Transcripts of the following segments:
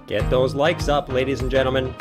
Get those likes up, ladies and gentlemen.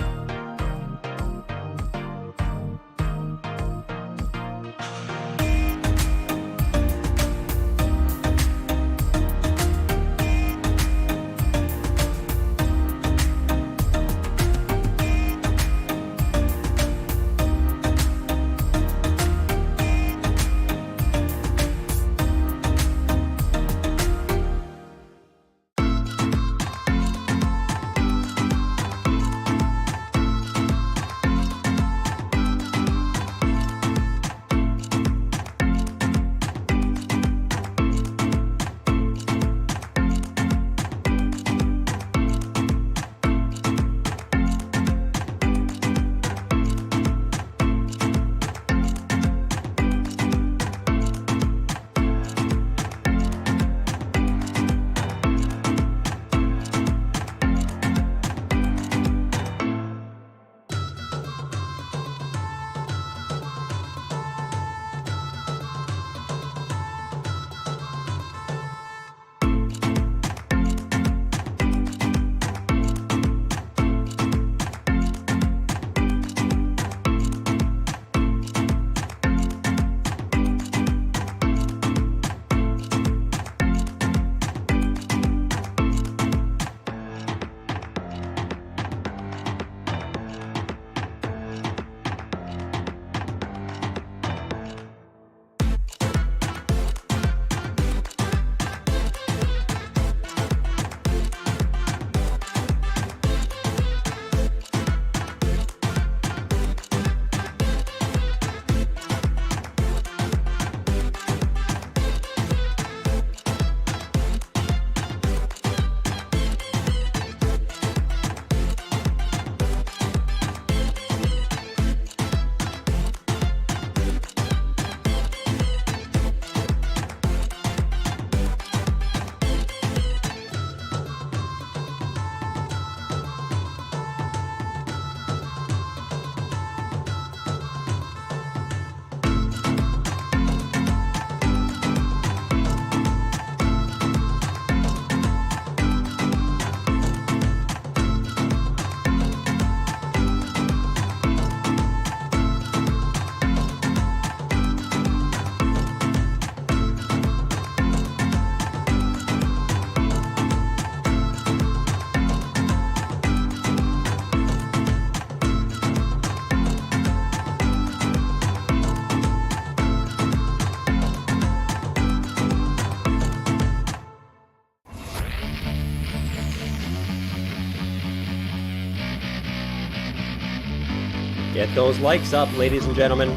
Get those likes up, ladies and gentlemen.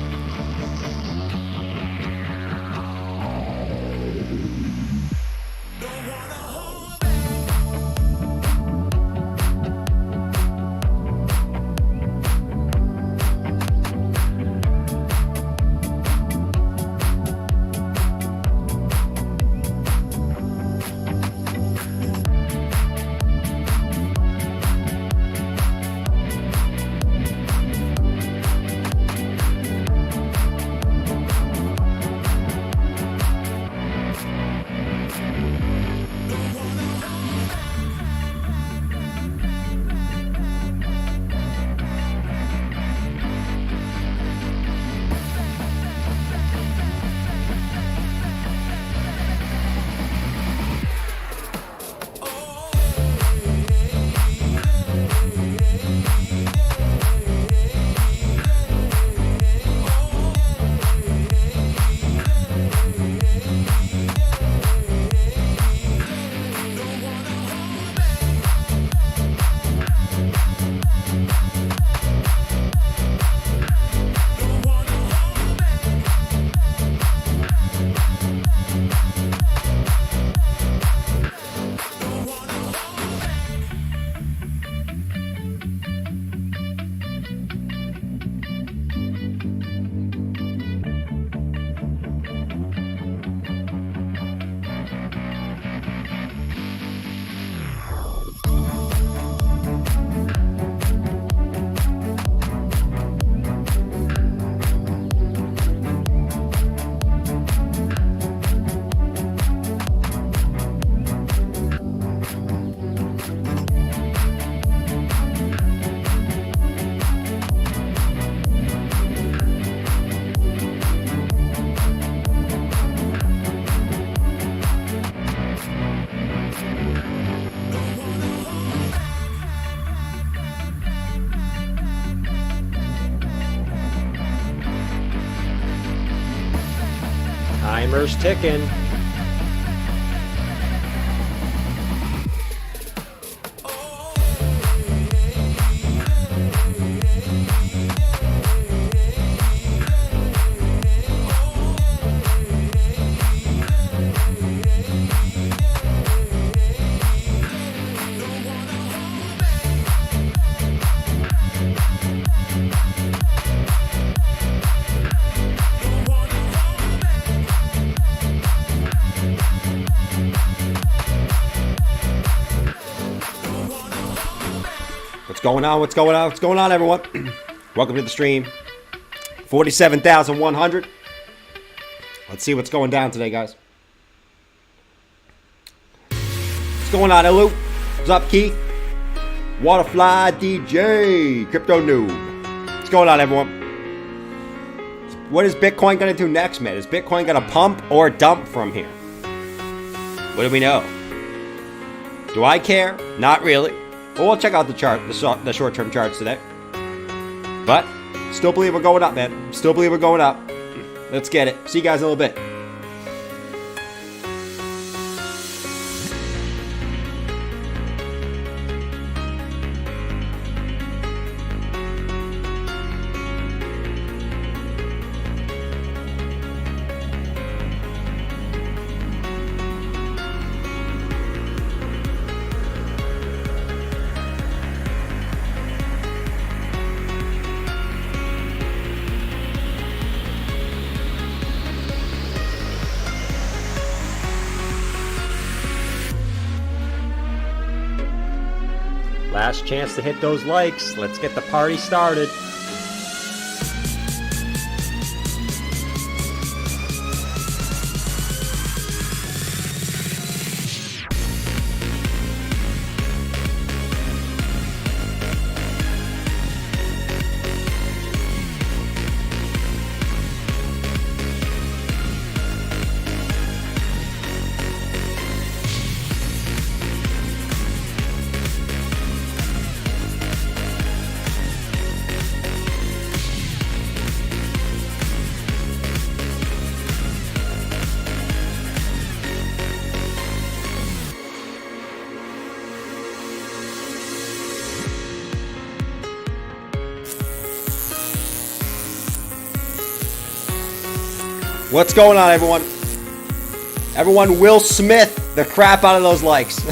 Timer's ticking. What's going on? What's going on? What's going on, everyone? Welcome to the stream. 47,100. Let's see what's going down today, guys. What's going on, Elu? What's up, Keith? Waterfly DJ, Crypto Noob. What's going on, everyone? What is Bitcoin going to do next, man? Is Bitcoin going to pump or dump from here? What do we know? Do I care? Not really. Well, we'll check out the chart, the short-term charts today. But still believe we're going up, man. Still believe we're going up. Let's get it. See you guys in a little bit. Last chance to hit those likes. Let's get the party started. What's going on, everyone? Everyone, Will Smith the crap out of those likes.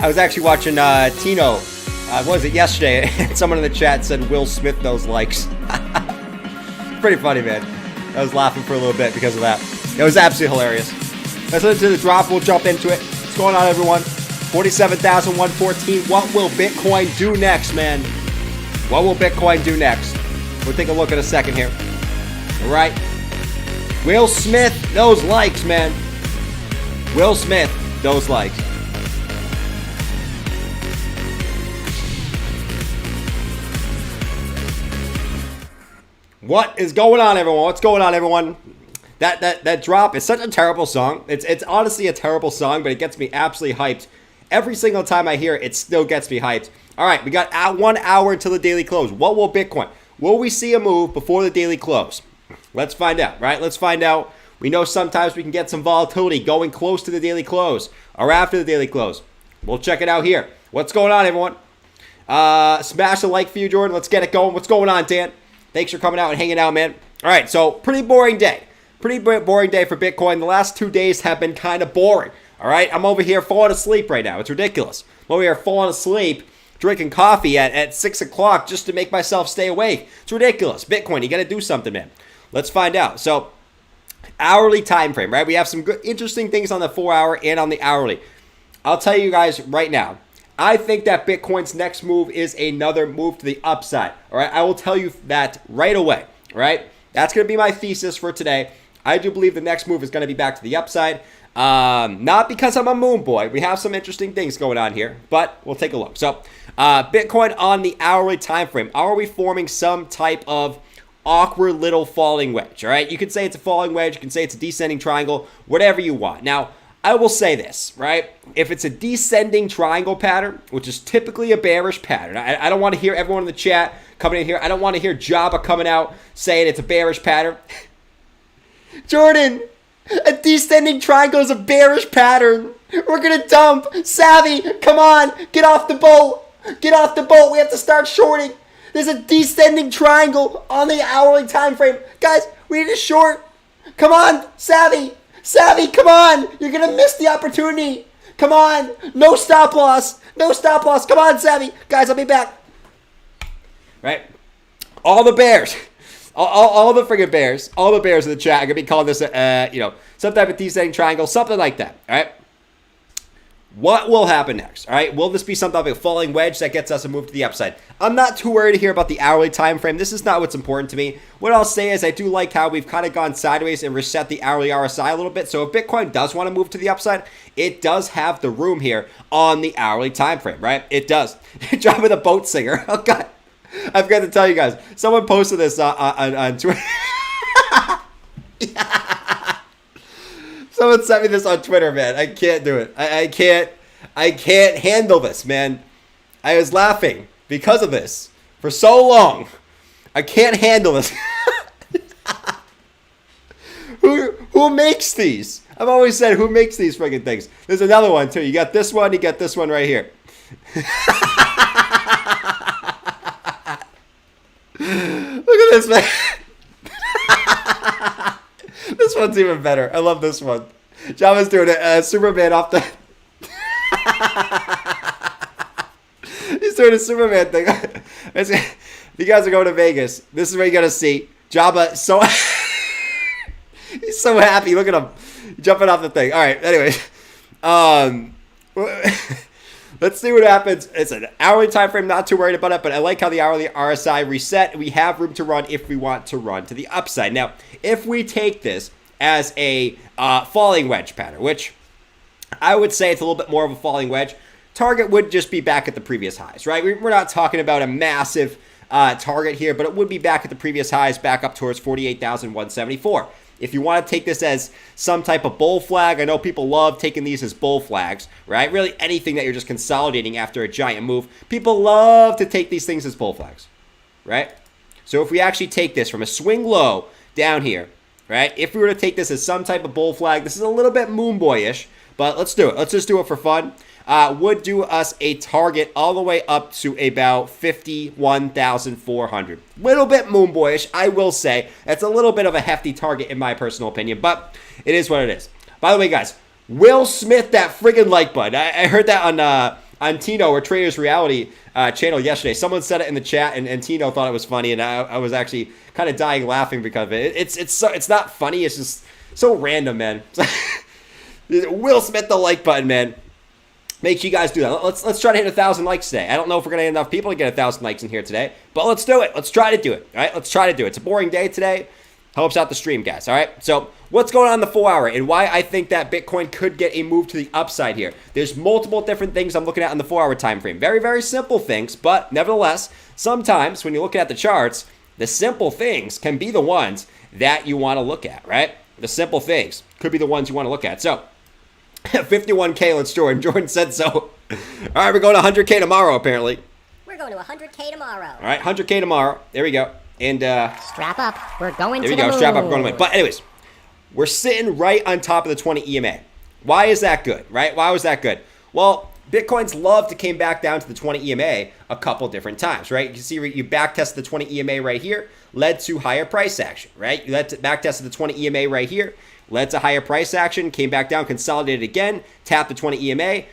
I was actually watching Tino, what was it, yesterday, and someone in the chat said Will Smith those likes. Pretty funny, man. I was laughing for a little bit because of that. It was absolutely hilarious. Let's listen to the drop. We'll jump into it. What's going on, everyone? 47,114. What will Bitcoin do next, man? What will Bitcoin do next? We'll take a look in a second here. All right. Will Smith, those likes, man. Will Smith, those likes. What is going on, everyone? What's going on, everyone? That drop is such a terrible song. It's honestly a terrible song, but it gets me absolutely hyped. Every single time I hear it, it still gets me hyped. All right, we got 1 hour until the daily close. What will Bitcoin? Will we see a move before the daily close? Let's find out, right? Let's find out. We know sometimes we can get some volatility going close to the daily close or after the daily close. We'll check it out here. What's going on, everyone? Smash the like for you, Jordan. Let's get it going. What's going on, Dan? Thanks for coming out and hanging out, man. All right, so pretty boring day. Pretty boring day for Bitcoin. The last 2 days have been kind of boring. All right, I'm over here falling asleep right now. It's ridiculous. I'm over here falling asleep, drinking coffee at 6 o'clock just to make myself stay awake. It's ridiculous. Bitcoin, you got to do something, man. Let's find out. So, hourly time frame, right? We have some good, interesting things on the 4 hour and on the hourly. I'll tell you guys right now, I think that Bitcoin's next move is another move to the upside. All right, I will tell you that right away. All right, that's going to be my thesis for today. I do believe the next move is going to be back to the upside. Not because I'm a moon boy. We have some interesting things going on here, but we'll take a look. So, Bitcoin on the hourly time frame. Are we forming some type of awkward little falling wedge? All right, you can say it's a falling wedge. You can say it's a descending triangle. Whatever you want. Now, I will say this, right? If it's a descending triangle pattern, which is typically a bearish pattern, I don't want to hear everyone in the chat coming in here. I don't want to hear Jabba coming out saying it's a bearish pattern. Jordan, A descending triangle is a bearish pattern. We're gonna dump. Savvy, come on, get off the boat. Get off the boat. We have to start shorting. There's a descending triangle on the hourly time frame. Guys, we need to short. Come on, Savvy. Savvy, come on. You're gonna miss the opportunity. Come on. No stop loss. No stop loss. Come on, Savvy. Guys, I'll be back. Right? All the bears. All the friggin' bears. All the bears in the chat are gonna be calling this some type of descending triangle, something like that. All right. What will happen next? All right, will this be some type of falling wedge that gets us a move to the upside? I'm not too worried here about the hourly time frame. This is not what's important to me. What I'll say is I do like how we've kind of gone sideways and reset the hourly RSI a little bit. So if Bitcoin does want to move to the upside, it does have the room here on the hourly time frame, right? It does. Dropping the boat singer. Oh God, I forgot to tell you guys. Someone posted this on Twitter. Someone sent me this on Twitter, man. I can't do it. I can't handle this, man. I was laughing because of this for so long. I can't handle this. Who makes these? I've always said, who makes these freaking things? There's another one too. You got this one. You got this one right here. Look at this, man. This one's even better. I love this one. Java's doing it. Superman off the... He's doing a Superman thing. If you guys are going to Vegas, this is what you're going to see. Java, so... He's so happy. Look at him. Jumping off the thing. All right, anyways. Let's see what happens. It's an hourly time frame. Not too worried about it, but I like how the hourly RSI reset. We have room to run if we want to run to the upside. Now, if we take this as a falling wedge pattern, which I would say it's a little bit more of a falling wedge, target would just be back at the previous highs, right? We're not talking about a massive target here, but it would be back at the previous highs, back up towards 48,174. If you want to take this as some type of bull flag, I know people love taking these as bull flags, right? Really anything that you're just consolidating after a giant move, people love to take these things as bull flags, right? So if we actually take this from a swing low down here, right? If we were to take this as some type of bull flag, this is a little bit moon boyish, but let's do it. Let's just do it for fun. Would do us a target all the way up to about 51,400. Little bit moon boyish, I will say. That's a little bit of a hefty target in my personal opinion, but it is what it is. By the way, guys, Will Smith that friggin' like button. I heard that on Tino or Traders Reality channel yesterday. Someone said it in the chat, and Tino thought it was funny, and I was actually kind of dying laughing because of it. It's not funny. It's just so random, man. Will Smith the like button, man. Make sure you guys do that. Let's try to hit 1,000 likes today. I don't know if we're going to get enough people to get 1,000 likes in here today, but let's do it. Let's try to do it. All right, let's try to do it. It's a boring day today. Helps out the stream, guys. All right, so what's going on in the 4 hour and why I think that Bitcoin could get a move to the upside here. There's multiple different things I'm looking at in the 4 hour time frame. Very, very simple things, but nevertheless, sometimes when you're looking at the charts, the simple things can be the ones that you want to look at, right? The simple things could be the ones you want to look at. So 51K, let's Jordan. Jordan said so. All right, we're going to 100K tomorrow, apparently. We're going to 100K tomorrow. All right, 100K tomorrow. There we go. And strap up. We're going to there the we go. moon. Strap up. We're going to win. But anyways, we're sitting right on top of the 20 EMA. Why is that good, right? Why was that good? Well, Bitcoin's loved to came back down to the 20 EMA a couple different times, right? You can see you back tested the 20 EMA right here, led to higher price action, right? You back tested the 20 EMA right here, led to higher price action, came back down, consolidated again, tapped the 20 EMA,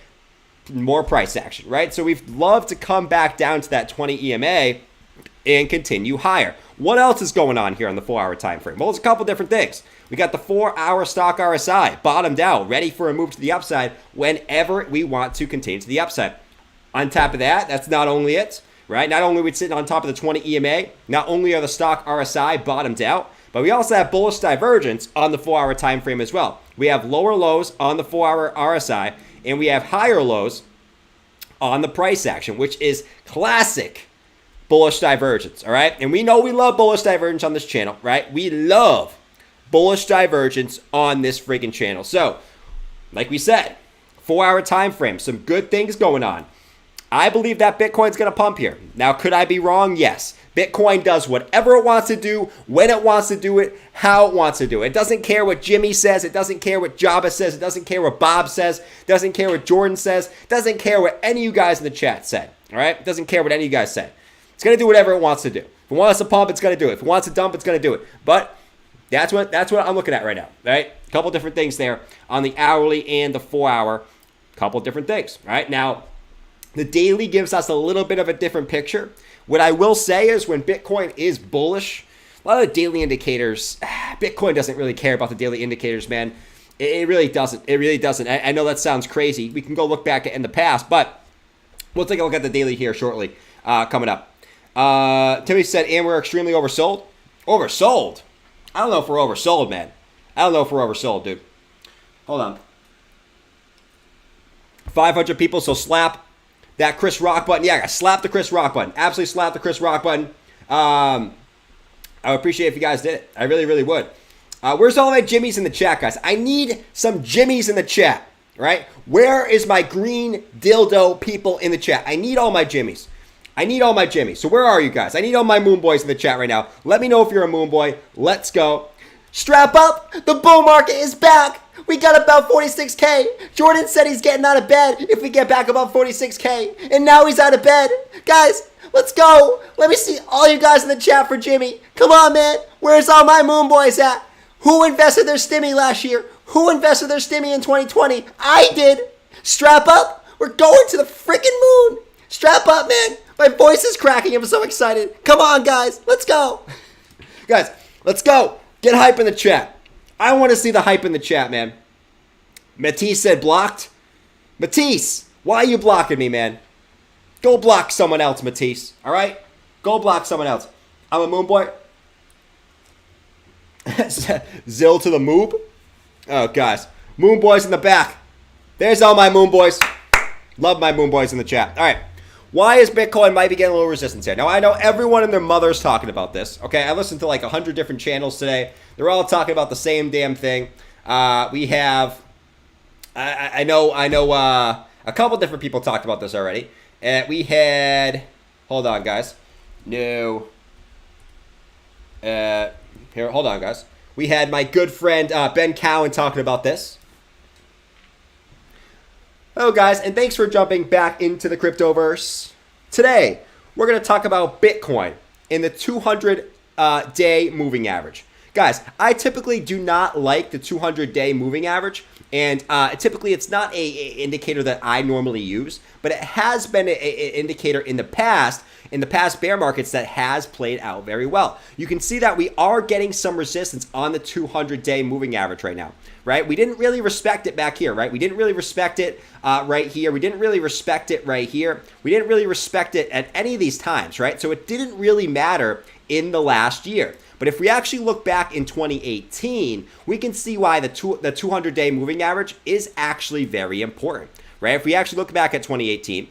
more price action, right? So we've loved to come back down to that 20 EMA and continue higher. What else is going on here on the 4 hour time frame? Well, there's a couple different things. We got the 4 hour stock RSI bottomed out, ready for a move to the upside whenever we want to continue to the upside. On top of that, that's not only it, right? Not only are we sitting on top of the 20 EMA, not only are the stock RSI bottomed out, but we also have bullish divergence on the 4 hour time frame as well. We have lower lows on the 4 hour RSI, and we have higher lows on the price action, which is classic bullish divergence, all right? And we know we love bullish divergence on this channel, right? We love bullish divergence on this freaking channel. So, like we said, 4 hour time frame, some good things going on. I believe that Bitcoin's going to pump here. Now, could I be wrong? Yes. Bitcoin does whatever it wants to do, when it wants to do it, how it wants to do it. It doesn't care what Jimmy says. It doesn't care what Jabba says. It doesn't care what Bob says. It doesn't care what Jordan says. It doesn't care what any of you guys in the chat said. All right? It doesn't care what any of you guys said. It's going to do whatever it wants to do. If it wants to pump, it's going to do it. If it wants to dump, it's going to do it. But that's what I'm looking at right now. Right? A couple different things there on the hourly and the 4-hour. Couple different things. Right? Now, the daily gives us a little bit of a different picture. What I will say is when Bitcoin is bullish, a lot of the daily indicators, Bitcoin doesn't really care about the daily indicators, man. It really doesn't. It really doesn't. I know that sounds crazy. We can go look back in the past, but we'll take a look at the daily here shortly coming up. Timmy said, and we're extremely oversold. Oversold? I don't know if we're oversold, man. I don't know if we're oversold, dude. Hold on. 500 people, so slap that Chris Rock button. Yeah, slap the Chris Rock button. Absolutely slap the Chris Rock button. I would appreciate if you guys did it. I really, really would. Where's all my Jimmies in the chat, guys? I need some Jimmies in the chat, right? Where is my green dildo people in the chat? I need all my Jimmies. I need all my Jimmies. So where are you guys? I need all my Moon Boys in the chat right now. Let me know if you're a Moon Boy. Let's go. Strap up. The bull market is back. We got about 46K. Jordan said he's getting out of bed if we get back above 46K. And now he's out of bed. Guys, let's go. Let me see all you guys in the chat for Jimmy. Come on, man. Where's all my Moon Boys at? Who invested their stimmy last year? Who invested their stimmy in 2020? I did. Strap up. We're going to the freaking moon. Strap up, man. My voice is cracking. I'm so excited. Come on, guys. Let's go. Guys, let's go. Get hype in the chat. I want to see the hype in the chat, man. Matisse said blocked. Matisse, why are you blocking me, man? Go block someone else, Matisse. All right? Go block someone else. I'm a Moon Boy. Zill to the moob. Oh, guys. Moon Boys in the back. There's all my Moon Boys. Love my Moon Boys in the chat. All right. Why is Bitcoin might be getting a little resistance here? Now, I know everyone and their mother's talking about this. Okay, I listened to like 100 different channels today. They're all talking about the same damn thing. We have, I know, a couple different people talked about this already. We had, hold on, guys. No. Here, hold on, guys. We had my good friend Ben Cowan talking about this. Hello, guys, and thanks for jumping back into the cryptoverse. Today, we're going to talk about Bitcoin in the 200-day moving average. Guys, I typically do not like the 200-day moving average, and typically it's not an indicator that I normally use, but it has been an indicator in the past bear markets that has played out very well. You can see that we are getting some resistance on the 200-day moving average right now, right? We didn't really respect it back here, right? We didn't really respect it right here. We didn't really respect it right here. We didn't really respect it at any of these times, right? So it didn't really matter in the last year. But if we actually look back in 2018, we can see why the 200-day moving average is actually very important, right? If we actually look back at 2018,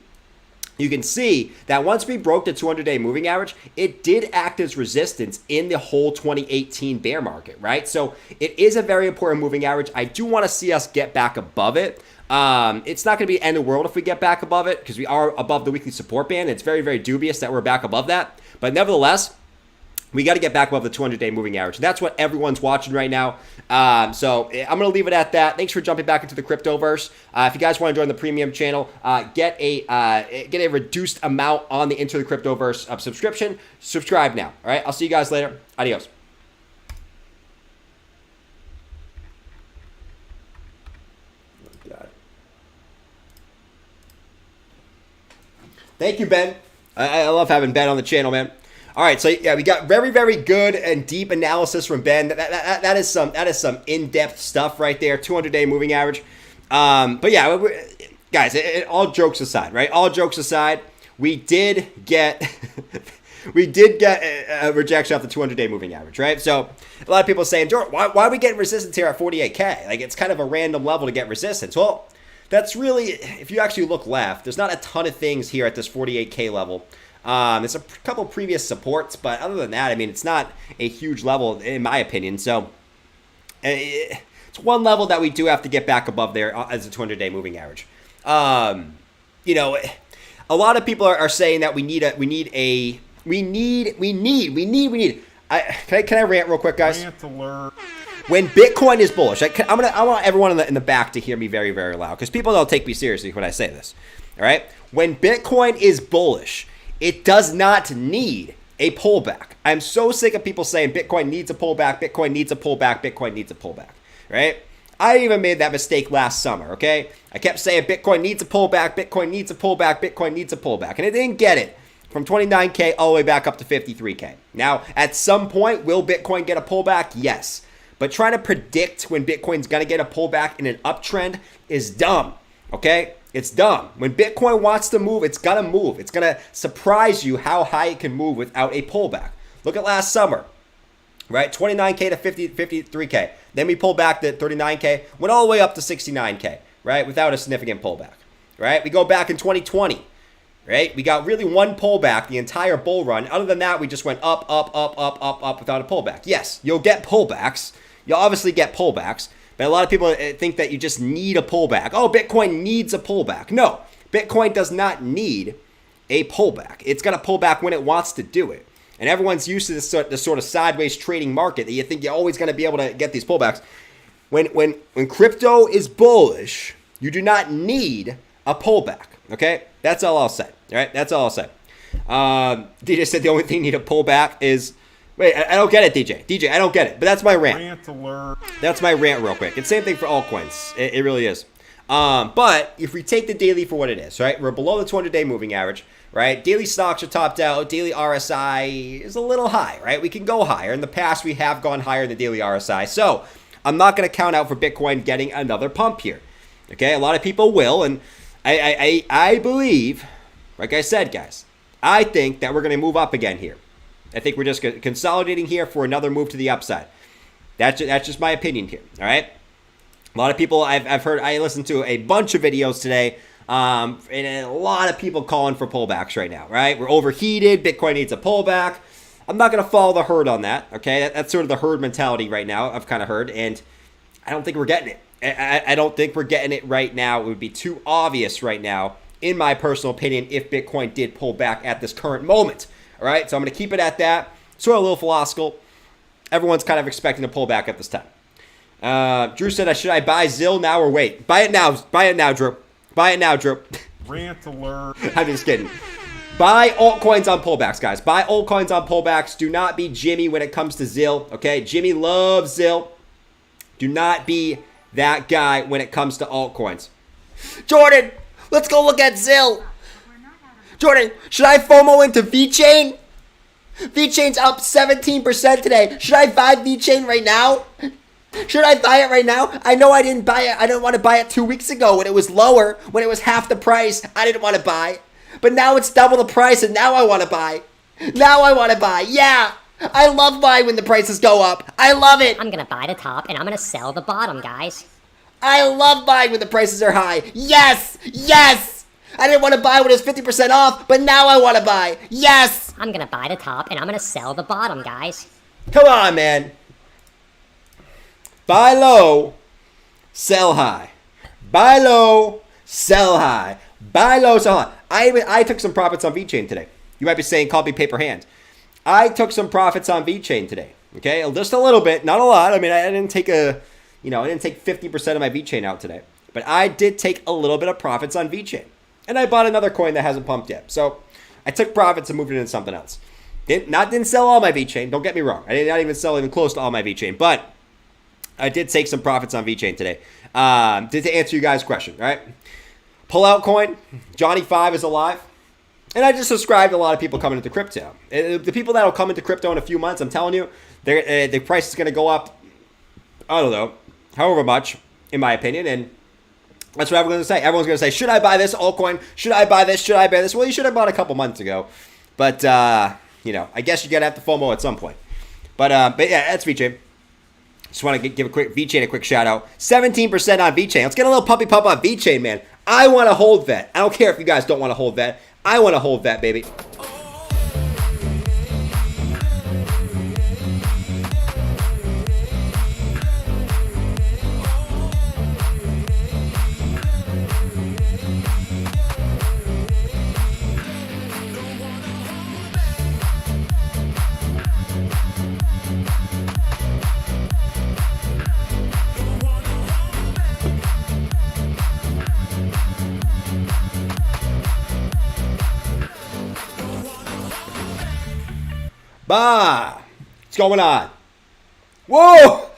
you can see that once we broke the 200-day moving average, it did act as resistance in the whole 2018 bear market, right? So it is a very important moving average. I do want to see us get back above it. It's not going to be the end of the world if we get back above it because we are above the weekly support band. It's very, very dubious that we're back above that. But nevertheless, we got to get back above the 200-day moving average. That's what everyone's watching right now. So I'm going to leave it at that. Thanks for jumping back into the cryptoverse. If you guys want to join the premium channel, get a reduced amount on the Into the Cryptoverse subscription. Subscribe now. All right. I'll see you guys later. Adios. Oh, God. Thank you, Ben. I love having Ben on the channel, man. All right, so yeah, we got very, very good and deep analysis from Ben. That is some in-depth stuff right there. 200-day moving average. But yeah, guys, all jokes aside, right? All jokes aside, we did get a rejection off the 200-day moving average, right? So a lot of people saying, George, why are we getting resistance here at 48K? Like it's kind of a random level to get resistance. Well, that's really, if you actually look left, there's not a ton of things here at this 48K level. There's a couple previous supports, but other than that, I mean, it's not a huge level in my opinion. So it's one level that we do have to get back above there as a 200-day moving average. You know, a lot of people are saying that we need. Can I rant real quick, guys? Rant alert. When Bitcoin is bullish, I want everyone in the back to hear me very, very loud, because people don't take me seriously when I say this. All right? When Bitcoin is bullish, it does not need a pullback. I'm so sick of people saying Bitcoin needs a pullback, Bitcoin needs a pullback, Bitcoin needs a pullback. Right? I even made that mistake last summer, okay? I kept saying Bitcoin needs a pullback, Bitcoin needs a pullback, Bitcoin needs a pullback, and it didn't get it. From 29K all the way back up to 53K. Now, at some point, will Bitcoin get a pullback? Yes. But trying to predict when Bitcoin's going to get a pullback in an uptrend is dumb, okay? It's dumb. When Bitcoin wants to move, it's going to move. It's going to surprise you how high it can move without a pullback. Look at last summer, right? 29K to 53K. Then we pulled back to 39K, went all the way up to 69K, right? Without a significant pullback, right? We go back in 2020. Right? We got really one pullback the entire bull run. Other than that, we just went up, up, up, up, up, up without a pullback. Yes, you'll get pullbacks. You'll obviously get pullbacks. But a lot of people think that you just need a pullback. Oh, Bitcoin needs a pullback. No, Bitcoin does not need a pullback. It's going to pull back when it wants to do it. And everyone's used to this sort of sideways trading market that you think you're always going to be able to get these pullbacks. When crypto is bullish, you do not need a pullback. Okay? That's all I'll say. All right? That's all I'll say. DJ said the only thing you need to pull back is... Wait, I don't get it, DJ. DJ, I don't get it. But that's my rant. Rant alert. That's my rant real quick. It's same thing for altcoins. It really is. But if we take the daily for what it is, right? We're below the 200-day moving average, right? Daily stocks are topped out. Daily RSI is a little high, right? We can go higher. In the past, we have gone higher than the daily RSI. So I'm not going to count out for Bitcoin getting another pump here. Okay? A lot of people will, and I believe, like I said, guys, I think that we're going to move up again here. I think we're just consolidating here for another move to the upside. That's just my opinion here, all right? A lot of people, I've heard, I listened to a bunch of videos today, and a lot of people calling for pullbacks right now, right? We're overheated, Bitcoin needs a pullback. I'm not going to follow the herd on that, okay? That's sort of the herd mentality right now, I've kind of heard, and I don't think we're getting it. I don't think we're getting it right now. It would be too obvious right now, in my personal opinion, if Bitcoin did pull back at this current moment. All right, so I'm going to keep it at that. Sort of a little philosophical. Everyone's kind of expecting a pullback at this time. Drew said, should I buy ZIL now or wait? Buy it now. Buy it now, Drew. Buy it now, Drew. Rant alert. I'm just kidding. Buy altcoins on pullbacks, guys. Buy altcoins on pullbacks. Do not be Jimmy when it comes to ZIL, okay? Jimmy loves ZIL. Do not be that guy when it comes to altcoins. Jordan, let's go look at ZIL. Jordan, should I FOMO into VeChain? VeChain's up 17% today. Should I buy VeChain right now? Should I buy it right now? I know I didn't buy it. I didn't want to buy it 2 weeks ago when it was lower, when it was half the price. I didn't want to buy. But now it's double the price and now I want to buy. Now I want to buy. Yeah. I love buying when the prices go up. I love it. I'm gonna buy the top and I'm gonna sell the bottom, guys. I love buying when the prices are high. Yes. Yes. I didn't want to buy when it was 50% off, but now I want to buy. Yes. I'm gonna buy the top and I'm gonna sell the bottom, guys. Come on, man. Buy low, sell high. Buy low, sell high. Buy low, sell high. I took some profits on VeChain today. You might be saying, call me paper hand. I took some profits on VeChain today. Okay, just a little bit, not a lot. I mean, I didn't take I didn't take 50% of my VeChain out today, but I did take a little bit of profits on VeChain, and I bought another coin that hasn't pumped yet. So I took profits and moved it into something else. Didn't sell all my VeChain. Don't get me wrong. I did not even sell even close to all my VeChain, but I did take some profits on VeChain today. To answer you guys' question, right? Pullout coin, Johnny 5 is alive. And I just subscribed to a lot of people coming into crypto. The people that will come into crypto in a few months, I'm telling you, the price is going to go up, I don't know, however much, in my opinion. And that's what everyone's going to say. Everyone's going to say, should I buy this altcoin? Should I buy this? Should I buy this? Well, you should have bought a couple months ago. But, I guess you're going to have to FOMO at some point. But yeah, that's VeChain. Just want to give a quick VeChain a quick shout out. 17% on VeChain. Let's get a little puppy pump on VeChain, man. I want to hold that. I don't care if you guys don't want to hold that. I want to hold that, baby. Bah! What's going on? Whoa!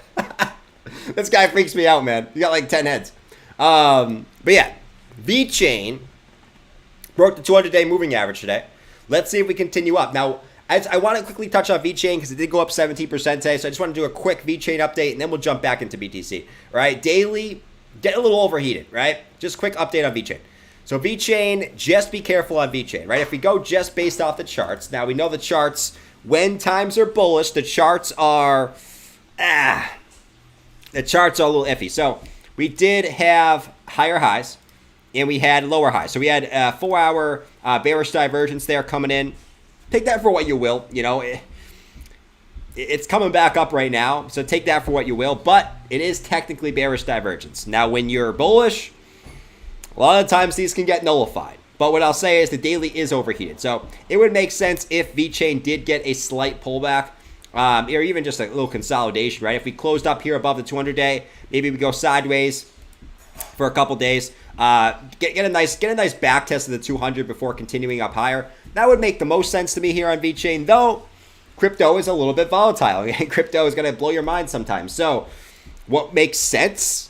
This guy freaks me out, man. He got like 10 heads. But yeah, VeChain broke the 200-day moving average today. Let's see if we continue up. Now, I want to quickly touch on VeChain because it did go up 17% today. So I just want to do a quick VeChain update, and then we'll jump back into BTC. All right, daily, get a little overheated, right? Just quick update on VeChain. So VeChain, just be careful on VeChain, right? If we go just based off the charts, now we know the charts, when times are bullish, the charts are, the charts are a little iffy. So we did have higher highs, and we had lower highs. So we had a 4-hour bearish divergence there coming in. Take that for what you will. You know, it's coming back up right now, so take that for what you will. But it is technically bearish divergence. Now, when you're bullish, a lot of times these can get nullified. But what I'll say is the daily is overheated. So it would make sense if VeChain did get a slight pullback, or even just a little consolidation, right? If we closed up here above the 200-day, maybe we go sideways for a couple days. Get a nice back test of the 200 before continuing up higher. That would make the most sense to me here on VeChain, though crypto is a little bit volatile. Crypto is going to blow your mind sometimes. So what makes sense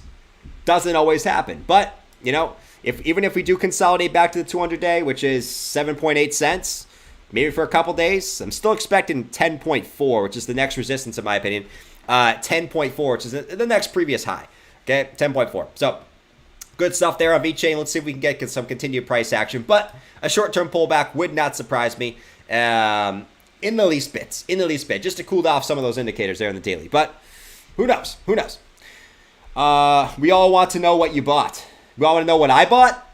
doesn't always happen. But, you know, even if we do consolidate back to the 200-day, which is 7.8 cents, maybe for a couple days, I'm still expecting 10.4, which is the next resistance in my opinion. 10.4, which is the next previous high. Okay, 10.4. So good stuff there on VeChain. Let's see if we can get some continued price action. But a short-term pullback would not surprise me in the least bit. Just to cool off some of those indicators there in the daily. But who knows? Who knows? We all want to know what you bought. We all want to know what I bought?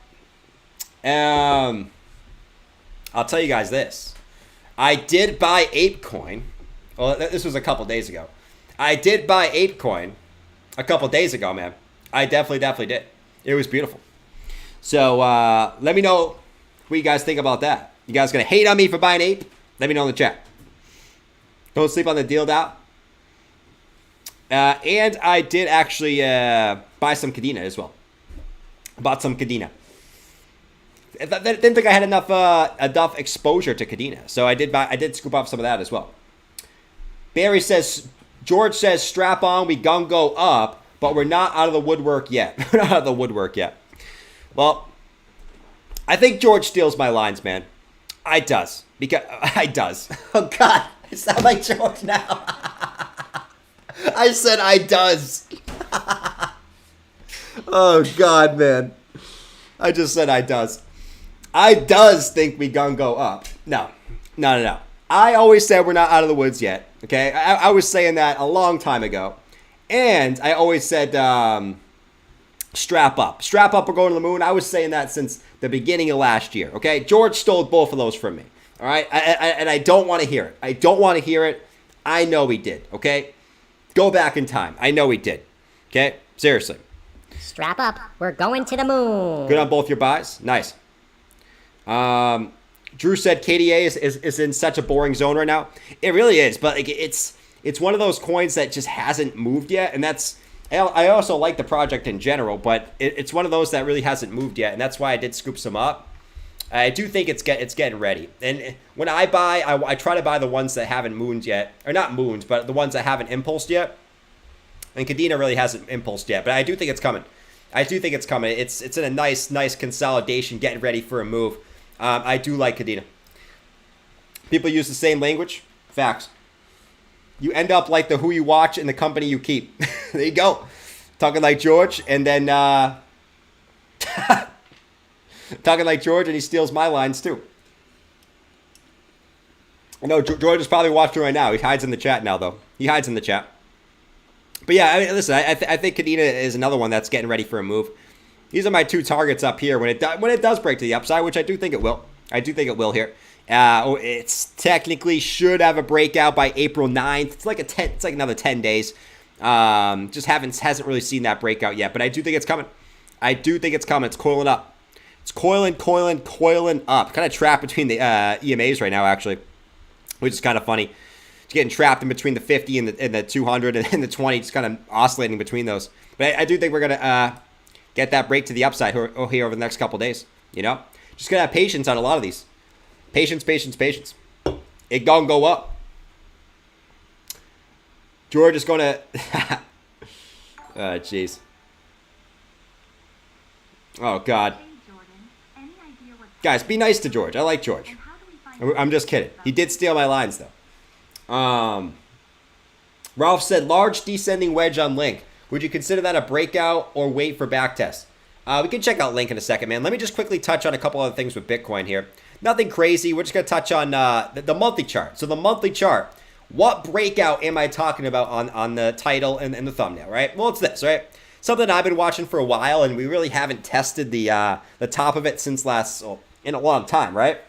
I'll tell you guys this. I did buy ApeCoin. Well, this was a couple days ago. I did buy ApeCoin a couple days ago, man. I definitely did. It was beautiful. So let me know what you guys think about that. You guys gonna hate on me for buying Ape? Let me know in the chat. Don't sleep on the deal out. And I did actually buy some Cardano as well. Bought some Cardano. I didn't think I had enough exposure to Cardano, so I did scoop up some of that as well. Barry says, George says, strap on, we gon' go up, but we're not out of the woodwork yet. We're not out of the woodwork yet. Well, I think George steals my lines, man. I does. Oh, God. I sound like George now. I said I does. Oh, God, man. I just said I does. I does think we gon' go up. No. I always said we're not out of the woods yet. Okay? I was saying that a long time ago. And I always said strap up. Strap up or go to the moon. I was saying that since the beginning of last year. Okay? George stole both of those from me. All right? And I don't want to hear it. I don't want to hear it. I know he did. Okay? Go back in time. I know he did. Okay? Seriously. Strap up. We're going to the moon. Good on both your buys. Nice. Drew said KDA is in such a boring zone right now. It really is, but like, it's one of those coins that just hasn't moved yet, and I also like the project in general, but it's one of those that really hasn't moved yet, and that's why I did scoop some up. I do think it's getting ready, and when I buy, I try to buy the ones that haven't mooned yet, or not mooned, but the ones that haven't impulsed yet. And Cardano really hasn't impulsed yet, but I do think it's coming. It's in a nice consolidation, getting ready for a move. I do like Cardano. People use the same language. Facts. You end up like the who you watch and the company you keep. There you go. Talking like George, and then talking like George, and he steals my lines too. I know George is probably watching right now. He hides in the chat now, though. He hides in the chat. But yeah, I mean, listen, I think Cardano is another one that's getting ready for a move. These are my two targets up here when it does break to the upside, which I do think it will. I do think it will here. It's technically should have a breakout by April 9th. It's like another 10 days. Just hasn't really seen that breakout yet, but I do think it's coming. It's coiling up. It's coiling up. Kind of trapped between the EMAs right now, actually, which is kind of funny. It's getting trapped in between the 50 and the 200 and the 20, just kind of oscillating between those. But I do think we're gonna get that break to the upside here over the next couple days. You know, just gonna have patience on a lot of these. Patience. It gonna go up. George is going to... jeez. Oh, God. Guys, be nice to George. I like George. I'm just kidding. He did steal my lines, though. Ralph said, large descending wedge on Link. Would you consider that a breakout or wait for backtest? We can check out Link in a second, man. Let me just quickly touch on a couple other things with Bitcoin here. Nothing crazy. We're just going to touch on the monthly chart. So the monthly chart, what breakout am I talking about on the title and the thumbnail, right? Well, it's this, right? Something I've been watching for a while, and we really haven't tested the top of it since in a long time, right?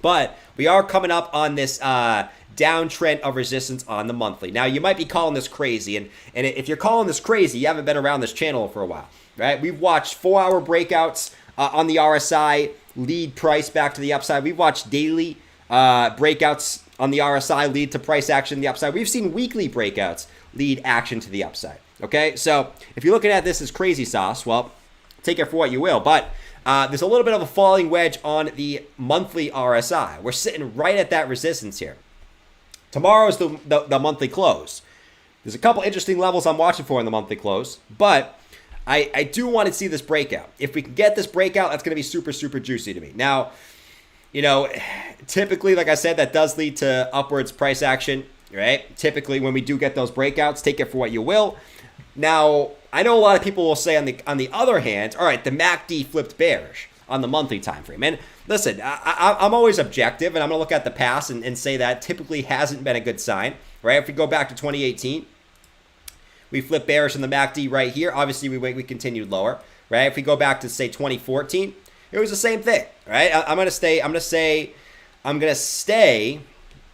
But we are coming up on this downtrend of resistance on the monthly. Now, you might be calling this crazy, and if you're calling this crazy, you haven't been around this channel for a while, right? We've watched 4-hour breakouts on the RSI lead price back to the upside. We've watched daily breakouts on the RSI lead to price action to the upside. We've seen weekly breakouts lead action to the upside. Okay, so if you're looking at this as crazy sauce, well, take it for what you will. But there's a little bit of a falling wedge on the monthly RSI. We're sitting right at that resistance here. Tomorrow's the monthly close. There's a couple interesting levels I'm watching for in the monthly close, but I do want to see this breakout. If we can get this breakout, that's going to be super, super juicy to me. Now, you know, typically, like I said, that does lead to upwards price action, right? Typically, when we do get those breakouts, take it for what you will. Now, I know a lot of people will say on the other hand, all right, the MACD flipped bearish on the monthly time frame. And listen, I'm always objective, and I'm going to look at the past and say that typically hasn't been a good sign, right? If we go back to 2018, we flipped bearish in the MACD right here. Obviously, we continued lower, right? If we go back to, say, 2014, it was the same thing, right? I'm going to stay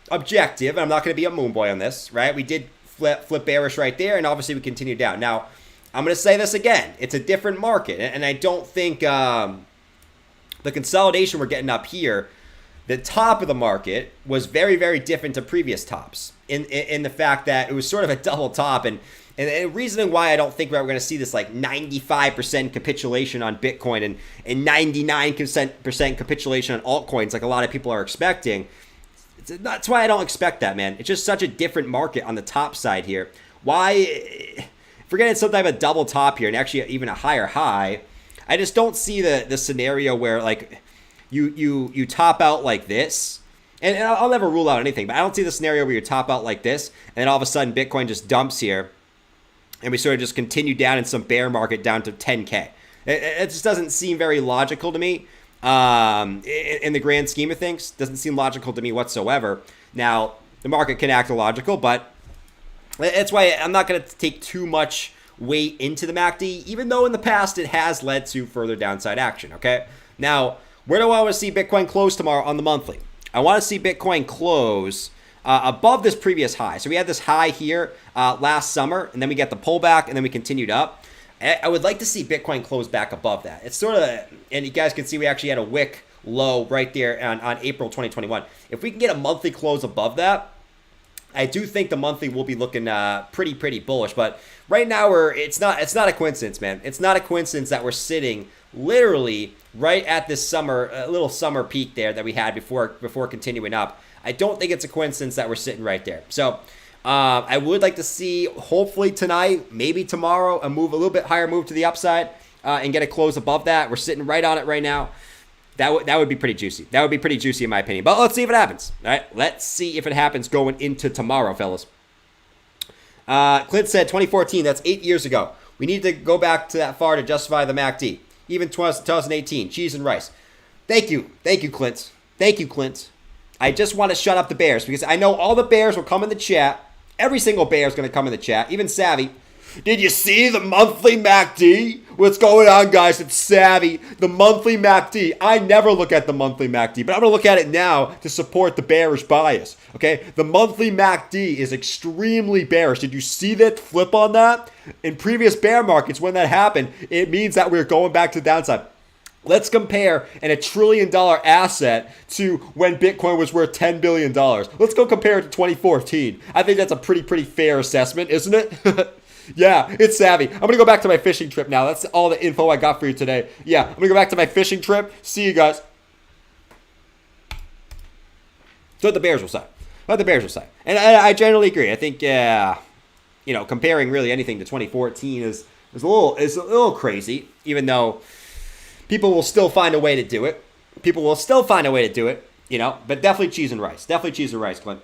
objective, and I'm not going to be a moon boy on this, right? We did flip bearish right there, and obviously we continue down. Now, I'm going to say this again. It's a different market, and I don't think the consolidation we're getting up here, the top of the market was very, very different to previous tops in the fact that it was sort of a double top, and the reasoning why I don't think we're going to see this like 95% capitulation on Bitcoin and 99% capitulation on altcoins like a lot of people are expecting. That's why I don't expect that, man. It's just such a different market on the top side here. Why, forget it's some type of double top here and actually even a higher high. I just don't see the scenario where like you top out like this. And I'll never rule out anything, but I don't see the scenario where you top out like this and then all of a sudden Bitcoin just dumps here and we sort of just continue down in some bear market down to 10K. It just doesn't seem very logical to me. In the grand scheme of things, doesn't seem logical to me whatsoever. Now, the market can act illogical, but that's why I'm not going to take too much weight into the MACD, even though in the past it has led to further downside action, okay? Now, where do I want to see Bitcoin close tomorrow on the monthly? I want to see Bitcoin close above this previous high. So we had this high here last summer, and then we get the pullback, and then we continued up. I would like to see Bitcoin close back above that. It's sort of, and you guys can see we actually had a wick low right there on April 2021. If we can get a monthly close above that, I do think the monthly will be looking pretty bullish. But right now it's not a coincidence, man. It's not a coincidence that we're sitting literally right at this little summer peak there that we had before continuing up. I don't think it's a coincidence that we're sitting right there. So I would like to see, hopefully tonight, maybe tomorrow, a little bit higher move to the upside and get a close above that. We're sitting right on it right now. That would be pretty juicy. That would be pretty juicy in my opinion. But let's see if it happens. All right, let's see if it happens going into tomorrow, fellas. Clint said 2014. That's 8 years ago. We need to go back to that far to justify the MACD. Even 2018, cheese and rice. Thank you, Clint. Thank you, Clint. I just want to shut up the bears because I know all the bears will come in the chat. Every single bear is going to come in the chat, even Savvy. Did you see the monthly MACD? What's going on, guys? It's Savvy. The monthly MACD. I never look at the monthly MACD, but I'm going to look at it now to support the bearish bias. Okay? The monthly MACD is extremely bearish. Did you see that flip on that? In previous bear markets, when that happened, it means that we're going back to the downside. Let's compare $1 trillion asset to when Bitcoin was worth $10 billion. Let's go compare it to 2014. I think that's a pretty fair assessment, isn't it? Yeah, it's Savvy. I'm going to go back to my fishing trip now. That's all the info I got for you today. Yeah, I'm going to go back to my fishing trip. See you guys. So what the bears will say. And I generally agree. I think, comparing really anything to 2014 is a little crazy, even though people will still find a way to do it. But definitely cheese and rice. Clint.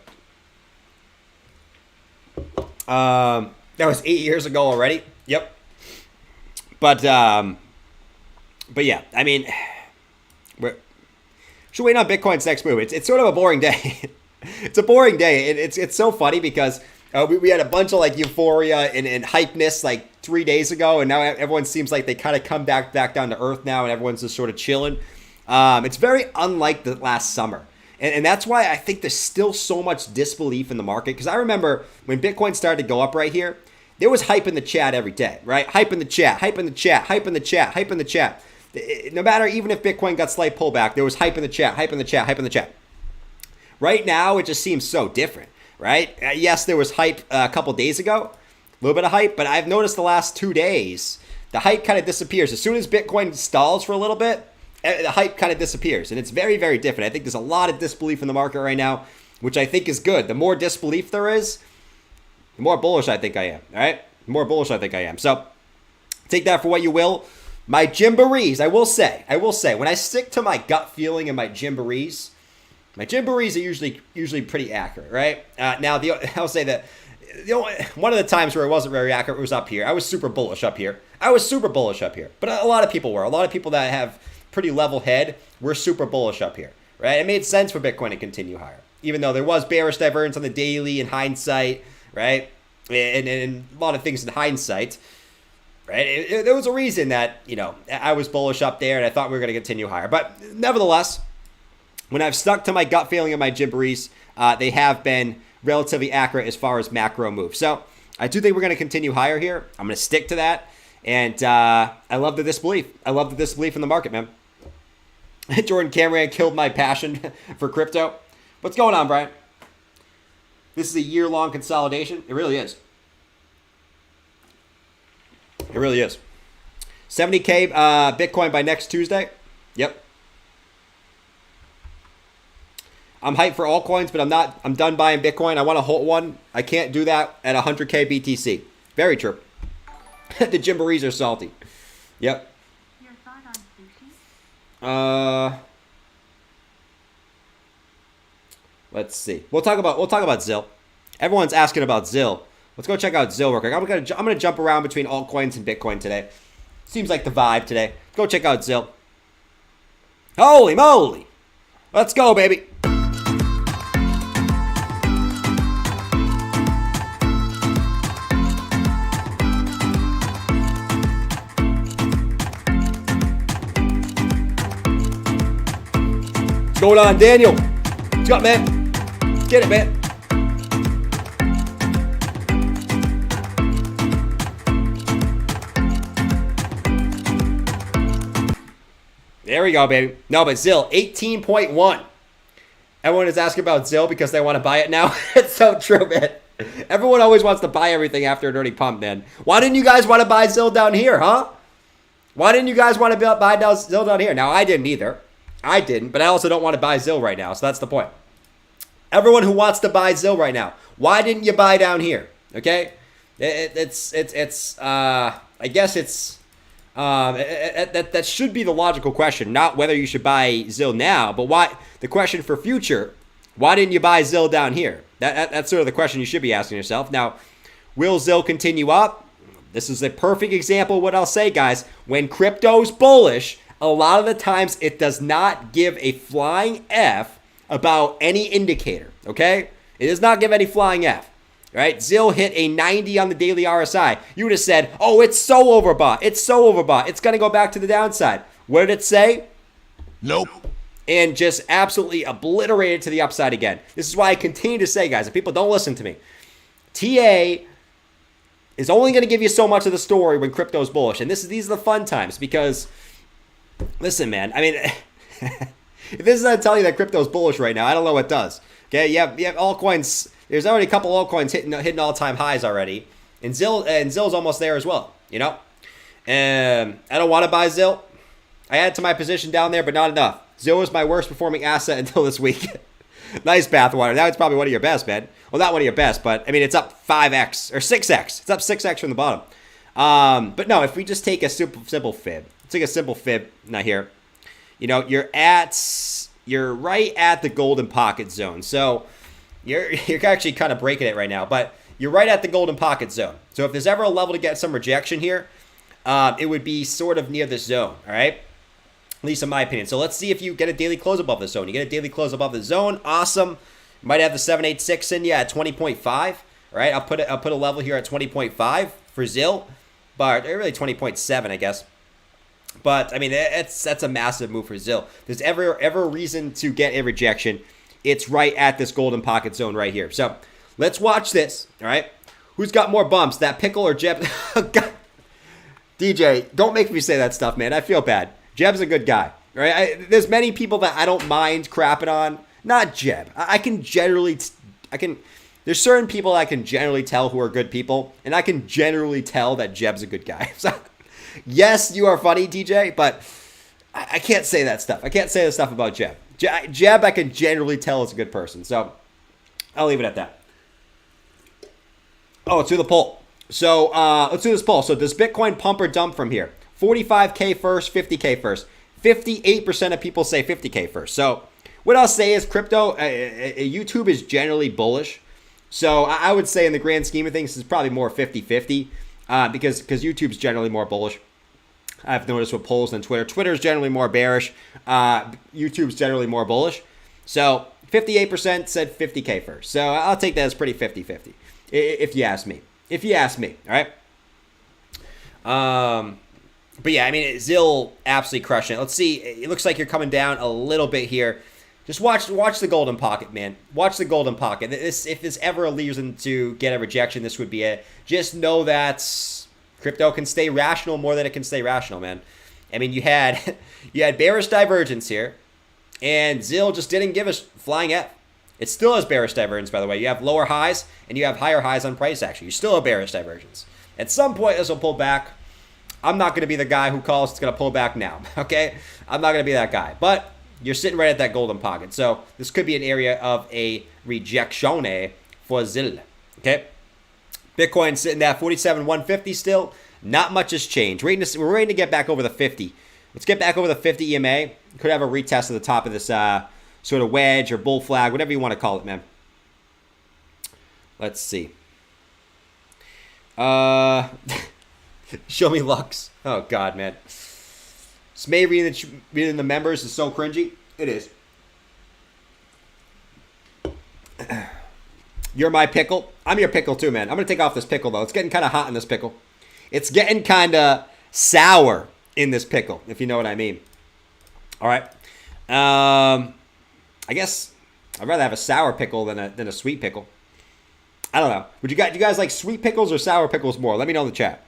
That was 8 years ago already. Yep. But yeah, I mean, should wait on Bitcoin's next move. It's sort of a boring day. It's a boring day. It's so funny because we had a bunch of like euphoria and hypeness like 3 days ago, and now everyone seems like they kind of come back down to earth now, and everyone's just sort of chilling. It's very unlike the last summer. And that's why I think there's still so much disbelief in the market. Because I remember when Bitcoin started to go up right here, there was hype in the chat every day, right? Hype in the chat. No matter, even if Bitcoin got slight pullback, there was hype in the chat. Right now, it just seems so different, right? Yes, there was hype a couple days ago, a little bit of hype, but I've noticed the last 2 days, the hype kind of disappears. As soon as Bitcoin stalls for a little bit, the hype kind of disappears, and it's very, very different. I think there's a lot of disbelief in the market right now, which I think is good. The more disbelief there is, the more bullish I think I am, all right? The more bullish I think I am. So take that for what you will. My Gymborees, I will say, when I stick to my gut feeling and my Gymborees are usually pretty accurate, right? Now, I'll say that one of the times where it wasn't very accurate was up here. I was super bullish up here. But a lot of people were. A lot of people that have pretty level head were super bullish up here, right? It made sense for Bitcoin to continue higher, even though there was bearish divergence on the daily in hindsight, right? And a lot of things in hindsight, right? There was a reason that, I was bullish up there and I thought we were going to continue higher. But nevertheless, when I've stuck to my gut feeling of my Gymborees, they have been relatively accurate as far as macro moves. So I do think we're going to continue higher here. I'm going to stick to that. And I love the disbelief. In the market, man. Jordan Camirand killed my passion for crypto. What's going on, Brian? This is a year-long consolidation. It really is. 70K Bitcoin by next Tuesday. Yep. I'm hyped for altcoins, but I'm done buying Bitcoin. I want to hold one. I can't do that at 100K BTC. Very true. The Gymborees are salty. Yep. Your thought on sushi? Let's see. We'll talk about Zill. Everyone's asking about Zill. Let's go check out Zill real quick. I'm gonna jump around between altcoins and Bitcoin today. Seems like the vibe today. Let's go check out Zill. Holy moly! Let's go, baby. What's going on, Daniel? What's up, man? Get it, man. There we go, baby. No, but Zill, 18.1. Everyone is asking about Zill because they want to buy it now. It's so true, man. Everyone always wants to buy everything after an early pump, man. Why didn't you guys want to buy Zill down here, huh? Why didn't you guys want to buy Zill down here? Now, I didn't either. I didn't, but I also don't want to buy Zill right now, so that's the point. Everyone who wants to buy Zill right now, why didn't you buy down here? Okay? I guess it's... that should be the logical question, not whether you should buy Zill now, but why. The question for future: why didn't you buy Zill down here? That's sort of the question you should be asking yourself. Now, will Zill continue up? This is a perfect example of what I'll say, guys. When crypto's bullish, a lot of the times it does not give a flying F about any indicator. Okay, it does not give any flying F. Right? Zill hit a 90 on the daily RSI. You would have said, oh, it's so overbought. It's going to go back to the downside. What did it say? Nope. And just absolutely obliterated to the upside again. This is why I continue to say, guys, if people don't listen to me, TA is only going to give you so much of the story when crypto's bullish. And these are the fun times because, listen, man, I mean, if this is not telling you that crypto's bullish right now, I don't know what does. Okay, you have altcoins. There's already a couple altcoins hitting all-time highs already, and Zill's almost there as well. I don't want to buy Zill. I added to my position down there, but not enough. Zill was my worst performing asset until this week. Nice bathwater. Now it's probably one of your best, man. Well, not one of your best, but I mean, it's up 5x or 6x. It's up 6x from the bottom. But no, if we just take a simple fib, take a simple fib. Not here. You know, you're right at the golden pocket zone. So you're actually kind of breaking it right now, but you're right at the golden pocket zone. So if there's ever a level to get some rejection here, it would be sort of near this zone. All right. At least in my opinion. So let's see if you get a daily close above the zone. You get a daily close above the zone. Awesome. Might have the 786 in you at 20.5. All right. I'll put a level here at 20.5 for ZIL, but really 20.7, I guess. But I mean, that's a massive move for ZIL. There's ever a reason to get a rejection, it's right at this golden pocket zone right here. So let's watch this. All right. Who's got more bumps, that pickle or Jeb? DJ, don't make me say that stuff, man. I feel bad. Jeb's a good guy, right? There's many people that I don't mind crapping on. Not Jeb. There's certain people I can generally tell who are good people, and I can generally tell that Jeb's a good guy. So, yes, you are funny, DJ, but I can't say that stuff. I can't say that stuff about Jeb. Jeb, I can generally tell is a good person. So, I'll leave it at that. Oh, let's do the poll. So, let's do this poll. So, does Bitcoin pump or dump from here? 45K first, 50K first. 58% of people say 50K first. So what I'll say is crypto, YouTube is generally bullish. So I would say in the grand scheme of things, it's probably more 50-50 because YouTube's generally more bullish. I've noticed with polls than Twitter. Twitter's generally more bearish. YouTube's generally more bullish. So 58% said 50K first. So I'll take that as pretty 50-50 if you ask me. All right? But yeah, I mean, ZIL absolutely crushing it. Let's see. It looks like you're coming down a little bit here. Just watch the golden pocket, man. Watch the golden pocket. If this ever a reason to get a rejection, this would be it. Just know that crypto can stay rational more than it can stay rational, man. I mean, you had bearish divergence here, and ZIL just didn't give us flying F. It still has bearish divergence, by the way. You have lower highs, and you have higher highs on price action. You still have bearish divergence. At some point, this will pull back. I'm not going to be the guy who calls it's going to pull back now, okay? I'm not going to be that guy. But you're sitting right at that golden pocket. So this could be an area of a rejection for ZIL, okay? Bitcoin sitting at 47,150 still. Not much has changed. We're waiting to get back over the 50. Let's get back over the 50 EMA. Could have a retest at the top of this sort of wedge or bull flag, whatever you want to call it, man. Let's see. Show me Lux. Oh, God, man. Smay reading the members is so cringy. It is. You're my pickle. I'm your pickle, too, man. I'm going to take off this pickle, though. It's getting kind of hot in this pickle. It's getting kind of sour in this pickle, if you know what I mean. All right. I guess I'd rather have a sour pickle than a sweet pickle. I don't know. Do you guys like sweet pickles or sour pickles more? Let me know in the chat.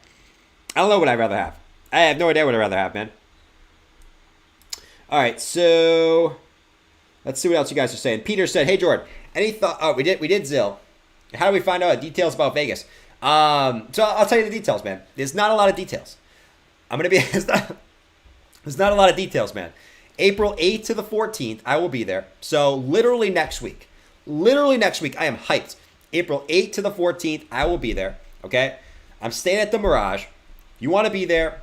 I don't know what I'd rather have. I have no idea what I'd rather have, man. All right, so let's see what else you guys are saying. Peter said, "Hey Jordan, any thought?" Oh, we did ZIL. How do we find out details about Vegas? So I'll tell you the details, man. There's not a lot of details. There's not a lot of details, man. April 8th to the 14th, I will be there. So literally next week. I am hyped. April 8th to the 14th, I will be there. Okay, I'm staying at the Mirage. You want to be there,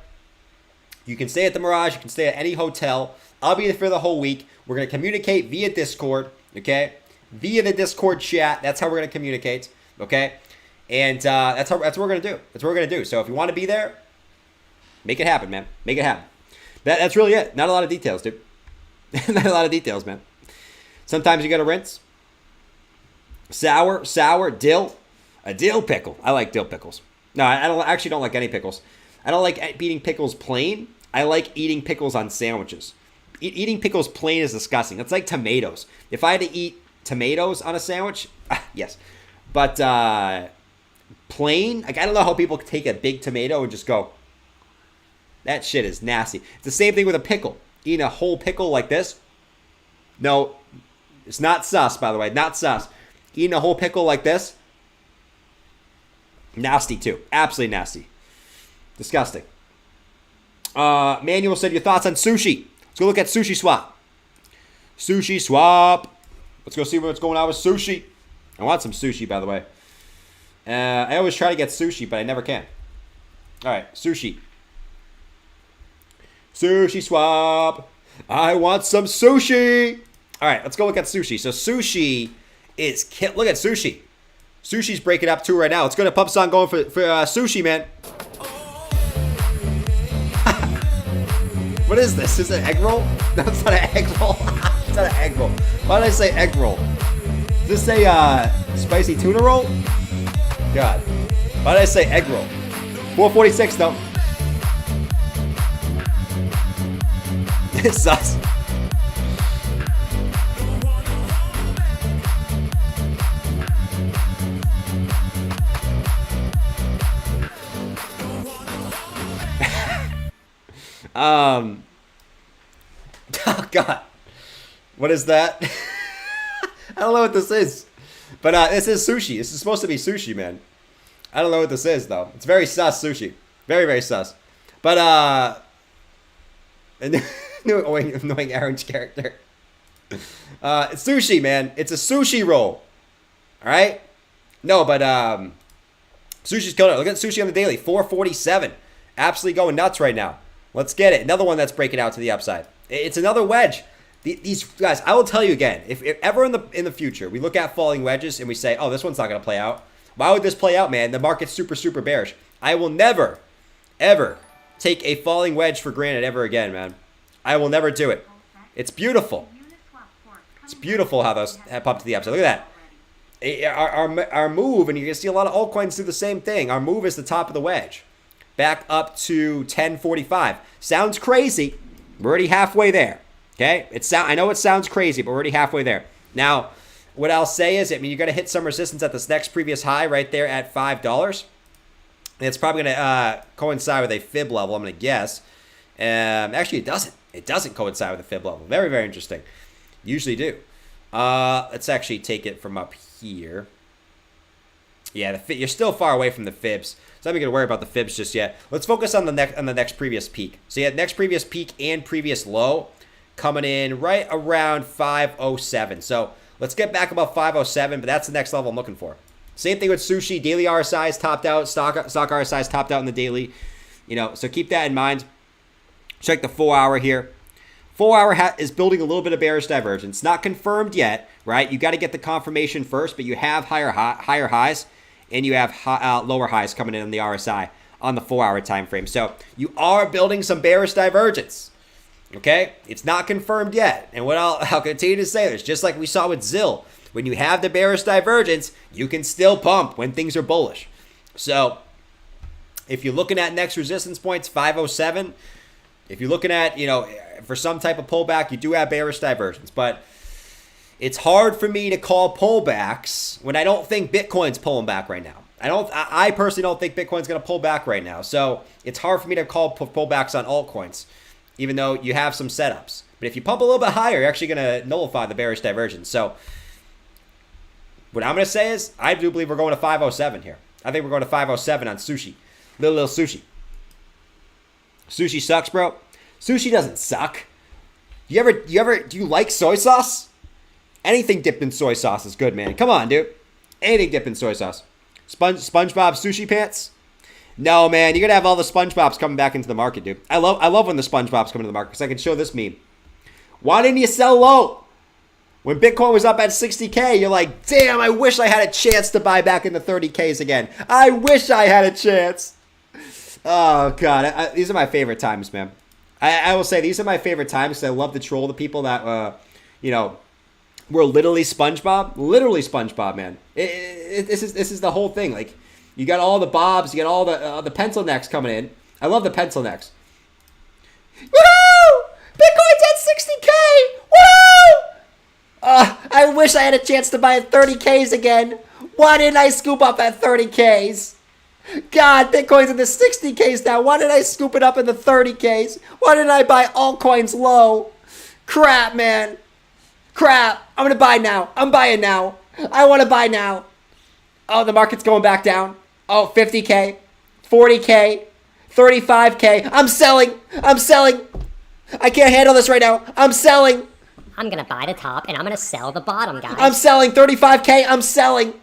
you can stay at the Mirage. You can stay at any hotel. I'll be there for the whole week. We're going to communicate via Discord, okay? Via the Discord chat. That's how we're going to communicate, okay? And that's what we're going to do. That's what we're going to do. So if you want to be there, make it happen, man. Make it happen. That's really it. Not a lot of details, dude. Not a lot of details, man. Sometimes you got to rinse. Sour, dill. A dill pickle. I like dill pickles. No, I don't like any pickles. I don't like eating pickles plain. I like eating pickles on sandwiches. Eating pickles plain is disgusting. It's like tomatoes. If I had to eat tomatoes on a sandwich, yes. But plain, like I don't know how people take a big tomato and just go, that shit is nasty. It's the same thing with a pickle. Eating a whole pickle like this. No, it's not sus, by the way. Not sus. Eating a whole pickle like this. Nasty too. Absolutely nasty. Disgusting. Manuel said your thoughts on sushi. Let's go look at Sushi Swap. Sushi Swap. Let's go see what's going on with sushi. I want some sushi, by the way. I always try to get sushi, but I never can. All right, sushi. Sushi swap. I want some sushi. All right, let's go look at sushi. So sushi is... Look at sushi. Sushi's breaking up too right now. Let's go to Pump Song going for sushi, man. What is this? Is it an egg roll? No, it's not an egg roll. It's not an egg roll. Why did I say egg roll? Is this a spicy tuna roll? God. Why did I say egg roll? 446 though. It sucks. Oh God, what is that? I don't know what this is, but this is sushi. This is supposed to be sushi, man. I don't know what this is though. It's very sus sushi, very very sus. But annoying Aaron's character. It's sushi, man. It's a sushi roll. All right. No, but sushi's killing it. Look at sushi on the daily, 447. Absolutely going nuts right now. Let's get it. Another one that's breaking out to the upside. It's another wedge. These guys, I will tell you again, if ever in the future we look at falling wedges and we say, oh, this one's not going to play out. Why would this play out, man? The market's super, super bearish. I will never, ever take a falling wedge for granted ever again, man. I will never do it. It's beautiful. It's beautiful how those have pumped to the upside. Look at that. Our move, and you're going to see a lot of altcoins do the same thing. Our move is the top of the wedge. Back up to 1045. Sounds crazy. We're already halfway there. Okay? I know it sounds crazy, but we're already halfway there. Now, what I'll say is, you got to hit some resistance at this next previous high right there at $5. And it's probably going to coincide with a fib level, I'm going to guess. Actually, it doesn't. It doesn't coincide with a fib level. Very, very interesting. Usually do. Let's actually take it from up here. Yeah, you're still far away from the fibs. So I'm not going to worry about the fibs just yet. Let's focus on the next previous peak. So you had next previous peak and previous low coming in right around 507. So let's get back about 507, but that's the next level I'm looking for. Same thing with sushi. Daily RSI is topped out. Stock RSI is topped out in the daily. So keep that in mind. Check the 4 hour here. 4 hour is building a little bit of bearish divergence. Not confirmed yet, right? You got to get the confirmation first, but you have higher highs. And you have lower highs coming in on the RSI on the 4 hour time frame. So you are building some bearish divergence. Okay? It's not confirmed yet. And what I'll continue to say is, just like we saw with ZIL, when you have the bearish divergence, you can still pump when things are bullish. So if you're looking at next resistance points, 507. If you're looking at, for some type of pullback, you do have bearish divergence. But it's hard for me to call pullbacks when I don't think Bitcoin's pulling back right now. I personally don't think Bitcoin's going to pull back right now. So it's hard for me to call pullbacks on altcoins, even though you have some setups. But if you pump a little bit higher, you're actually going to nullify the bearish divergence. So what I'm going to say is, I do believe we're going to 507 here. I think we're going to 507 on sushi. Little sushi. Sushi sucks, bro. Sushi doesn't suck. Do you like soy sauce? Anything dipped in soy sauce is good, man. Come on, dude. Anything dipped in soy sauce. SpongeBob sushi pants? No, man. You're going to have all the SpongeBobs coming back into the market, dude. I love when the SpongeBobs come into the market because I can show this meme. Why didn't you sell low? When Bitcoin was up at 60K, you're like, damn, I wish I had a chance to buy back into 30Ks again. I wish I had a chance. Oh, God. These are my favorite times, man. I will say these are my favorite times because I love to troll the people that, we're literally SpongeBob, man. This is the whole thing. Like, you got all the bobs, you got all the pencil necks coming in. I love the pencil necks. Woo! Bitcoin's at 60K! Woo! I wish I had a chance to buy at 30Ks again. Why didn't I scoop up at 30Ks? God, Bitcoin's in the 60Ks now. Why didn't I scoop it up in the 30Ks? Why didn't I buy altcoins low? Crap, man. Crap. I'm going to buy now. I'm buying now. I want to buy now. Oh, the market's going back down. Oh, 50K, 40K, 35K. I'm selling. I can't handle this right now. I'm selling. I'm gonna buy the top and I'm gonna sell the bottom, guys. I'm selling 35K. I'm selling.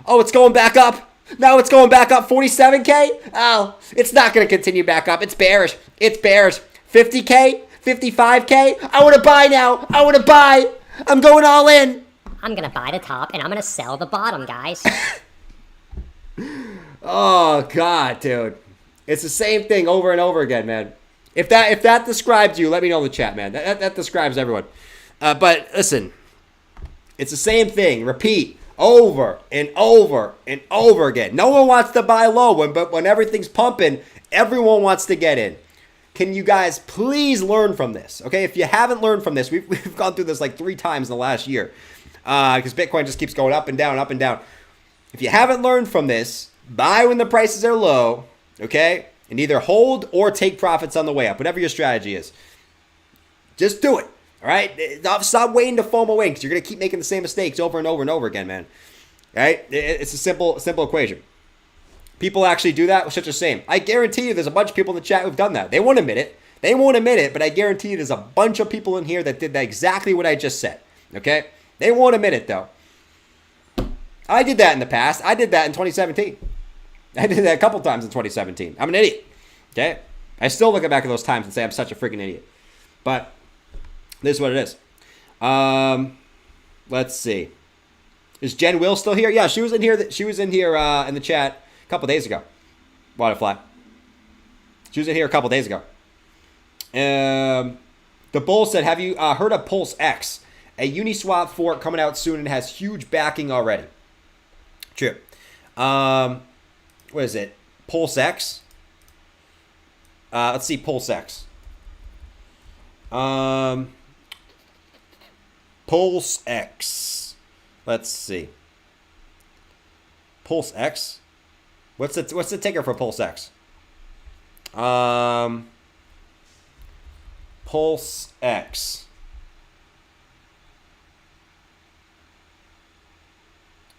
Oh, it's going back up. No, it's going back up. 47K. Oh, it's not going to continue back up. It's bearish. It's bearish. 50K. 55K. I want to buy now. I want to buy. I'm going all in. I'm gonna buy the top and I'm gonna sell the bottom, guys. Oh God, dude. It's the same thing over and over again, man. If that describes you, let me know in the chat, man. That describes everyone. But listen, it's the same thing. Repeat over and over and over again. No one wants to buy low, but when everything's pumping, everyone wants to get in. Can you guys please learn from this? Okay, if you haven't learned from this, we've gone through this like 3 times in the last year because Bitcoin just keeps going up and down, up and down. If you haven't learned from this, buy when the prices are low, okay? And either hold or take profits on the way up, whatever your strategy is. Just do it, all right? Stop waiting to FOMO in because you're going to keep making the same mistakes over and over and over again, man. All right? It's a simple equation. People actually do that, which is the same. I guarantee you there's a bunch of people in the chat who've done that. They won't admit it. They won't admit it, but I guarantee you there's a bunch of people in here that did that exactly what I just said, okay? They won't admit it, though. I did that in the past. I did that in 2017. I did that a couple times in 2017. I'm an idiot, okay? I still look back at those times and say I'm such a freaking idiot. But this is what it is. Let's see. Is Jen Will still here? Yeah, she was in here. She was in here in the chat a couple days ago. Waterfly. She was in here a couple days ago. The Bull said, have you heard of Pulse X? A Uniswap fork coming out soon and has huge backing already. True. What is it? Pulse X? Let's see, Pulse X. Pulse X. Let's see. Pulse X? What's the ticker for Pulse X? Pulse X.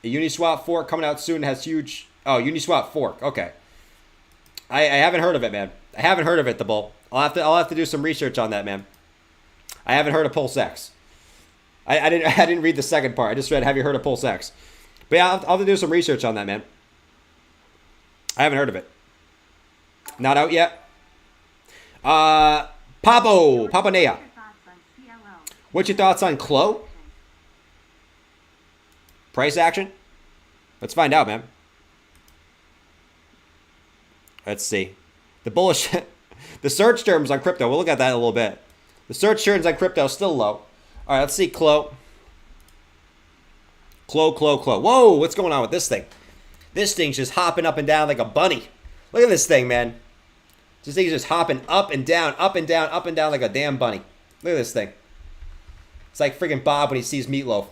A Uniswap fork coming out soon has huge... Oh, Uniswap fork. Okay. I haven't heard of it, man. I haven't heard of it, the Bull. I'll have to do some research on that, man. I haven't heard of Pulse X. I didn't read the second part. I just read, have you heard of Pulse X? But yeah, I'll have to do some research on that, man. I haven't heard of it. Not out yet. Papanea. What's your thoughts on Clo? Price action? Let's find out, man. Let's see. The bullish... the search terms on crypto. We'll look at that in a little bit. The search terms on crypto are still low. All right, let's see Clo. Clo. Whoa, what's going on with this thing? This thing's just hopping up and down like a bunny. Look at this thing, man. This thing's just hopping up and down, up and down, up and down like a damn bunny. Look at this thing. It's like friggin' Bob when he sees Meatloaf.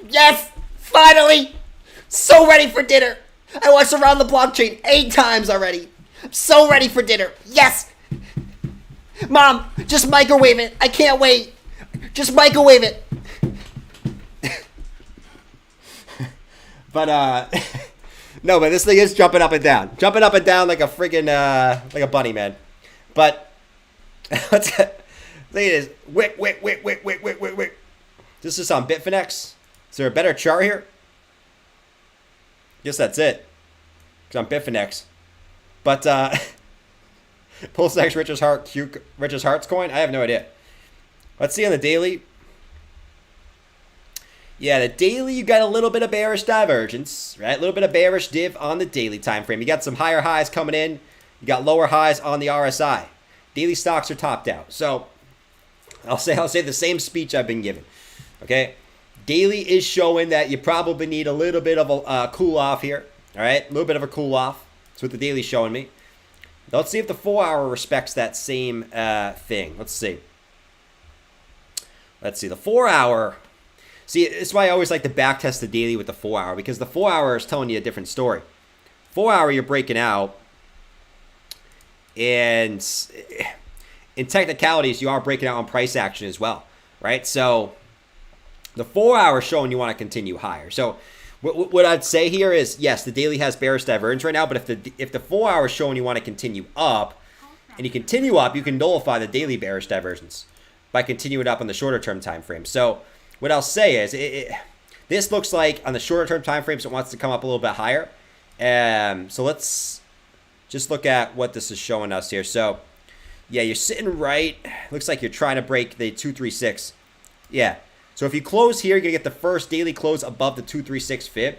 Yes! Finally! So ready for dinner! I watched Around the Blockchain 8 times already. I'm so ready for dinner. Yes! Mom, just microwave it. I can't wait. Just microwave it. But, no, but this thing is jumping up and down. Jumping up and down like a friggin', like a bunny, man. But, let's get, look at this. Wick. This is on Bitfinex. Is there a better chart here? Guess that's it. Because I'm Bitfinex. But, Pulse X Richest Hearts coin? I have no idea. Let's see on the daily. Yeah, the daily, you got a little bit of bearish divergence, right? A little bit of bearish div on the daily time frame. You got some higher highs coming in. You got lower highs on the RSI. Daily stocks are topped out. So, I'll say the same speech I've been given. Okay? Daily is showing that you probably need a little bit of a cool off here. All right? A little bit of a cool off. That's what the daily's showing me. Let's see if the 4-hour respects that same thing. Let's see. The 4-hour. See, it's why I always like to backtest the daily with the 4-hour, because the 4-hour is telling you a different story. 4-hour, you're breaking out. And in technicalities, you are breaking out on price action as well, right? So the 4-hour is showing you want to continue higher. So what I'd say here is, yes, the daily has bearish divergence right now, but if the 4-hour is showing you want to continue up, and you continue up, you can nullify the daily bearish divergence by continuing up on the shorter term time frame. So what I'll say is this looks like on the shorter term time frames it wants to come up a little bit higher. So let's just look at what this is showing us here. So yeah, you're sitting right. Looks like you're trying to break the 236. Yeah. So if you close here, you're going to get the first daily close above the 236 fib.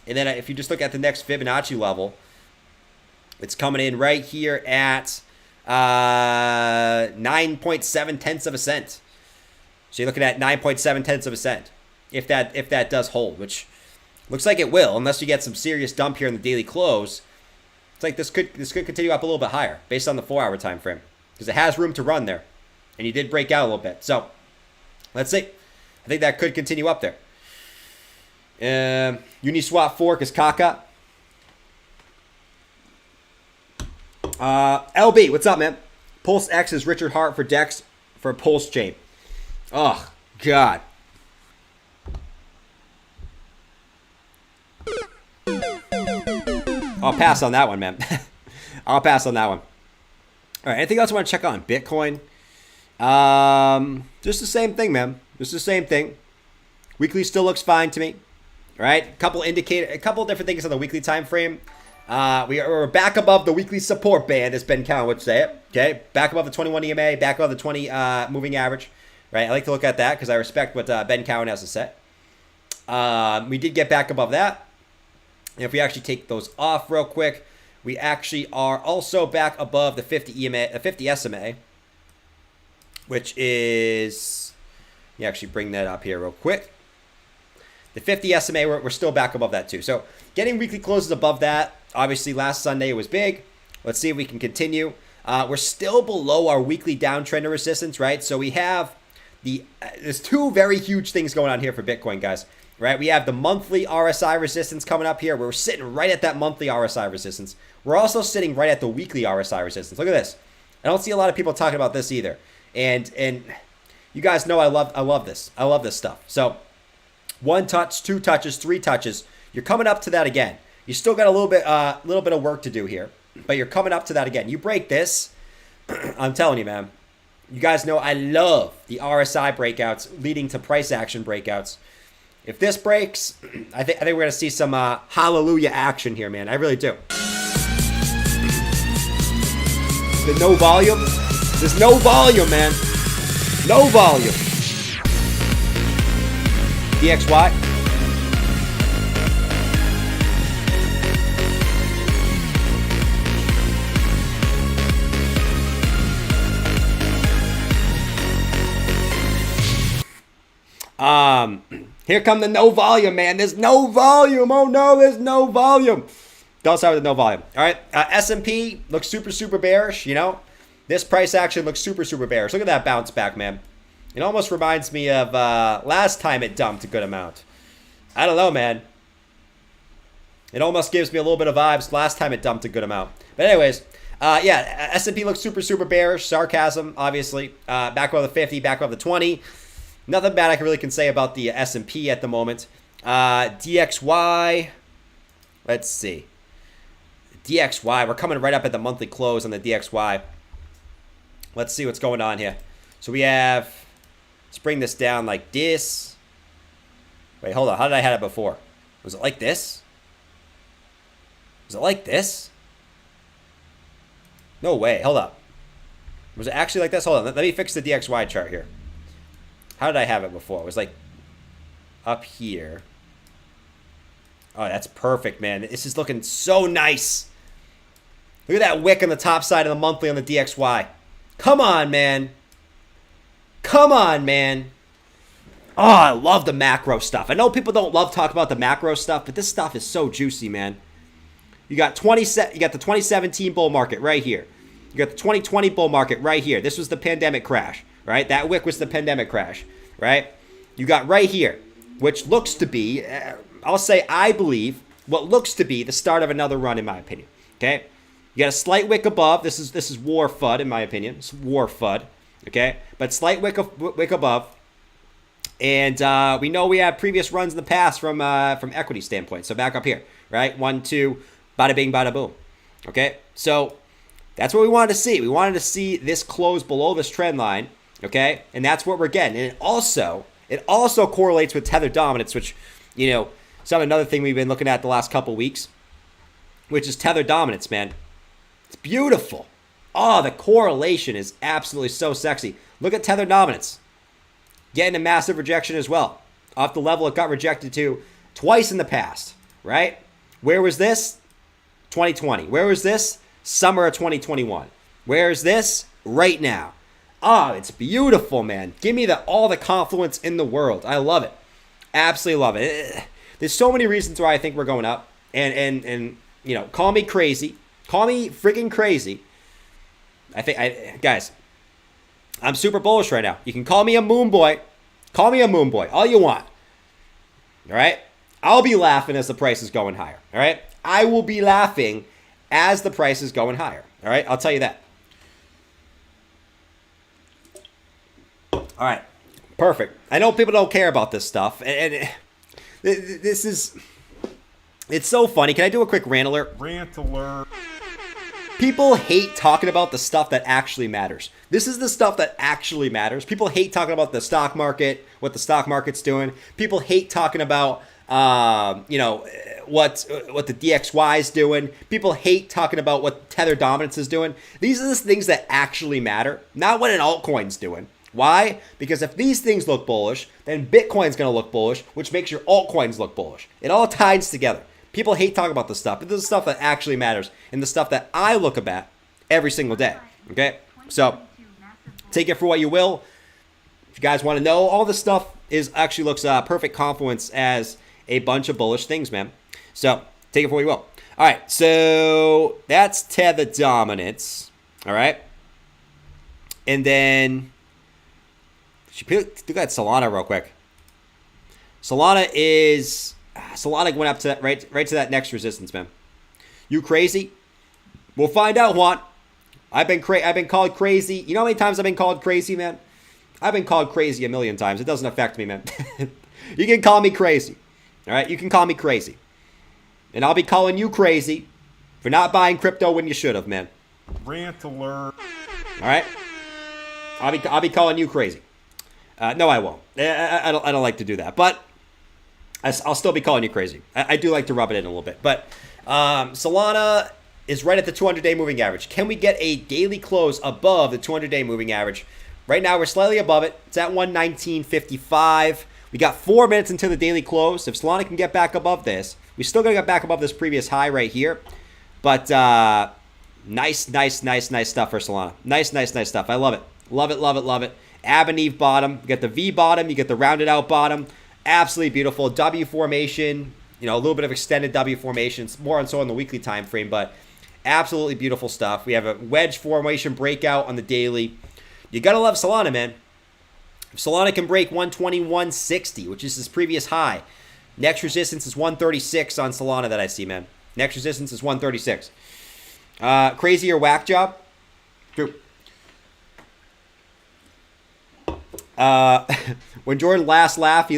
And then if you just look at the next Fibonacci level, it's coming in right here at 9.7 tenths of a cent. So you're looking at 9.7 tenths of a cent if that does hold, which looks like it will, unless you get some serious dump here in the daily close. It's like this could continue up a little bit higher based on the 4-hour time frame because it has room to run there, and you did break out a little bit. So let's see. I think that could continue up there. Uniswap fork is Kaka. LB, what's up, man? Pulse X is Richard Hart for Dex for Pulse Chain. Oh, God. I'll pass on that one, man. I'll pass on that one. All right, anything else I want to check on? Bitcoin? Just the same thing, man. Just the same thing. Weekly still looks fine to me. All right, a couple different things on the weekly time frame. We're back above the weekly support band, as Ben Cowan would say it. Okay, back above the 21 EMA, back above the 20 moving average. Right, I like to look at that because I respect what Ben Cowan has to say. We did get back above that. And if we actually take those off real quick, we actually are also back above the 50 EMA, 50 SMA, which is, you actually bring that up here real quick. The 50 SMA, we're still back above that too. So getting weekly closes above that. Obviously, last Sunday it was big. Let's see if we can continue. We're still below our weekly downtrend resistance, right? So we have there's two very huge things going on here for Bitcoin, guys. Right? We have the monthly RSI resistance coming up here. We're sitting right at that monthly RSI resistance. We're also sitting right at the weekly RSI resistance. Look at this. I don't see a lot of people talking about this either. And you guys know I love this. I love this stuff. So 1 touch, 2 touches, 3 touches. You're coming up to that again. You still got a little bit of work to do here, but you're coming up to that again. You break this, I'm telling you, man. You guys know I love the RSI breakouts leading to price action breakouts. If this breaks, I think we're gonna see some hallelujah action here, man. I really do. The no volume. There's no volume, man. No volume. DXY. Here come the no volume, man. There's no volume. Oh no, there's no volume. Don't start with the no volume. All right. S&P looks super bearish. You know, this price action looks super bearish. Look at that bounce back, man. It almost reminds me of last time it dumped a good amount. I don't know, man. It almost gives me a little bit of vibes last time it dumped a good amount. But anyways, yeah, S&P looks super bearish. Sarcasm, obviously. Back above the 50, back above the 20. Nothing bad I really can say about the S&P at the moment. DXY. Let's see. DXY. We're coming right up at the monthly close on the DXY. Let's see what's going on here. So we have... Let's bring this down like this. Wait, hold on. How did I have it before? Was it like this? Was it like this? No way. Hold up. Was it actually like this? Hold on. Let me fix the DXY chart here. How did I have it before? It was like up here. Oh, that's perfect, man. This is looking so nice. Look at that wick on the top side of the monthly on the DXY. Come on, man. Come on, man. Oh, I love the macro stuff. I know people don't love talking about the macro stuff, but this stuff is so juicy, man. You got the 2017 bull market right here. You got the 2020 bull market right here. This was the pandemic crash, right? That wick was the pandemic crash, right? You got right here, which looks to be, I'll say I believe, what looks to be the start of another run, in my opinion, okay? You got a slight wick above. This is war FUD, in my opinion. It's war FUD, okay? But slight wick above. And we know we had previous runs in the past from equity standpoint. So back up here, right? 1, 2, bada bing, bada boom. Okay, so That's what we wanted to see. We wanted to see this close below this trend line, okay? And that's what we're getting. And it also correlates with tether dominance, which, you know, is another thing we've been looking at the last couple weeks, which is tether dominance, man. It's beautiful. Oh, the correlation is absolutely so sexy. Look at tether dominance. Getting a massive rejection as well. Off the level it got rejected to twice in the past, right? Where was this? 2020. Where was this? Summer of 2021. Where is this? Right now. Oh, it's beautiful, man. Give me all the confluence in the world. I love it. Absolutely love it. There's so many reasons why I think we're going up. And you know, call me crazy. Call me freaking crazy. Guys, I'm super bullish right now. You can call me a moon boy. Call me a moon boy. All you want. All right? I'll be laughing as the price is going higher. All right? I will be laughing as the price is going higher. All right? I'll tell you that. All right. Perfect. I know people don't care about this stuff. And this is... It's so funny. Can I do a quick rant alert? Rant alert. People hate talking about the stuff that actually matters. This is the stuff that actually matters. People hate talking about the stock market, what the stock market's doing. People hate talking about, you know, what the DXY is doing. People hate talking about what tether dominance is doing. These are the things that actually matter, not what an altcoin's doing. Why? Because if these things look bullish, then Bitcoin's going to look bullish, which makes your altcoins look bullish. It all ties together. People hate talking about this stuff, but this is stuff that actually matters and the stuff that I look at every single day. Okay? So take it for what you will. If you guys want to know, all this stuff actually looks perfect confluence as a bunch of bullish things, man. So take it for what you will. All right, so that's tether dominance. All right. And then look at Solana real quick. Solana went up to that right to that next resistance, man. You crazy? We'll find out, Juan. I've been called crazy. You know how many times I've been called crazy, man? I've been called crazy a million times. It doesn't affect me, man. You can call me crazy. All right? You can call me crazy. And I'll be calling you crazy for not buying crypto when you should have, man. Rant alert. All right? I'll be calling you crazy. No, I won't. I don't like to do that. But I'll still be calling you crazy. I do like to rub it in a little bit. But Solana is right at the 200-day moving average. Can we get a daily close above the 200-day moving average? Right now, we're slightly above it. It's at 119.55. We got 4 minutes until the daily close. If Solana can get back above this, we still got to get back above this previous high right here. But nice stuff for Solana. Nice stuff. I love it. Love it. Ab and Eve bottom. You get the V bottom. You get the rounded out bottom. Absolutely beautiful. W formation. You know, a little bit of extended W formation. It's more on so on the weekly time frame, but absolutely beautiful stuff. We have a wedge formation breakout on the daily. You got to love Solana, man. If Solana can break 121.60, which is his previous high, next resistance is 136 on Solana that I see, man. Next resistance is 136. Crazy or whack job? True. When Jordan laughs last,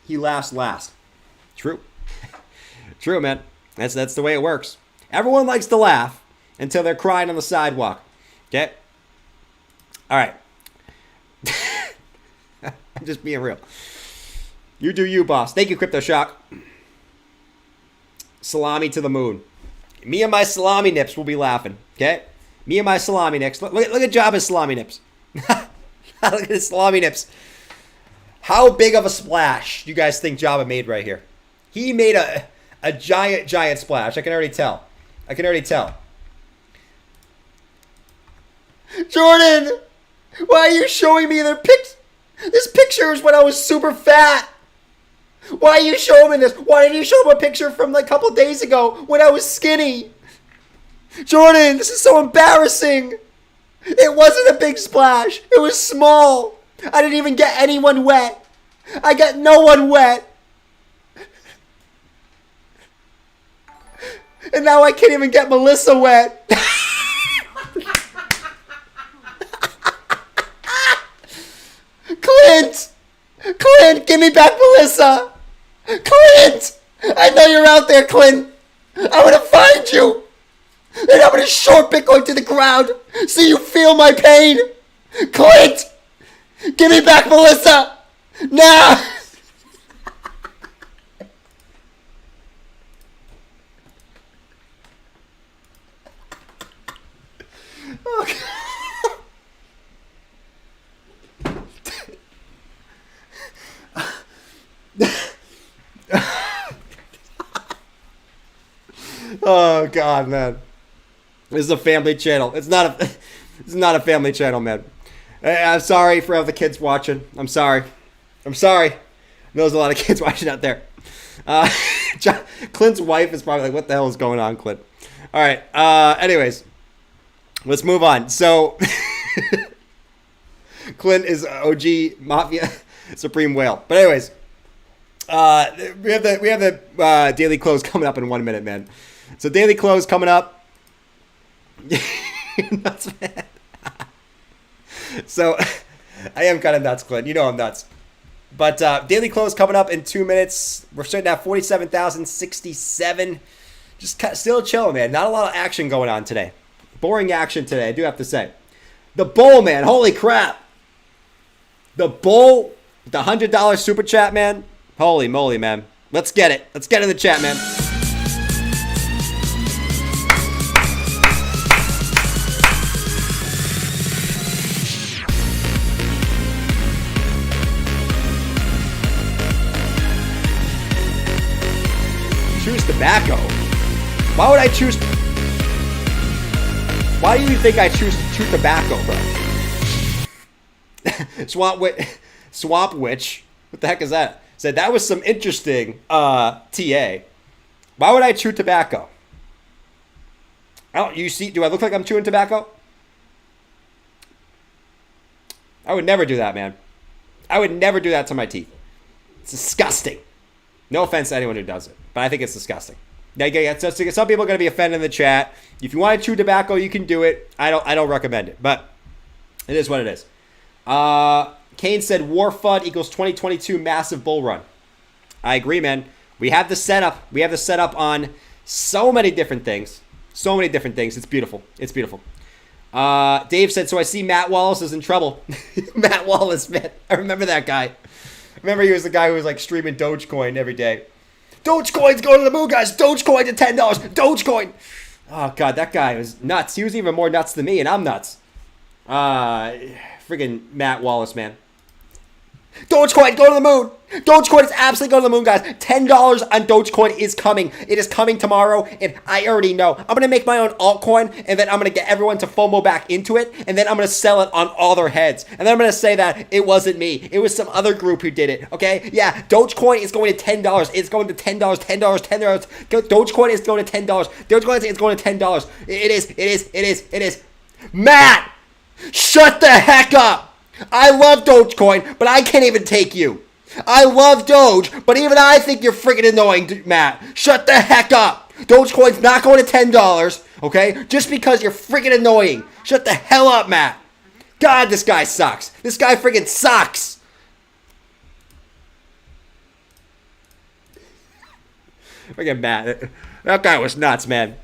he laughs last. True. True, man. That's the way it works. Everyone likes to laugh until they're crying on the sidewalk. Okay? All right. I'm just being real. You do you, boss. Thank you, Crypto Shock. Salami to the moon. Me and my salami nips will be laughing. Okay? Me and my salami nips. Look at Jabba's salami nips. Look at his salami nips. How big of a splash do you guys think Jabba made right here? He made a giant splash. I can already tell. Jordan! Why are you showing me this picture is when I was super fat. Why are you showing me this? Why didn't you show me a picture from like a couple days ago when I was skinny? Jordan, this is so embarrassing. It wasn't a big splash. It was small. I didn't even get anyone wet. I got no one wet. And now I can't even get Melissa wet. Clint, give me back Melissa. Clint, I know you're out there, Clint. I'm gonna find you. And I'm gonna short Bitcoin to the ground so you feel my pain. Clint! Give me back Melissa! Now! Oh God, man. This is a family channel. It's not a family channel, man. I'm sorry for all the kids watching. I'm sorry. I know there's a lot of kids watching out there. Clint's wife is probably like, what the hell is going on, Clint? All right. Anyways, let's move on. So, Clint is OG Mafia Supreme Whale. But anyways, we have the daily close coming up in 1 minute, man. So daily close coming up. Nuts, man. So I am kind of nuts, Clint. You know I'm nuts. But daily close coming up in 2 minutes. We're starting at 47,067. Just still chilling, man. Not a lot of action going on today. Boring action today, I do have to say. The bull, man. Holy crap. The bull, the $100 super chat, man. Holy moly, man. Let's get it. Let's get in the chat, man. Choose tobacco. Why would I choose? Why do you think I choose tobacco, bro? Swamp Witch. What the heck is that? Said that was some interesting TA. Why would I chew tobacco? Oh, you see? Do I look like I'm chewing tobacco? I would never do that, man. I would never do that to my teeth. It's disgusting. No offense to anyone who does it, but I think it's disgusting. Some people are going to be offended in the chat. If you want to chew tobacco, you can do it. I don't recommend it, but it is what it is. Kane said War FUD equals 2022 massive bull run. I agree, man. We have the setup. We have the setup on so many different things. So many different things. It's beautiful. It's beautiful. Dave said, so I see Matt Wallace is in trouble. Matt Wallace, man. I remember that guy. Remember he was the guy who was like streaming Dogecoin every day. Dogecoin's going to the moon, guys. Dogecoin to $10. Dogecoin. Oh, God, that guy was nuts. He was even more nuts than me, and I'm nuts. Friggin' Matt Wallace, man. Dogecoin, go to the moon. Dogecoin is absolutely going to the moon, guys. $10 on Dogecoin is coming. It is coming tomorrow, and I already know. I'm going to make my own altcoin, and then I'm going to get everyone to FOMO back into it, and then I'm going to sell it on all their heads. And then I'm going to say that it wasn't me. It was some other group who did it, okay? Yeah, Dogecoin is going to $10. It's going to $10, $10, $10. Dogecoin is going to $10. Dogecoin is going to $10. It is. Matt, shut the heck up. I love Dogecoin, but I can't even take you. I love Doge, but even I think you're freaking annoying, Matt. Shut the heck up. Dogecoin's not going to $10, okay? Just because you're freaking annoying. Shut the hell up, Matt. God, this guy sucks. This guy freaking sucks. Freaking Matt. That guy was nuts, man.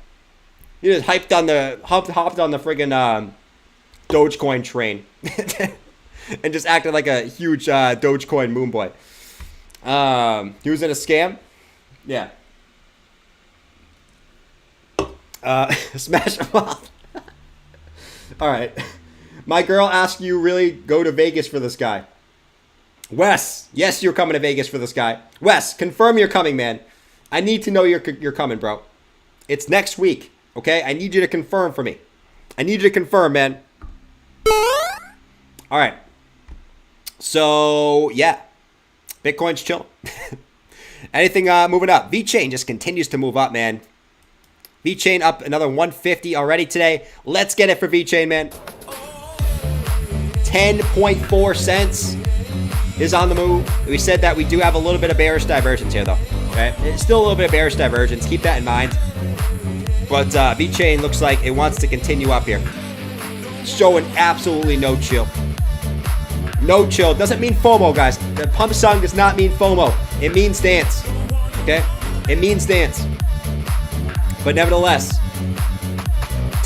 He just hopped on the friggin' Dogecoin train. And just acted like a huge Dogecoin moon boy. He was in a scam? Yeah. Smash him off. All right. My girl asked you really go to Vegas for this guy. Wes, yes, you're coming to Vegas for this guy. Wes, confirm you're coming, man. I need to know you're coming, bro. It's next week, okay? I need you to confirm for me. I need you to confirm, man. All right. So, yeah. Bitcoin's chilling. Anything moving up? VeChain just continues to move up, man. VeChain up another 150 already today. Let's get it for VeChain, man. 10.4 cents is on the move. We said that we do have a little bit of bearish divergence here, though. Okay? It's still a little bit of bearish divergence. Keep that in mind. But VeChain looks like it wants to continue up here. Showing absolutely no chill. No chill. Doesn't mean FOMO, guys. The pump song does not mean FOMO. It means dance. Okay? It means dance. But nevertheless,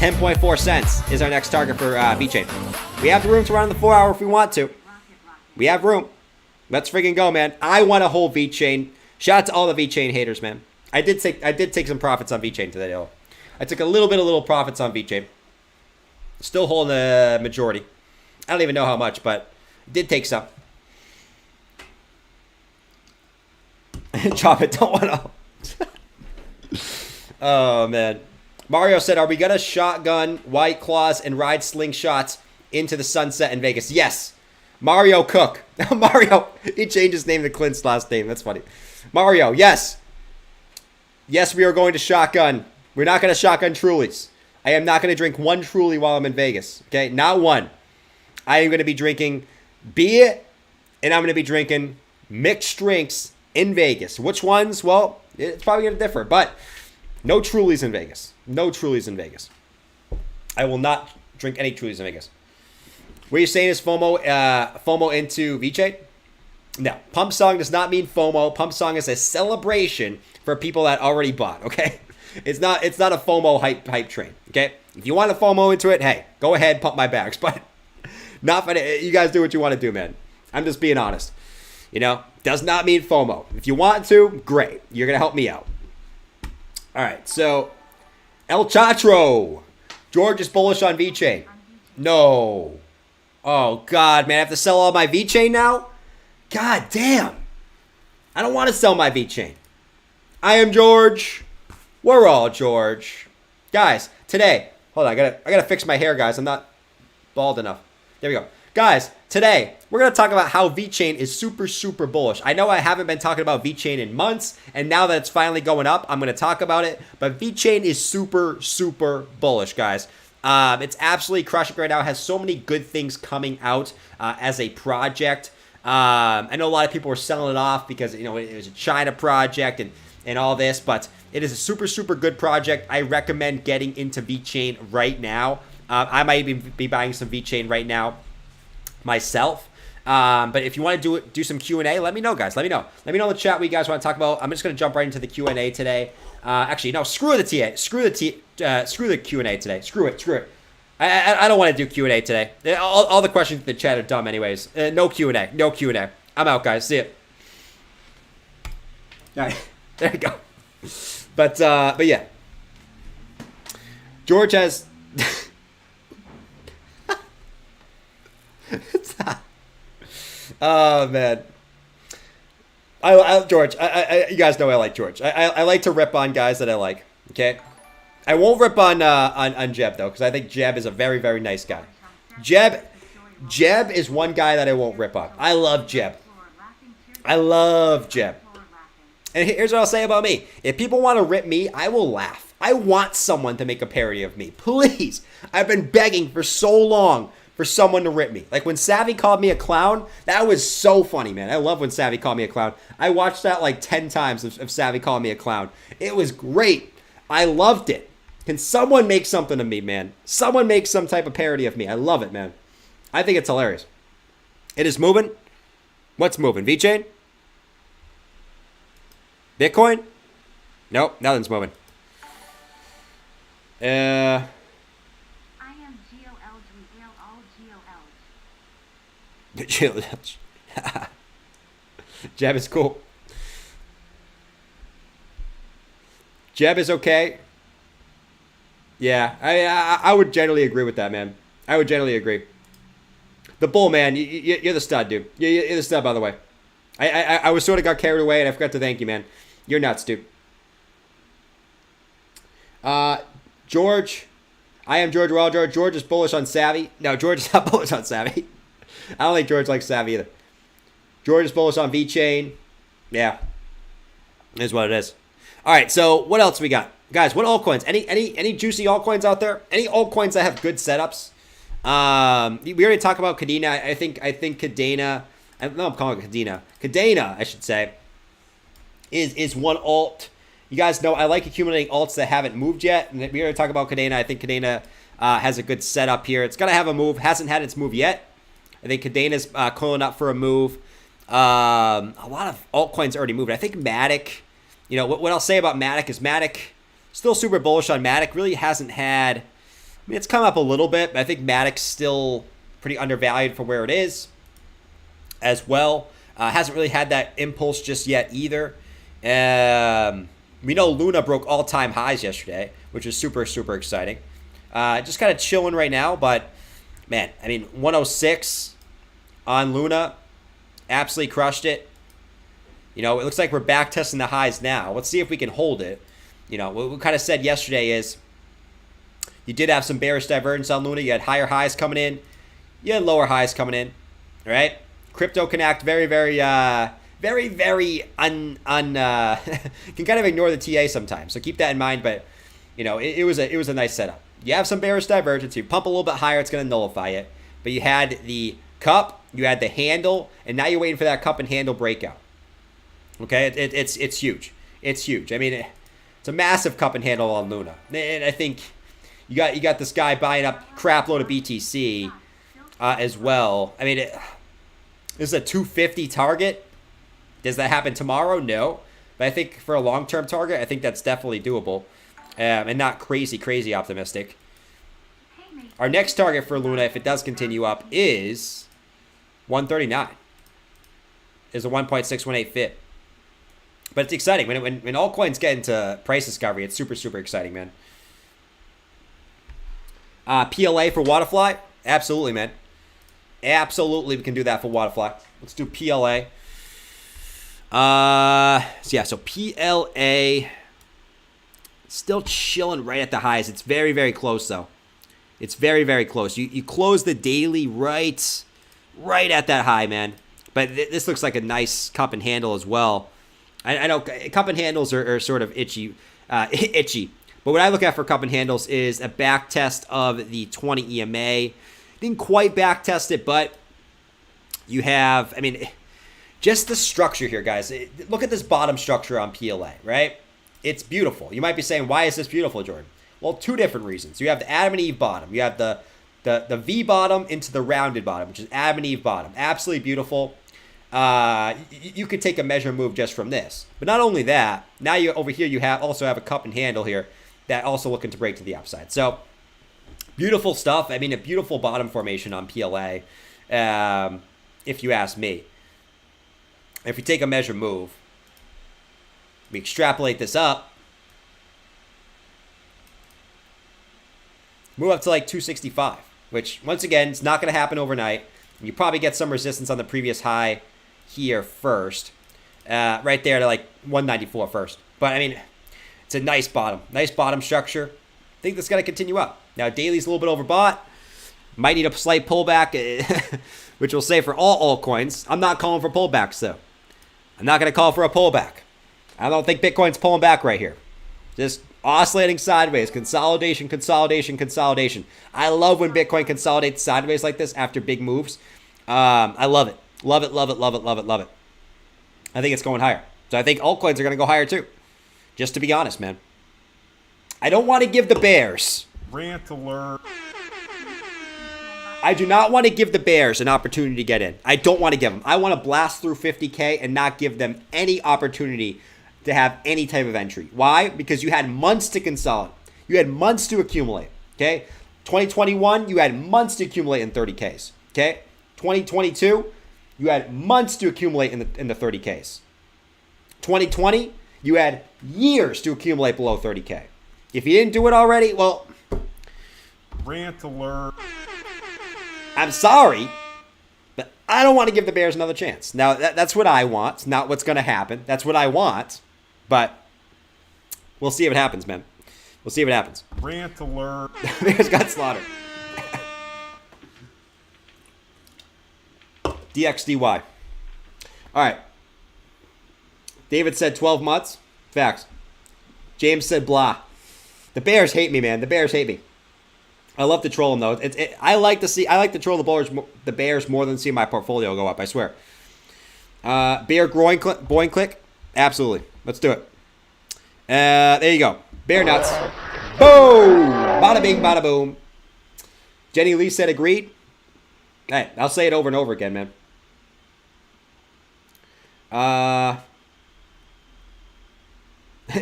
10.4 cents is our next target for VeChain. We have the room to run the 4 hour if we want to. We have room. Let's freaking go, man. I want to hold VeChain. Shout out to all the VeChain haters, man. I did take some profits on VeChain today, though. I took a little profits on VeChain. Still holding the majority. I don't even know how much, but did take some. Chop it, don't want to. Oh, man. Mario said, are we going to shotgun White Claws and ride slingshots into the sunset in Vegas? Yes. Mario Cook. Mario, he changed his name to Clint's last name. That's funny. Mario, yes. Yes, we are going to shotgun. We're not going to shotgun Trulies. I am not going to drink one Truly while I'm in Vegas. Okay, not one. I am going to be drinking beer, and I'm going to be drinking mixed drinks in Vegas. Which ones? Well, it's probably going to differ, but no Trulies in Vegas. No Trulies in Vegas. I will not drink any Trulies in Vegas. What you're saying is FOMO into VeChain? No, pump song does not mean FOMO. Pump song is a celebration for people that already bought, okay? It's not a FOMO hype train, okay? If you want to FOMO into it, hey, go ahead, pump my bags, but not for you guys do what you want to do, man. I'm just being honest. You know, does not mean FOMO. If you want to, great. You're going to help me out. All right, so El Chatro. George is bullish on VeChain. No. Oh, God, man. I have to sell all my VeChain now? God damn. I don't want to sell my VeChain. I am George. We're all George. Guys, today. Hold on. I gotta fix my hair, guys. I'm not bald enough. There we go. Guys, today, we're going to talk about how VeChain is super, super bullish. I know I haven't been talking about VeChain in months, and now that it's finally going up, I'm going to talk about it. But VeChain is super, super bullish, guys. It's absolutely crushing right now. It has so many good things coming out as a project. I know a lot of people were selling it off because, you know, it was a China project and all this, but it is a super, super good project. I recommend getting into VeChain right now. I might even be buying some VeChain right now myself. But if you want to do some Q&A, let me know, guys. Let me know. Let me know in the chat what you guys want to talk about. I'm just going to jump right into the Q&A today. Actually, no, screw the TA. Screw the Q&A today. Screw it. I don't want to do Q&A today. All the questions in the chat are dumb anyways. No Q&A. No Q&A. I'm out, guys. See it. All right. There you go. But yeah. George has... Oh, man. George, you guys know I like George. I like to rip on guys that I like, okay? I won't rip on Jeb, though, because I think Jeb is a very, very nice guy. Jeb is one guy that I won't rip on. I love Jeb. And here's what I'll say about me. If people want to rip me, I will laugh. I want someone to make a parody of me. Please. I've been begging for so long for someone to rip me. Like when Savvy called me a clown, that was so funny, man. I love when Savvy called me a clown. I watched that like 10 times of Savvy calling me a clown. It was great. I loved it. Can someone make something of me, man? Someone make some type of parody of me. I love it, man. I think it's hilarious. It is moving. What's moving? VeChain? Bitcoin? Nope, nothing's moving. Jeb is cool. Jeb is okay. Yeah, I would generally agree with that, man. I would generally agree. The bull, man, you're the stud, dude. You're the stud, by the way. I was sort of got carried away, and I forgot to thank you, man. You're nuts, dude. George. I am George Well. George is bullish on Savvy. No, George is not bullish on Savvy. I don't think George likes Savvy either. George is bullish on VeChain. Yeah. It is what it is. All right, so what else we got? Guys, what altcoins? Any juicy altcoins out there? Any altcoins that have good setups? We already talked about Cadena. I think Cadena. I'm calling it Cadena. Cadena, I should say, is one alt. You guys know I like accumulating alts that haven't moved yet. And we already talked about Cadena. I think Cadena has a good setup here. It's gonna have a move. Hasn't had its move yet. I think Cadena's calling up for a move. A lot of altcoins already moved. I think Matic. You know what I'll say about Matic is Matic still super bullish on Matic. Really hasn't had mean, it's come up a little bit, but I think Matic's still pretty undervalued for where it is as well. Hasn't really had that impulse just yet either. We know Luna broke all-time highs yesterday, which is super, super exciting. Just kind of chilling right now, but man, I mean, 106 on Luna, absolutely crushed it. You know, it looks like we're back testing the highs now. Let's see if we can hold it. You know, what we kind of said yesterday is you did have some bearish divergence on Luna. You had higher highs coming in. You had lower highs coming in. All right? Crypto can act very, very, very can kind of ignore the TA sometimes. So keep that in mind. But, you know, it was a nice setup. You have some bearish divergence. You pump a little bit higher, it's going to nullify it. But you had the cup, you had the handle, and now you're waiting for that cup and handle breakout. Okay, it's huge. It's huge. I mean, it's a massive cup and handle on Luna, and I think you got this guy buying up crap load of BTC as well. I mean, this is a 250 target. Does that happen tomorrow? No, but I think for a long-term target, I think that's definitely doable, and not crazy optimistic. Our next target for Luna, if it does continue up, is 139. Is a 1.618 fit. But it's exciting. When altcoins get into price discovery, it's super, super exciting, man. PLA for Waterfly? Absolutely, man. Absolutely, we can do that for Waterfly. Let's do PLA. So PLA still chilling right at the highs. It's very, very close, though. It's very, very close. You close the daily right at that high, man. But this looks like a nice cup and handle as well. I know cup and handles are sort of itchy. But what I look at for cup and handles is a back test of the 20 EMA. Didn't quite back test it, but you have, I mean, just the structure here, guys. Look at this bottom structure on PLA, right? It's beautiful. You might be saying, why is this beautiful, Jordan? Well, two different reasons. You have the Adam and Eve bottom. You have the V bottom into the rounded bottom, which is Adam and Eve bottom. Absolutely beautiful. You could take a measure move just from this. But not only that, now you over here you also have a cup and handle here that also looking to break to the upside. So beautiful stuff. I mean, a beautiful bottom formation on PLA, if you ask me. If you take a measure move, we extrapolate this up, move up to like 265, which once again, it's not going to happen overnight. You probably get some resistance on the previous high here first, right there to like 194 first. But I mean, it's a nice bottom structure. I think that's going to continue up. Now, daily's a little bit overbought. Might need a slight pullback, which we'll say for all altcoins. I'm not calling for pullbacks, though. I'm not going to call for a pullback. I don't think Bitcoin's pulling back right here. Just oscillating sideways. Consolidation. I love when Bitcoin consolidates sideways like this after big moves. I love it. Love it. I think it's going higher. So I think altcoins are going to go higher too. Just to be honest, man. I don't want to give the bears. Rant alert. I do not want to give the bears an opportunity to get in. I don't want to give them. I want to blast through 50K and not give them any opportunity to have any type of entry. Why? Because you had months to consolidate. You had months to accumulate. Okay? 2021, you had months to accumulate in 30Ks. Okay? 2022, you had months to accumulate in the 30Ks. 2020, you had years to accumulate below 30K. If you didn't do it already, well, rant alert. I'm sorry, but I don't want to give the Bears another chance. Now, that's what I want. It's not what's going to happen. That's what I want, but we'll see if it happens, man. We'll see if it happens. Rant alert. Bears got slaughtered. DXDY. All right. David said 12 months. Facts. James said blah. The Bears hate me, man. The Bears hate me. I love to troll them though. I like to troll the Bears more than see my portfolio go up. I swear. Bear boing click. Absolutely. Let's do it. There you go. Bear nuts. Boom. Bada bing, bada boom. Jenny Lee said agreed. Hey, I'll say it over and over again, man.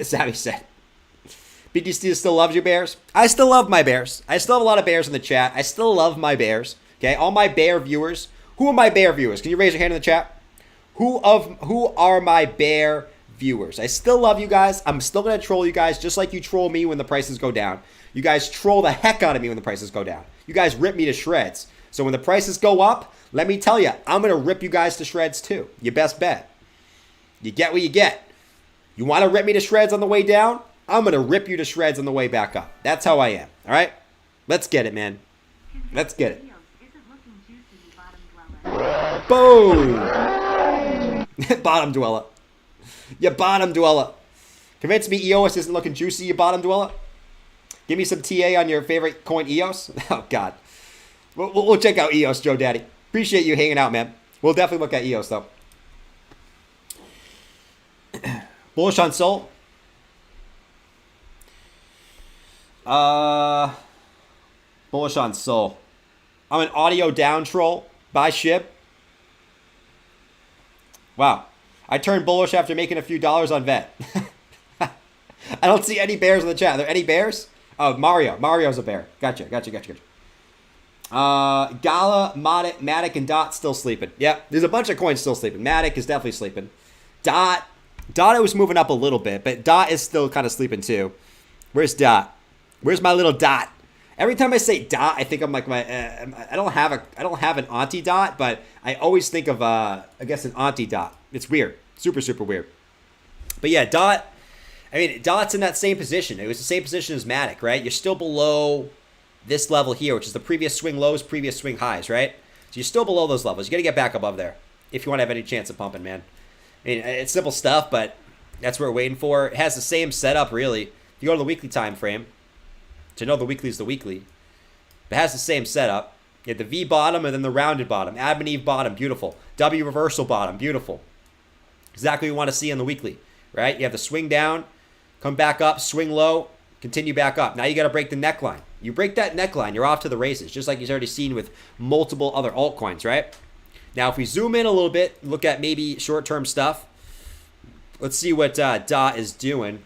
Savvy said. BTC still loves you, Bears. I still love my Bears. I still have a lot of Bears in the chat. I still love my Bears. Okay, all my Bear viewers. Who are my Bear viewers? Can you raise your hand in the chat? Who are my Bear viewers? I still love you guys. I'm still gonna troll you guys just like you troll me when the prices go down. You guys troll the heck out of me when the prices go down. You guys rip me to shreds. So when the prices go up, let me tell you, I'm gonna rip you guys to shreds too. You best bet. You get what you get. You want to rip me to shreds on the way down? I'm going to rip you to shreds on the way back up. That's how I am. All right? Let's get it, man. Let's get it. Boom! Bottom dweller. You bottom dweller. Convince me EOS isn't looking juicy, you bottom dweller. Give me some TA on your favorite coin, EOS. Oh, God. We'll check out EOS, Joe Daddy. Appreciate you hanging out, man. We'll definitely look at EOS, though. Bullish on Sol. Bullish on Sol. I'm an audio down troll. Buy ship. Wow. I turned bullish after making a few dollars on vet. I don't see any bears in the chat. Are there any bears? Oh, Mario. Mario's a bear. Gotcha. Gala, Matic, and Dot still sleeping. Yep. There's a bunch of coins still sleeping. Matic is definitely sleeping. Dot was moving up a little bit, but Dot is still kind of sleeping too. Where's Dot? Where's my little Dot? Every time I say Dot, I think I'm like I don't have an auntie Dot, but I always think of I guess an auntie Dot. It's weird, super weird. But yeah, Dot. I mean, Dot's in that same position. It was the same position as Matic, right? You're still below this level here, which is the previous swing lows, previous swing highs, right? So you're still below those levels. You got to get back above there if you want to have any chance of pumping, man. I mean, it's simple stuff, but that's what we're waiting for. It has the same setup, really. If you go to the weekly time frame, to know the weekly is the weekly, it has the same setup. You have the V bottom and then the rounded bottom. Adam and Eve bottom, beautiful. W reversal bottom, beautiful. Exactly what we want to see on the weekly, right? You have the swing down, come back up, swing low, continue back up. Now you got to break the neckline. You break that neckline, you're off to the races, just like you've already seen with multiple other altcoins, right? Now, if we zoom in a little bit, look at maybe short-term stuff. Let's see what DOT is doing.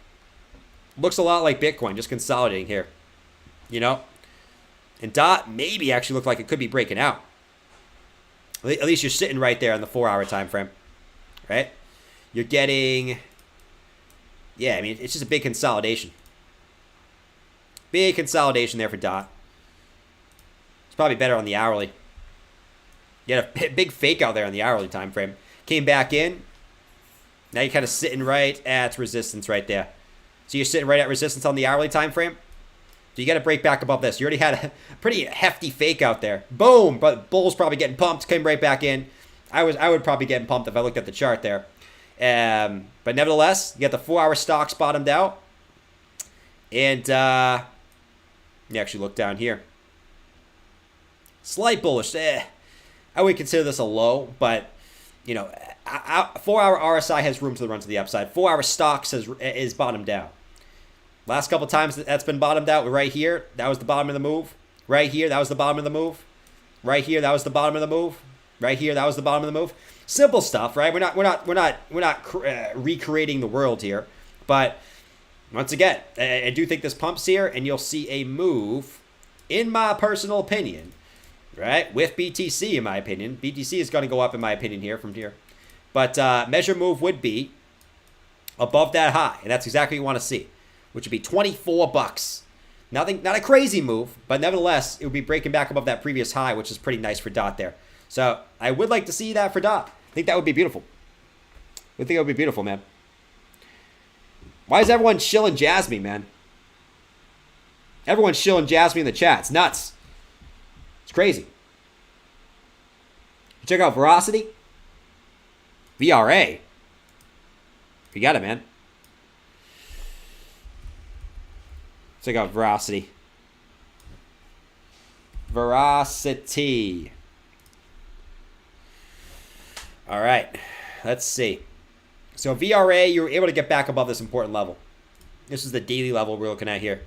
Looks a lot like Bitcoin, just consolidating here. You know? And DOT maybe actually look like it could be breaking out. At least you're sitting right there on the 4-hour time frame. Right? You're getting... Yeah, I mean, it's just a big consolidation. Big consolidation there for DOT. It's probably better on the hourly. You had a big fake out there on the hourly time frame. Came back in. Now you're kind of sitting right at resistance right there. So you're sitting right at resistance on the hourly time frame. So you got to break back above this. You already had a pretty hefty fake out there. Boom! But bull's probably getting pumped. Came right back in. I would probably get pumped if I looked at the chart there. But nevertheless, you got the 4-hour stocks bottomed out. And you actually look down here. Slight bullish. I would consider this a low, but, you know, 4-hour RSI has room to run to the upside. 4-hour stocks is bottomed out. Last couple times that's been bottomed out, right here, that was the bottom of the move. Right here, that was the bottom of the move. Right here, that was the bottom of the move. Right here, that was the bottom of the move. Simple stuff, right? We're not recreating the world here, but once again, I do think this pumps here, and you'll see a move, in my personal opinion. Right, with BTC, in my opinion. BTC is going to go up, in my opinion, here from here. But measure move would be above that high, and that's exactly what you want to see, which would be 24 bucks. Not a crazy move, but nevertheless, it would be breaking back above that previous high, which is pretty nice for DOT there. So I would like to see that for DOT. I think that would be beautiful. I think it would be beautiful, man. Why is everyone shilling Jasmine, man? Everyone's shilling Jasmine in the chat. It's nuts. Crazy. Check out Veracity. VRA. You got it, man. Check out Veracity. Veracity. All right. Let's see. So VRA, you were able to get back above this important level. This is the daily level we're looking at here.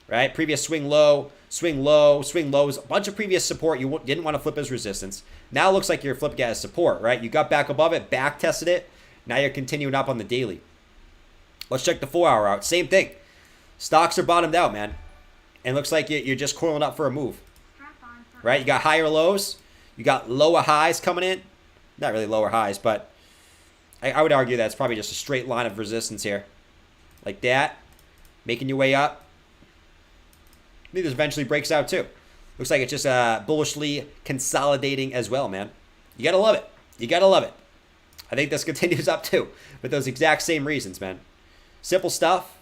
Right? Previous swing low, swing low, swing lows. A bunch of previous support you didn't want to flip as resistance. Now it looks like you're flipping it as support, right? You got back above it, back tested it. Now you're continuing up on the daily. Let's check the 4-hour out. Same thing. Stocks are bottomed out, man. And looks like you're just coiling up for a move. Right? You got higher lows. You got lower highs coming in. Not really lower highs, but I would argue that's probably just a straight line of resistance here. Like that. Making your way up. I think this eventually breaks out too. Looks like it's just bullishly consolidating as well, man. You gotta love it. You gotta love it. I think this continues up too, with those exact same reasons, man. Simple stuff,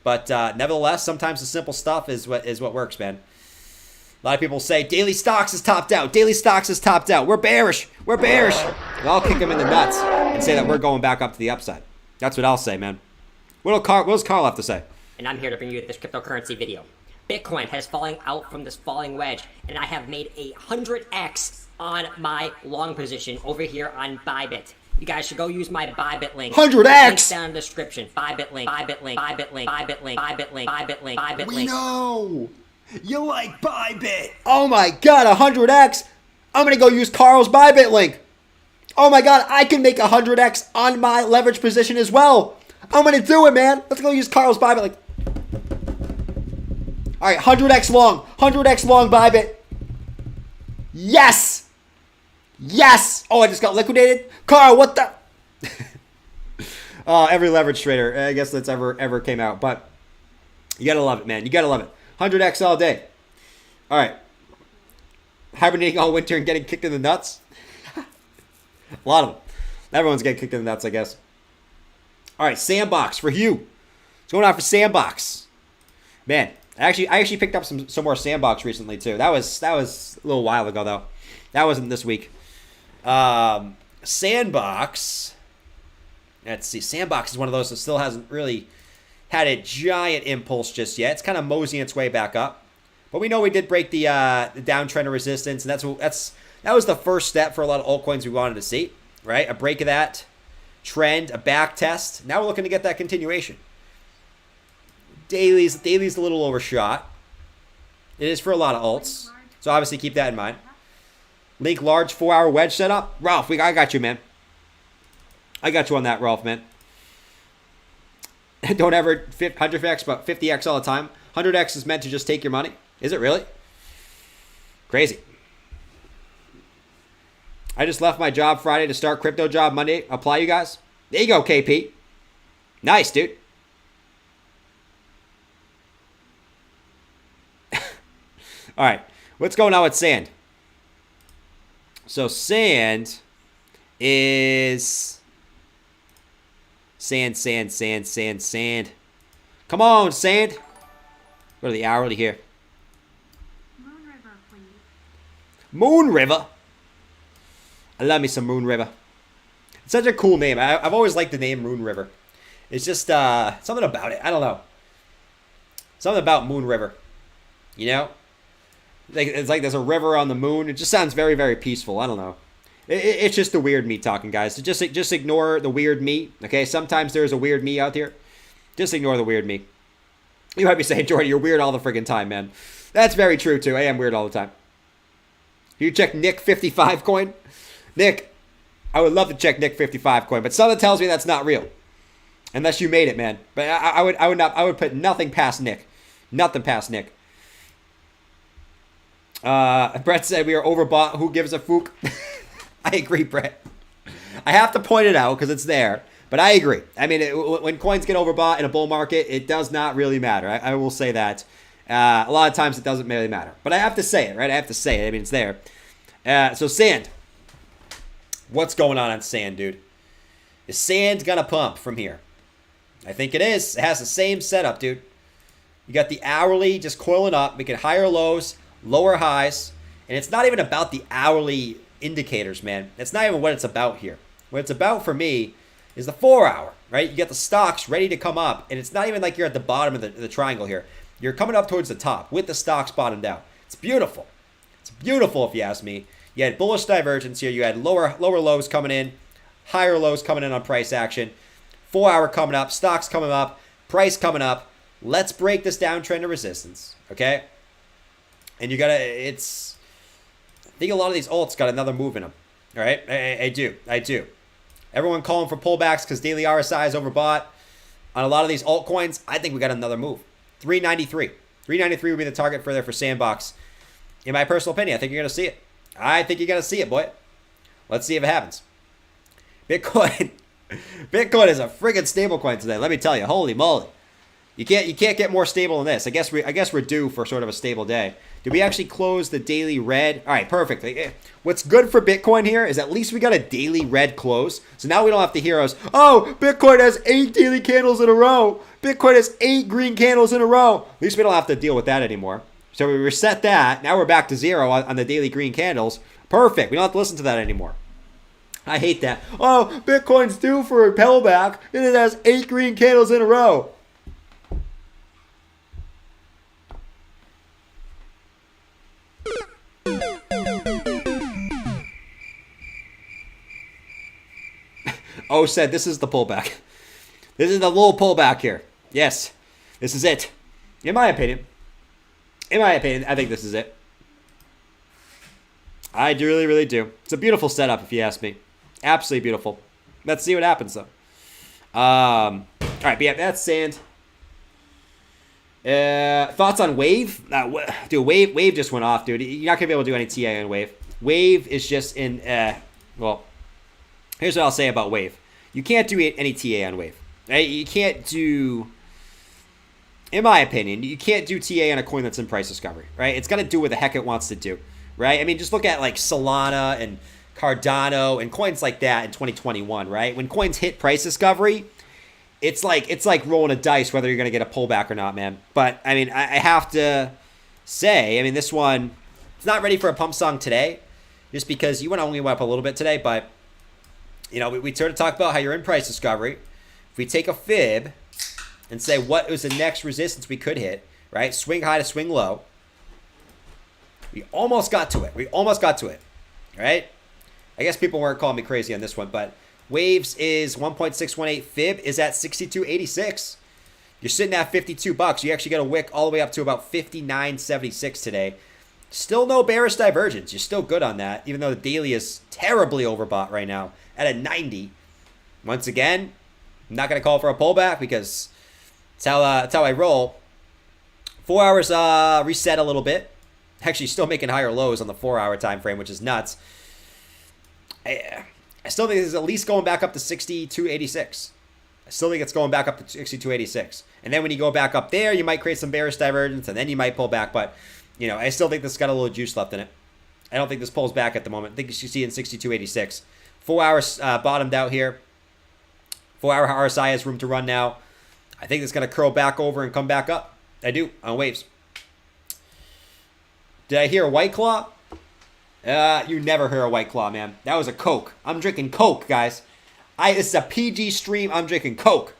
but nevertheless, sometimes the simple stuff is what works, man. A lot of people say daily stocks is topped out. Daily stocks is topped out. We're bearish. We're bearish. And I'll kick them in the nuts and say that we're going back up to the upside. That's what I'll say, man. What does Carl have to say? And I'm here to bring you this cryptocurrency video. Bitcoin has fallen out from this falling wedge, and I have made a 100x on my long position over here on Bybit. You guys should go use my Bybit link. 100x! Links down in the description. Bybit link, Bybit link, Bybit link, Bybit link, Bybit link, Bybit link, Bybit link. We know! You like Bybit! Oh my god, 100x! I'm gonna go use Carl's Bybit link. Oh my god, I can make 100x on my leverage position as well. I'm gonna do it, man. Let's go use Carl's Bybit link. Alright, 100x long. 100x long Bybit. Yes! Yes! Oh, I just got liquidated? Carl, what the? Every leverage trader, I guess that's ever came out. But you gotta love it, man. You gotta love it. 100x all day. Alright. Hibernating all winter and getting kicked in the nuts. A lot of them. Everyone's getting kicked in the nuts, I guess. Alright, Sandbox for Hugh. What's going on for Sandbox? Man, I actually picked up some more Sandbox recently too. That was a little while ago though. That wasn't this week. Sandbox. Let's see. Sandbox is one of those that still hasn't really had a giant impulse just yet. It's kind of moseying its way back up. But we know we did break the downtrend of resistance, and that was the first step for a lot of altcoins we wanted to see, right? A break of that trend, a back test. Now we're looking to get that continuation. Daily's a little overshot. It is for a lot of alts, so obviously keep that in mind. Link large 4-hour wedge setup. Ralph, I got you, man. I got you on that, Ralph, man. Don't ever 100x, but 50x all the time. 100x is meant to just take your money. Is it really? Crazy. I just left my job Friday to start crypto job Monday. Apply, you guys. There you go, KP. Nice, dude. All right. What's going on with Sand? So Sand is... Sand. Come on, Sand. Go to the hourly here. Moon River, please. Moon River. I love me some Moon River. It's such a cool name. I've always liked the name Moon River. It's just something about it. I don't know. Something about Moon River. You know? It's like there's a river on the moon. It just sounds very, very peaceful. I don't know. It's just the weird me talking, guys. So just ignore the weird me. Okay? Sometimes there's a weird me out there. Just ignore the weird me. You might be saying, Jordan, you're weird all the friggin' time, man. That's very true, too. I am weird all the time. You check Nick 55 coin? Nick, I would love to check Nick 55 coin, but something tells me that's not real. Unless you made it, man. But I would put nothing past Nick. Nothing past Nick. Brett said we are overbought. Who gives a fook? I agree, Brett. I have to point it out because it's there. But I agree. I mean, when coins get overbought in a bull market, it does not really matter. I will say that. A lot of times it doesn't really matter. But I have to say it, right? I have to say it. I mean, it's there. So Sand. What's going on Sand, dude? Is Sand going to pump from here? I think it is. It has the same setup, dude. You got the hourly just coiling up, making higher lows, lower highs. And it's not even about the hourly indicators, man. It's not even what it's about here. What it's about for me is the 4-hour, right? You get the stocks ready to come up, and it's not even like you're at the bottom of the triangle here. You're coming up towards the top with the stocks bottomed out. It's beautiful. It's beautiful if you ask me. You had bullish divergence here. You had lower lows coming in, higher lows coming in on price action. 4-hour coming up, stocks coming up, price coming up. Let's break this downtrend of resistance, okay? And you gotta, I think a lot of these alts got another move in them, all right? I do. Everyone calling for pullbacks because daily RSI is overbought. On a lot of these altcoins, I think we got another move. 393. 393 would be the target for there for Sandbox. In my personal opinion, I think you're going to see it. I think you're going to see it, boy. Let's see if it happens. Bitcoin is a friggin' stable coin today. Let me tell you, holy moly. You can't get more stable than this. I guess we're due for sort of a stable day. Did we actually close the daily red? All right, perfect. What's good for Bitcoin here is at least we got a daily red close. So now we don't have to hear us, oh, Bitcoin has 8 daily candles in a row. Bitcoin has 8 green candles in a row. At least we don't have to deal with that anymore. So we reset that. Now we're back to 0 on the daily green candles. Perfect. We don't have to listen to that anymore. I hate that. Oh, Bitcoin's due for a pullback and it has 8 green candles in a row. Oh, said this is the pullback. This is the little pullback here. Yes, this is it. In my opinion, I think this is it. I do really do. It's a beautiful setup, if you ask me. Absolutely beautiful. Let's see what happens, though. All right, but yeah, that's sand. Thoughts on Wave? Dude, Wave just went off, dude. You're not going to be able to do any TA on Wave. Wave is just in, well, here's what I'll say about Wave. You can't do any TA on Wave. Right? You can't do, in my opinion, you can't do TA on a coin that's in price discovery, right? It's got to do what the heck it wants to do, right? I mean, just look at like Solana and Cardano and coins like that in 2021, right? When coins hit price discovery, it's like rolling a dice whether you're going to get a pullback or not, man. But, I mean, I have to say, I mean, this one, it's not ready for a pump song today just because you only went up a little bit today, but you know, we sort of talked about how you're in price discovery. If we take a fib and say what was the next resistance we could hit, right? Swing high to swing low. We almost got to it. All right? I guess people weren't calling me crazy on this one, but Waves is 1.618. Fib is at 62.86. You're sitting at $52. You actually got a wick all the way up to about 59.76 today. Still no bearish divergence. You're still good on that, even though the daily is terribly overbought right now at a 90. Once again, I'm not going to call for a pullback because it's how I roll. 4 hours reset a little bit. Actually, still making higher lows on the 4 hour time frame, which is nuts. I still think it's at least going back up to 62.86. I still think it's going back up to 62.86. And then when you go back up there, you might create some bearish divergence, and then you might pull back. But, you know, I still think this has got a little juice left in it. I don't think this pulls back at the moment. I think you should see it in 62.86. 4 hours bottomed out here. 4 hour RSI has room to run now. I think it's going to curl back over and come back up. I do, on Waves. Did I hear a White Claw? You never hear a White Claw, man. That was a Coke. I'm drinking Coke, guys. This is a PG stream. I'm drinking Coke.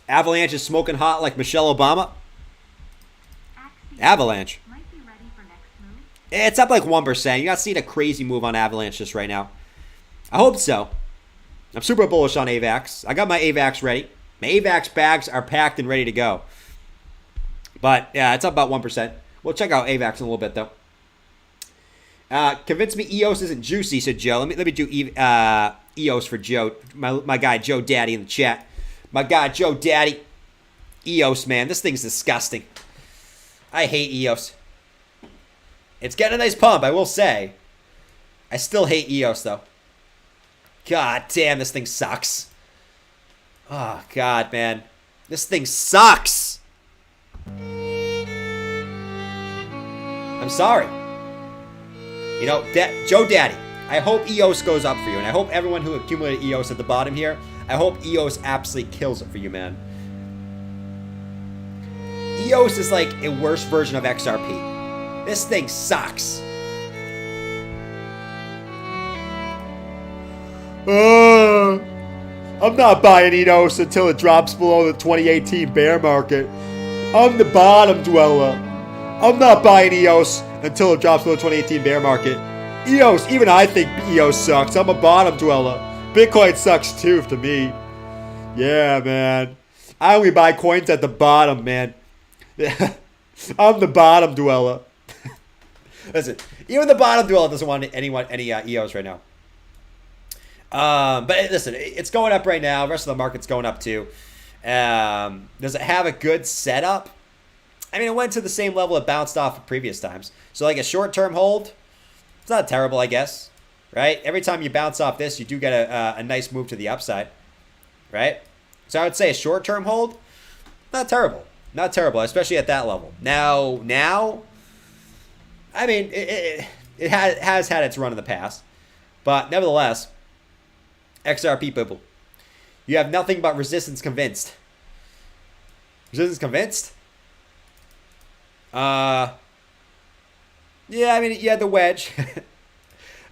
Avalanche is smoking hot like Michelle Obama. Avalanche. Might be ready for next move. It's up like 1%. You're not seeing a crazy move on Avalanche just right now. I hope so. I'm super bullish on AVAX. I got my AVAX ready. My AVAX bags are packed and ready to go. But, yeah, it's up about 1%. We'll check out AVAX in a little bit, though. Convince me EOS isn't juicy, said Joe. Let me do EOS for Joe. My guy, Joe Daddy, in the chat. My guy, Joe Daddy. EOS, man. This thing's disgusting. I hate EOS. It's getting a nice pump, I will say. I still hate EOS, though. God damn, this thing sucks. Oh, God, man. This thing sucks. I'm sorry. You know, Joe Daddy, I hope EOS goes up for you. And I hope everyone who accumulated EOS at the bottom here, I hope EOS absolutely kills it for you, man. EOS is like a worse version of XRP. This thing sucks. I'm not buying EOS until it drops below the 2018 bear market. I'm the bottom dweller. I'm not buying EOS until it drops below the 2018 bear market. EOS, even I think EOS sucks. I'm a bottom dweller. Bitcoin sucks too to me. Yeah, man. I only buy coins at the bottom, man. I'm the bottom dweller. Listen, even the bottom dweller doesn't want any EOS right now. But listen, it's going up right now. The rest of the market's going up too. Does it have a good setup? I mean, it went to the same level it bounced off of previous times. So like a short-term hold, it's not terrible, I guess, right? Every time you bounce off this, you do get a nice move to the upside, right? So I would say a short-term hold, not terrible. Not terrible, especially at that level. Now, I mean, it has had its run in the past. But nevertheless, XRP people, you have nothing but resistance convinced. Resistance convinced? Yeah, I mean, you had the wedge.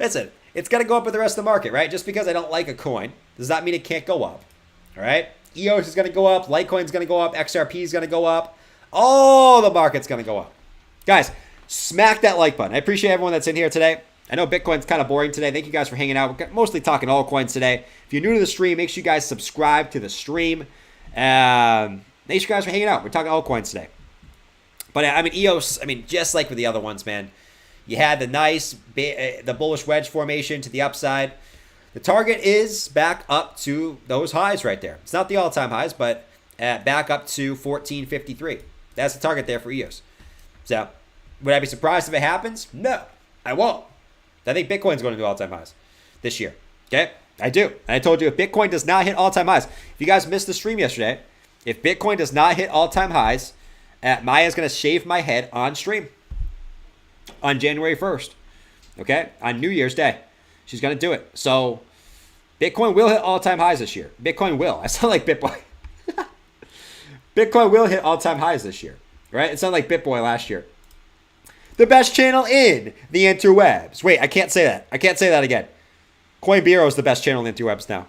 Listen, it's going to go up with the rest of the market, right? Just because I don't like a coin does not mean it can't go up, all right? EOS is going to go up. Litecoin's going to go up. XRP is going to go up. All the market's going to go up. Guys, smack that like button. I appreciate everyone that's in here today. I know Bitcoin's kind of boring today. Thank you guys for hanging out. We're mostly talking altcoins today. If you're new to the stream, make sure you guys subscribe to the stream. Thanks you guys for hanging out. We're talking altcoins today. But I mean, EOS, I mean, just like with the other ones, man, you had the nice, the bullish wedge formation to the upside. The target is back up to those highs right there. It's not the all-time highs, but back up to 1453. That's the target there for EOS. So, would I be surprised if it happens? No, I won't. I think Bitcoin's going to do all-time highs this year. Okay? I do. And I told you, if Bitcoin does not hit all-time highs, if you guys missed the stream yesterday, if Bitcoin does not hit all-time highs, Maya's going to shave my head on stream on January 1st. Okay? On New Year's Day. She's going to do it. So, Bitcoin will hit all-time highs this year. Bitcoin will. I sound like BitBoy. Bitcoin will hit all-time highs this year. Right? It sounded like BitBoy last year. The best channel in the interwebs. Wait, I can't say that. I can't say that again. Coin Bureau is the best channel in the interwebs now.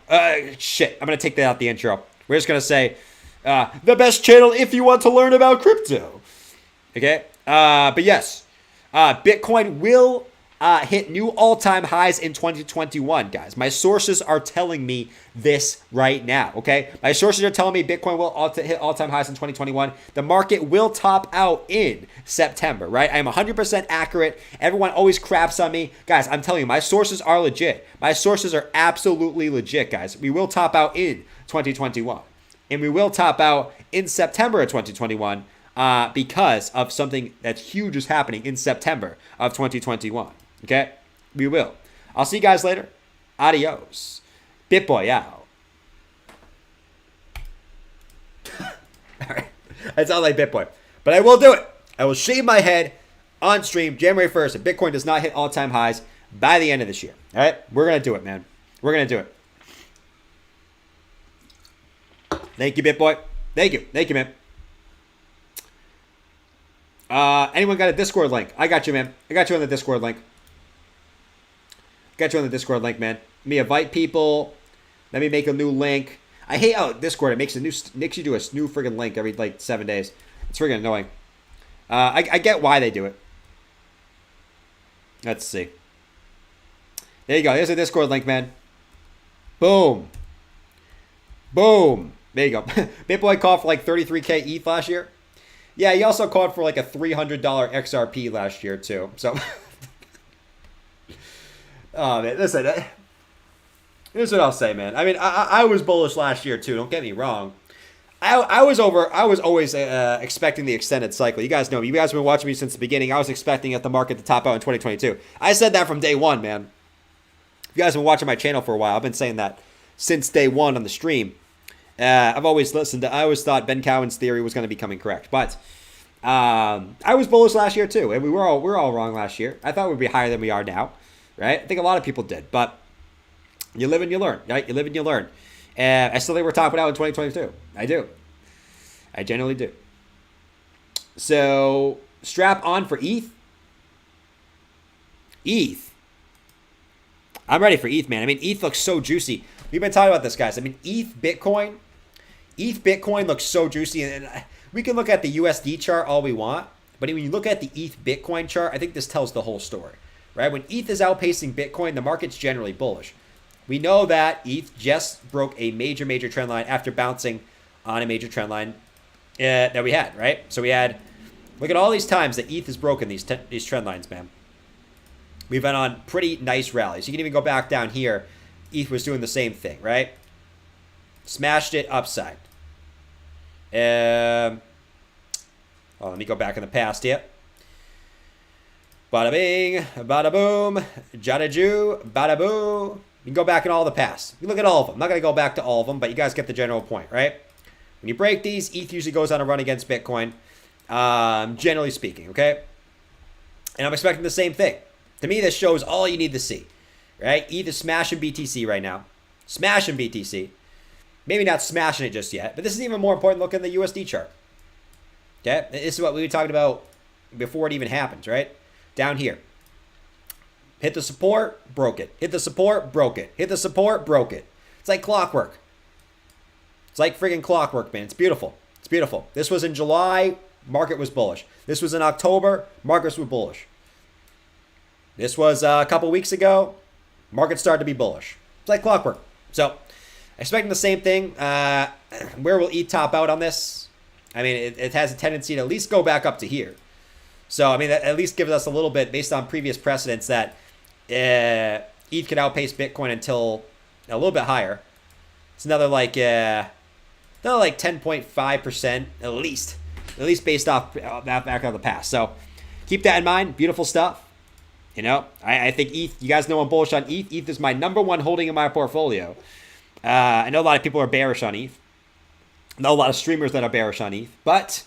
Shit. I'm going to take that out the intro. We're just going to say, the best channel if you want to learn about crypto. Okay? But yes, Bitcoin will hit new all-time highs in 2021, guys. My sources are telling me this right now, okay? My sources are telling me Bitcoin will hit all-time highs in 2021. The market will top out in September, right? I am 100% accurate. Everyone always craps on me. Guys, I'm telling you, my sources are legit. My sources are absolutely legit, guys. We will top out in 2021. And we will top out in September of 2021 because of something that's huge is happening in September of 2021. Okay? We will. I'll see you guys later. Adios. BitBoy out. All right. I sound like BitBoy. But I will do it. I will shave my head on stream January 1st if Bitcoin does not hit all-time highs by the end of this year. All right? We're going to do it, man. We're going to do it. Thank you, BitBoy. Thank you. Thank you, man. Anyone got a Discord link? I got you, man. I got you on the Discord link. Got you on the Discord link, man. Let me invite people. Let me make a new link. I hate how Discord, it makes you do a new friggin' link every, 7 days. It's friggin' annoying. I get why they do it. Let's see. There you go. There's a Discord link, man. Boom. Boom. There you go. BitBoy called for 33K ETH last year. Yeah, he also called for a $300 XRP last year too. So, oh man, listen. Here's what I'll say, man. I mean, I was bullish last year too. Don't get me wrong. I was always expecting the extended cycle. You guys know me. You guys have been watching me since the beginning. I was expecting the market to top out in 2022. I said that from day one, man. If you guys have been watching my channel for a while, I've been saying that since day one on the stream. I've always listened. I always thought Ben Cowan's theory was going to be coming correct, but I was bullish last year too, and we were all wrong last year. I thought we'd be higher than we are now, right? I think a lot of people did, but you live and you learn, right? You live and you learn. I still think we're topping out in 2022. I do. I genuinely do. So strap on for ETH. ETH. I'm ready for ETH, man. I mean, ETH looks so juicy. We've been talking about this, guys. I mean, ETH Bitcoin looks so juicy. And we can look at the USD chart all we want. But when you look at the ETH Bitcoin chart, I think this tells the whole story, right? When ETH is outpacing Bitcoin, the market's generally bullish. We know that ETH just broke a major, major trend line after bouncing on a major trend line that we had, right? So we had, look at all these times that ETH has broken these trend lines, man. We've been on pretty nice rallies. You can even go back down here. ETH was doing the same thing, right? Smashed it upside. Let me go back in the past here. Bada bing, bada boom, jada ju, bada boo. You can go back in all the past. You look at all of them. I'm not going to go back to all of them, but you guys get the general point, right? When you break these, ETH usually goes on a run against Bitcoin, generally speaking, okay? And I'm expecting the same thing. To me, this shows all you need to see, right? ETH is smashing BTC right now. Smashing BTC. Maybe not smashing it just yet, but this is even more important. Look at the USD chart. Okay? This is what we were talking about before it even happens, right? Down here. Hit the support, broke it. Hit the support, broke it. Hit the support, broke it. It's like clockwork. It's like friggin' clockwork, man. It's beautiful. It's beautiful. This was in July, market was bullish. This was in October, markets were bullish. This was a couple weeks ago, market started to be bullish. It's like clockwork. So, expecting the same thing. Where will ETH top out on this? I mean, it has a tendency to at least go back up to here. So, I mean, that at least gives us a little bit, based on previous precedents, that ETH could outpace Bitcoin until a little bit higher. It's another like 10.5% at least based off that back of the past. So, keep that in mind. Beautiful stuff. You know, I think ETH, you guys know I'm bullish on ETH. ETH is my number one holding in my portfolio. I know a lot of people are bearish on ETH. I know a lot of streamers that are bearish on ETH, but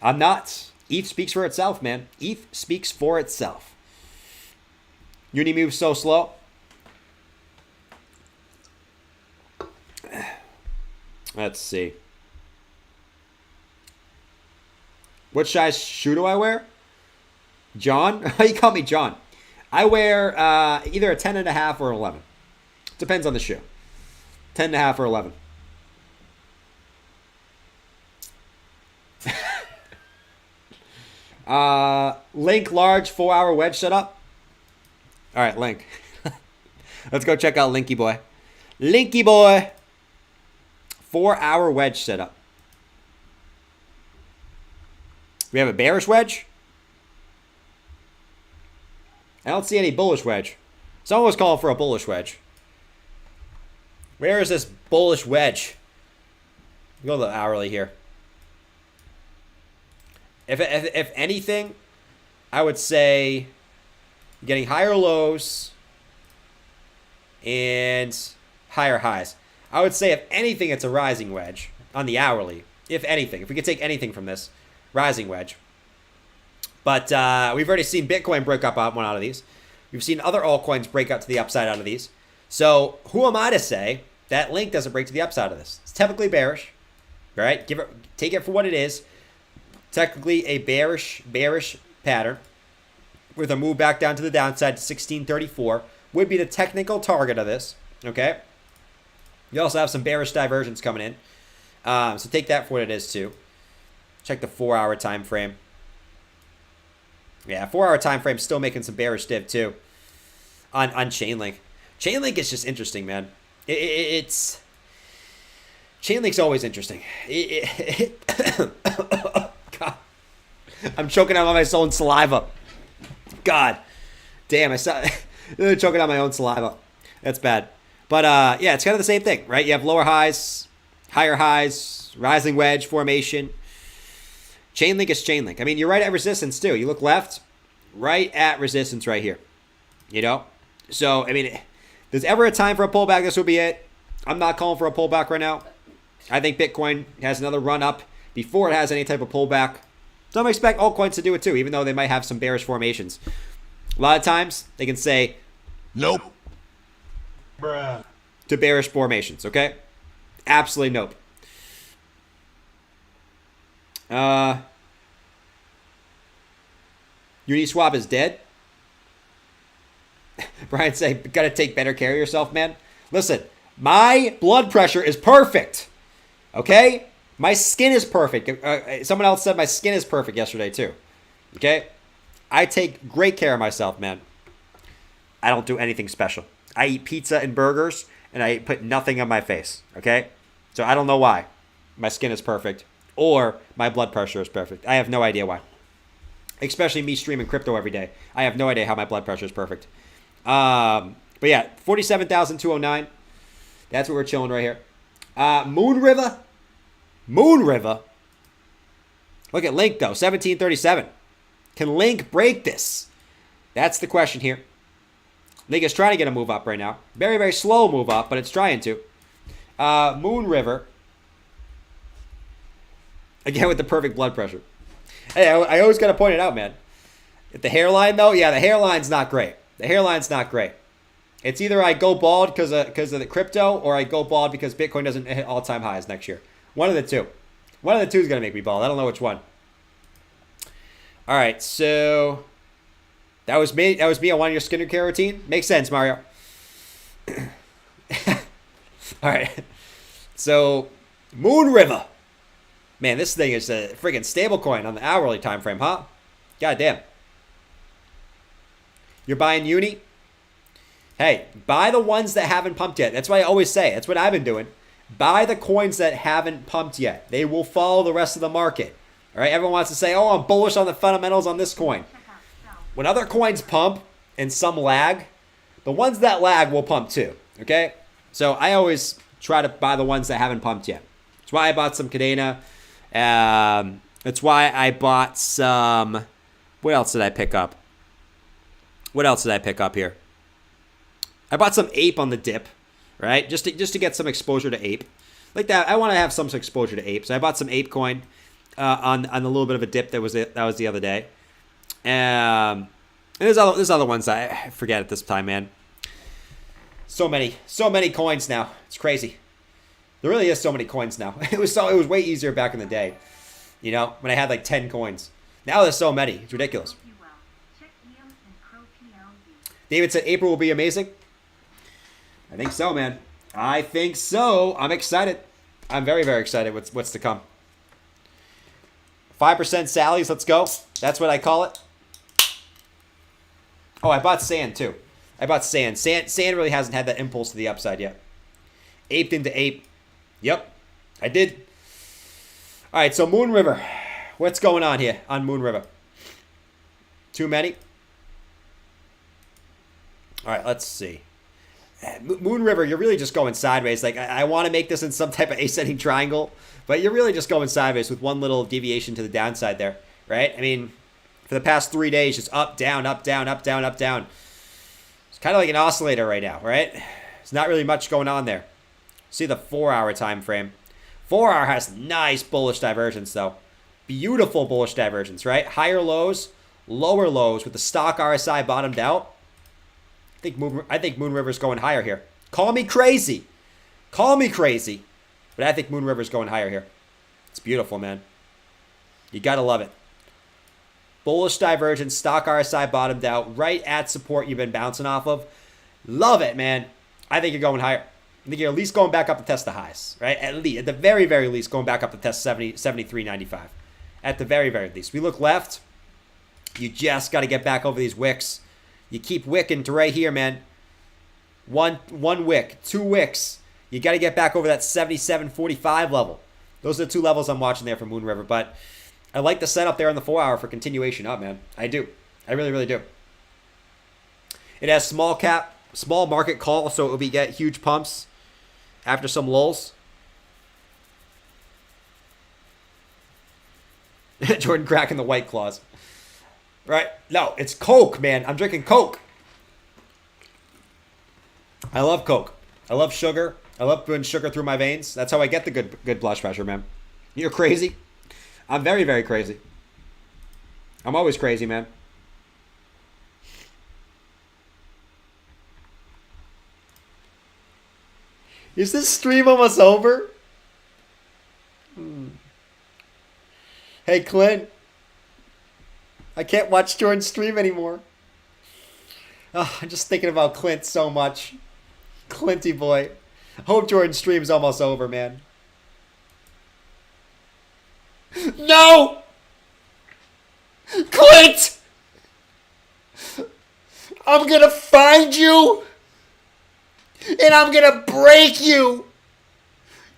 I'm not. ETH speaks for itself, man. ETH speaks for itself. Uni moves so slow. Let's see. What size shoe do I wear? John? You call me John. I wear either a 10.5 or 11. Depends on the shoe. 10.5 or 11. Link large 4-hour wedge setup. All right, Link. Let's go check out Linky Boy. Linky Boy. 4-hour wedge setup. We have a bearish wedge. I don't see any bullish wedge. Someone was calling for a bullish wedge. Where is this bullish wedge? Go to the hourly here. If anything, I would say getting higher lows and higher highs. I would say if anything, it's a rising wedge on the hourly. If anything, if we could take anything from this, rising wedge. But we've already seen Bitcoin break up one out of these. We've seen other altcoins break out to the upside out of these. So who am I to say that Link doesn't break to the upside of this? It's typically bearish, right? Take it for what it is. Technically a bearish pattern with a move back down to the downside to 1634 would be the technical target of this. Okay. You also have some bearish divergence coming in. So take that for what it is too. Check the 4-hour time frame. Yeah, 4-hour time frame still making some bearish div too on Chainlink. Chainlink is just interesting, man. It's Chainlink's always interesting. God, I'm choking on my own saliva. God, damn, I saw choking on my own saliva. That's bad. But yeah, it's kind of the same thing, right? You have lower highs, higher highs, rising wedge formation. Chainlink is Chainlink. I mean, you're right at resistance too. You look left, right at resistance right here. You know? So, I mean, if there's ever a time for a pullback, this would be it. I'm not calling for a pullback right now. I think Bitcoin has another run up before it has any type of pullback. So I'm expect altcoins to do it too, even though they might have some bearish formations. A lot of times, they can say, nope. Bruh. To bearish formations, okay? Absolutely nope. Uniswap is dead. Brian say, gotta take better care of yourself, man. Listen, my blood pressure is perfect. Okay? My skin is perfect. Someone else said my skin is perfect yesterday too. Okay? I take great care of myself, man. I don't do anything special. I eat pizza and burgers, and I put nothing on my face. Okay? So I don't know why my skin is perfect or my blood pressure is perfect. I have no idea why. Especially me streaming crypto every day. I have no idea how my blood pressure is perfect. But yeah, 47,209. That's what we're chilling right here. Moon River. Moon River. Look at Link, though. 1737. Can Link break this? That's the question here. Link is trying to get a move up right now. Very, very slow move up, but it's trying to. Moon River. Again with the perfect blood pressure. Hey, I always got to point it out, man. If the hairline, though, yeah, the hairline's not great. The hairline's not great. It's either I go bald because of the crypto, or I go bald because Bitcoin doesn't hit all-time highs next year. One of the two. One of the two is going to make me bald. I don't know which one. All right, so that was me. That was me on one of your skincare routine. Makes sense, Mario. All right. So, Moon River. Man, this thing is a freaking stable coin on the hourly time frame, huh? God damn. You're buying uni? Hey, buy the ones that haven't pumped yet. That's what I always say. That's what I've been doing. Buy the coins that haven't pumped yet. They will follow the rest of the market. All right, everyone wants to say, oh, I'm bullish on the fundamentals on this coin. When other coins pump and some lag, the ones that lag will pump too, okay? So I always try to buy the ones that haven't pumped yet. That's why I bought some Cardano. That's why I bought some... What else did I pick up? What else did I pick up here? I bought some Ape on the dip, right? Just to get some exposure to Ape. Like that, I want to have some exposure to Ape. So I bought some Ape coin on a little bit of a dip that was the other day. And there's other ones I forget at this time, man. So many coins now. It's crazy. There really is so many coins now. It was way easier back in the day, you know, when I had like 10 coins. Now there's so many. It's ridiculous. David said April will be amazing. I think so, man. I think so. I'm excited. I'm very, very excited what's to come. 5% Sally's, let's go. That's what I call it. Oh, I bought sand too. I bought sand. Sand really hasn't had that impulse to the upside yet. Aped into ape. Yep, I did. All right, so Moon River. What's going on here on Moon River? Too many? All right, let's see. Moon River, you're really just going sideways. Like, I want to make this in some type of ascending triangle, but you're really just going sideways with one little deviation to the downside there, right? I mean, for the past 3 days, just up, down, up, down, up, down, up, down. It's kind of like an oscillator right now, right? There's not really much going on there. See the 4-hour time frame. 4-hour has nice bullish divergence, though. Beautiful bullish divergence, right? Higher lows, lower lows with the stock RSI bottomed out. I think Moon River's going higher here. Call me crazy. Call me crazy. But I think Moon River's going higher here. It's beautiful, man. You gotta love it. Bullish divergence, stock RSI bottomed out, right at support you've been bouncing off of. Love it, man. I think you're going higher. I think you're at least going back up to test the highs, right? At least, at the very, very least, going back up to test 73.95. At the very, very least. We look left. You just got to get back over these wicks. You keep wicking to right here, man. One wick, 2 wicks. You got to get back over that 77.45 level. Those are the 2 levels I'm watching there for Moon River. But I like the setup there on the 4-hour for continuation up, man. I do. I really, really do. It has small market call, so it will get huge pumps after some lulls. Jordan cracking the White Claws. Right? No, it's Coke, man. I'm drinking Coke. I love Coke. I love sugar. I love putting sugar through my veins. That's how I get the good blood pressure, man. You're crazy? I'm very, very crazy. I'm always crazy, man. Is this stream almost over? Hey, Clint. I can't watch Jordan stream anymore. Oh, I'm just thinking about Clint so much. Clinty boy. I hope Jordan's stream's almost over, man. No! Clint! I'm gonna find you! And I'm gonna break you!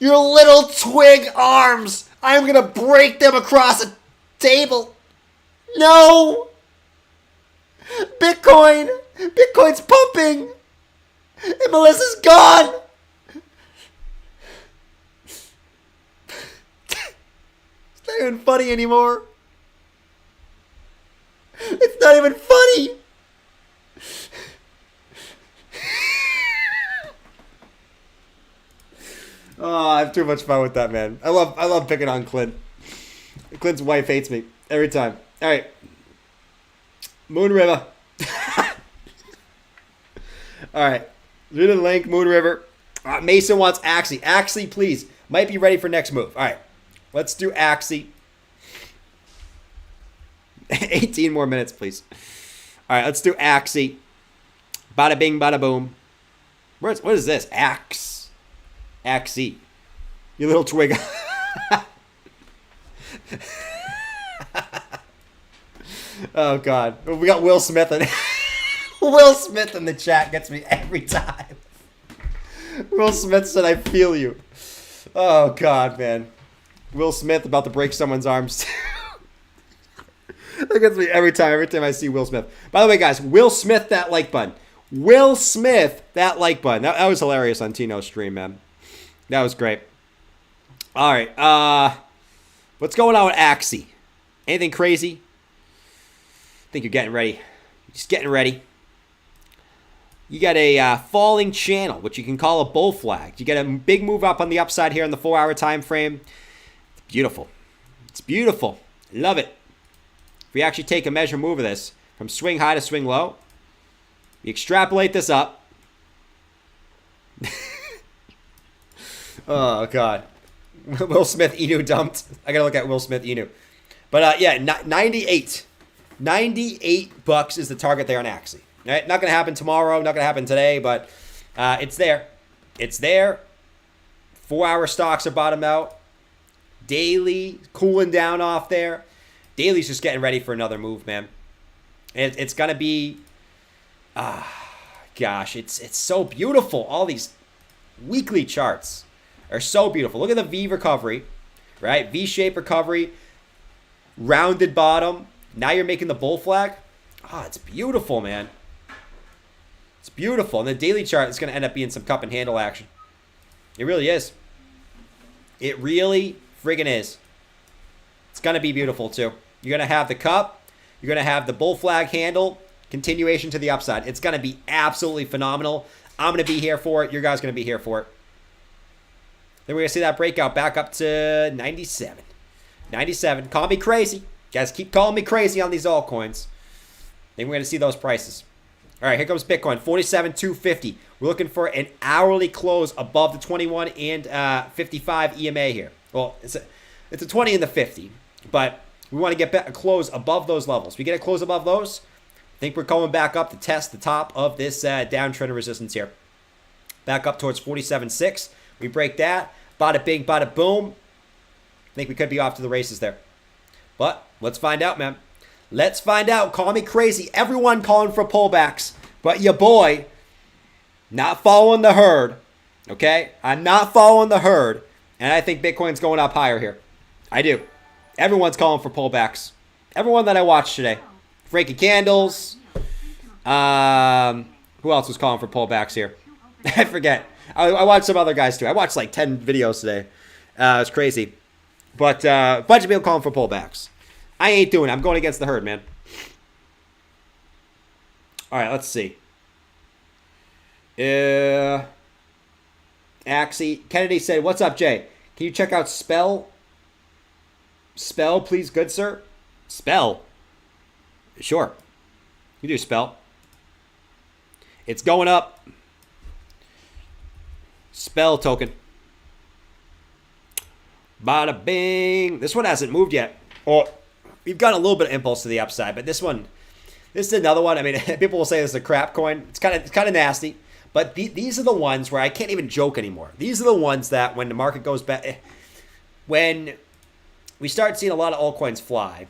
Your little twig arms! I'm gonna break them across a table! No! Bitcoin! Bitcoin's pumping! And Melissa's gone! even funny anymore. It's not even funny. Oh, I have too much fun with that, man. I love picking on Clint. Clint's wife hates me every time. All right. Moon River. All right. Read the link, Moon River. Mason wants Axie. Axie, please. Might be ready for next move. All right. Let's do Axie. 18 more minutes, please. All right. Let's do Axie. Bada bing, bada boom. What is this? Axie. You little twig. Oh, God. We got Will Smith in Will Smith in the chat gets me every time. Will Smith said, I feel you. Oh, God, man. Will Smith about to break someone's arms. That gets me every time I see Will Smith. By the way, guys, Will Smith that like button. Will Smith that like button. That was hilarious on Tino's stream, man. That was great. All right. What's going on with Axie? Anything crazy? I think you're getting ready. Just getting ready. You got a falling channel, which you can call a bull flag. You get a big move up on the upside here in the 4-hour time frame. It's beautiful. It's beautiful. Love it. If we actually take a measure move of this from swing high to swing low, we extrapolate this up. Oh, God. Will Smith Inu dumped. I got to look at Will Smith Inu. But, yeah, 98. $98 is the target there on Axie. All right? Not going to happen tomorrow. Not going to happen today, but it's there. It's there. 4-hour stocks are bottomed out. Daily cooling down off there. Daily's just getting ready for another move, man. It's going to be... gosh, it's so beautiful. All these weekly charts are so beautiful. Look at the V recovery, right? V-shape recovery, rounded bottom. Now you're making the bull flag. Oh, it's beautiful, man. It's beautiful. And the daily chart is going to end up being some cup and handle action. It really is. It really friggin' is. It's going to be beautiful, too. You're going to have the cup. You're going to have the bull flag handle. Continuation to the upside. It's going to be absolutely phenomenal. I'm going to be here for it. You guys are going to be here for it. Then we're going to see that breakout back up to 97. 97. Call me crazy. Guys, keep calling me crazy on these altcoins. Then we're going to see those prices. All right, here comes Bitcoin. 47,250. We're looking for an hourly close above the 21 and 55 EMA here. Well, it's a 20 and the 50. But we want to get a close above those levels. We get a close above those. I think we're going back up to test the top of this downtrend resistance here. Back up towards 47.6. We break that. Bada bing, bada boom. I think we could be off to the races there. But let's find out, man. Let's find out. Call me crazy. Everyone calling for pullbacks. But your boy, not following the herd. Okay? I'm not following the herd. And I think Bitcoin's going up higher here. I do. Everyone's calling for pullbacks. Everyone that I watched today. Frankie Candles. Who else was calling for pullbacks here? I forget. I watched some other guys too. I watched like 10 videos today. It's crazy. But a bunch of people calling for pullbacks. I ain't doing it. I'm going against the herd, man. All right, let's see. Axie. Kennedy said, what's up, Jay? Can you check out Spell? Spell, please, good sir? Spell? Sure. You do Spell. It's going up. Spell token. Bada bing. This one hasn't moved yet. Oh, we've got a little bit of impulse to the upside, but this is another one. I mean, people will say this is a crap coin. It's kind of nasty, but these are the ones where I can't even joke anymore. These are the ones that when the market goes back, when we start seeing a lot of altcoins fly,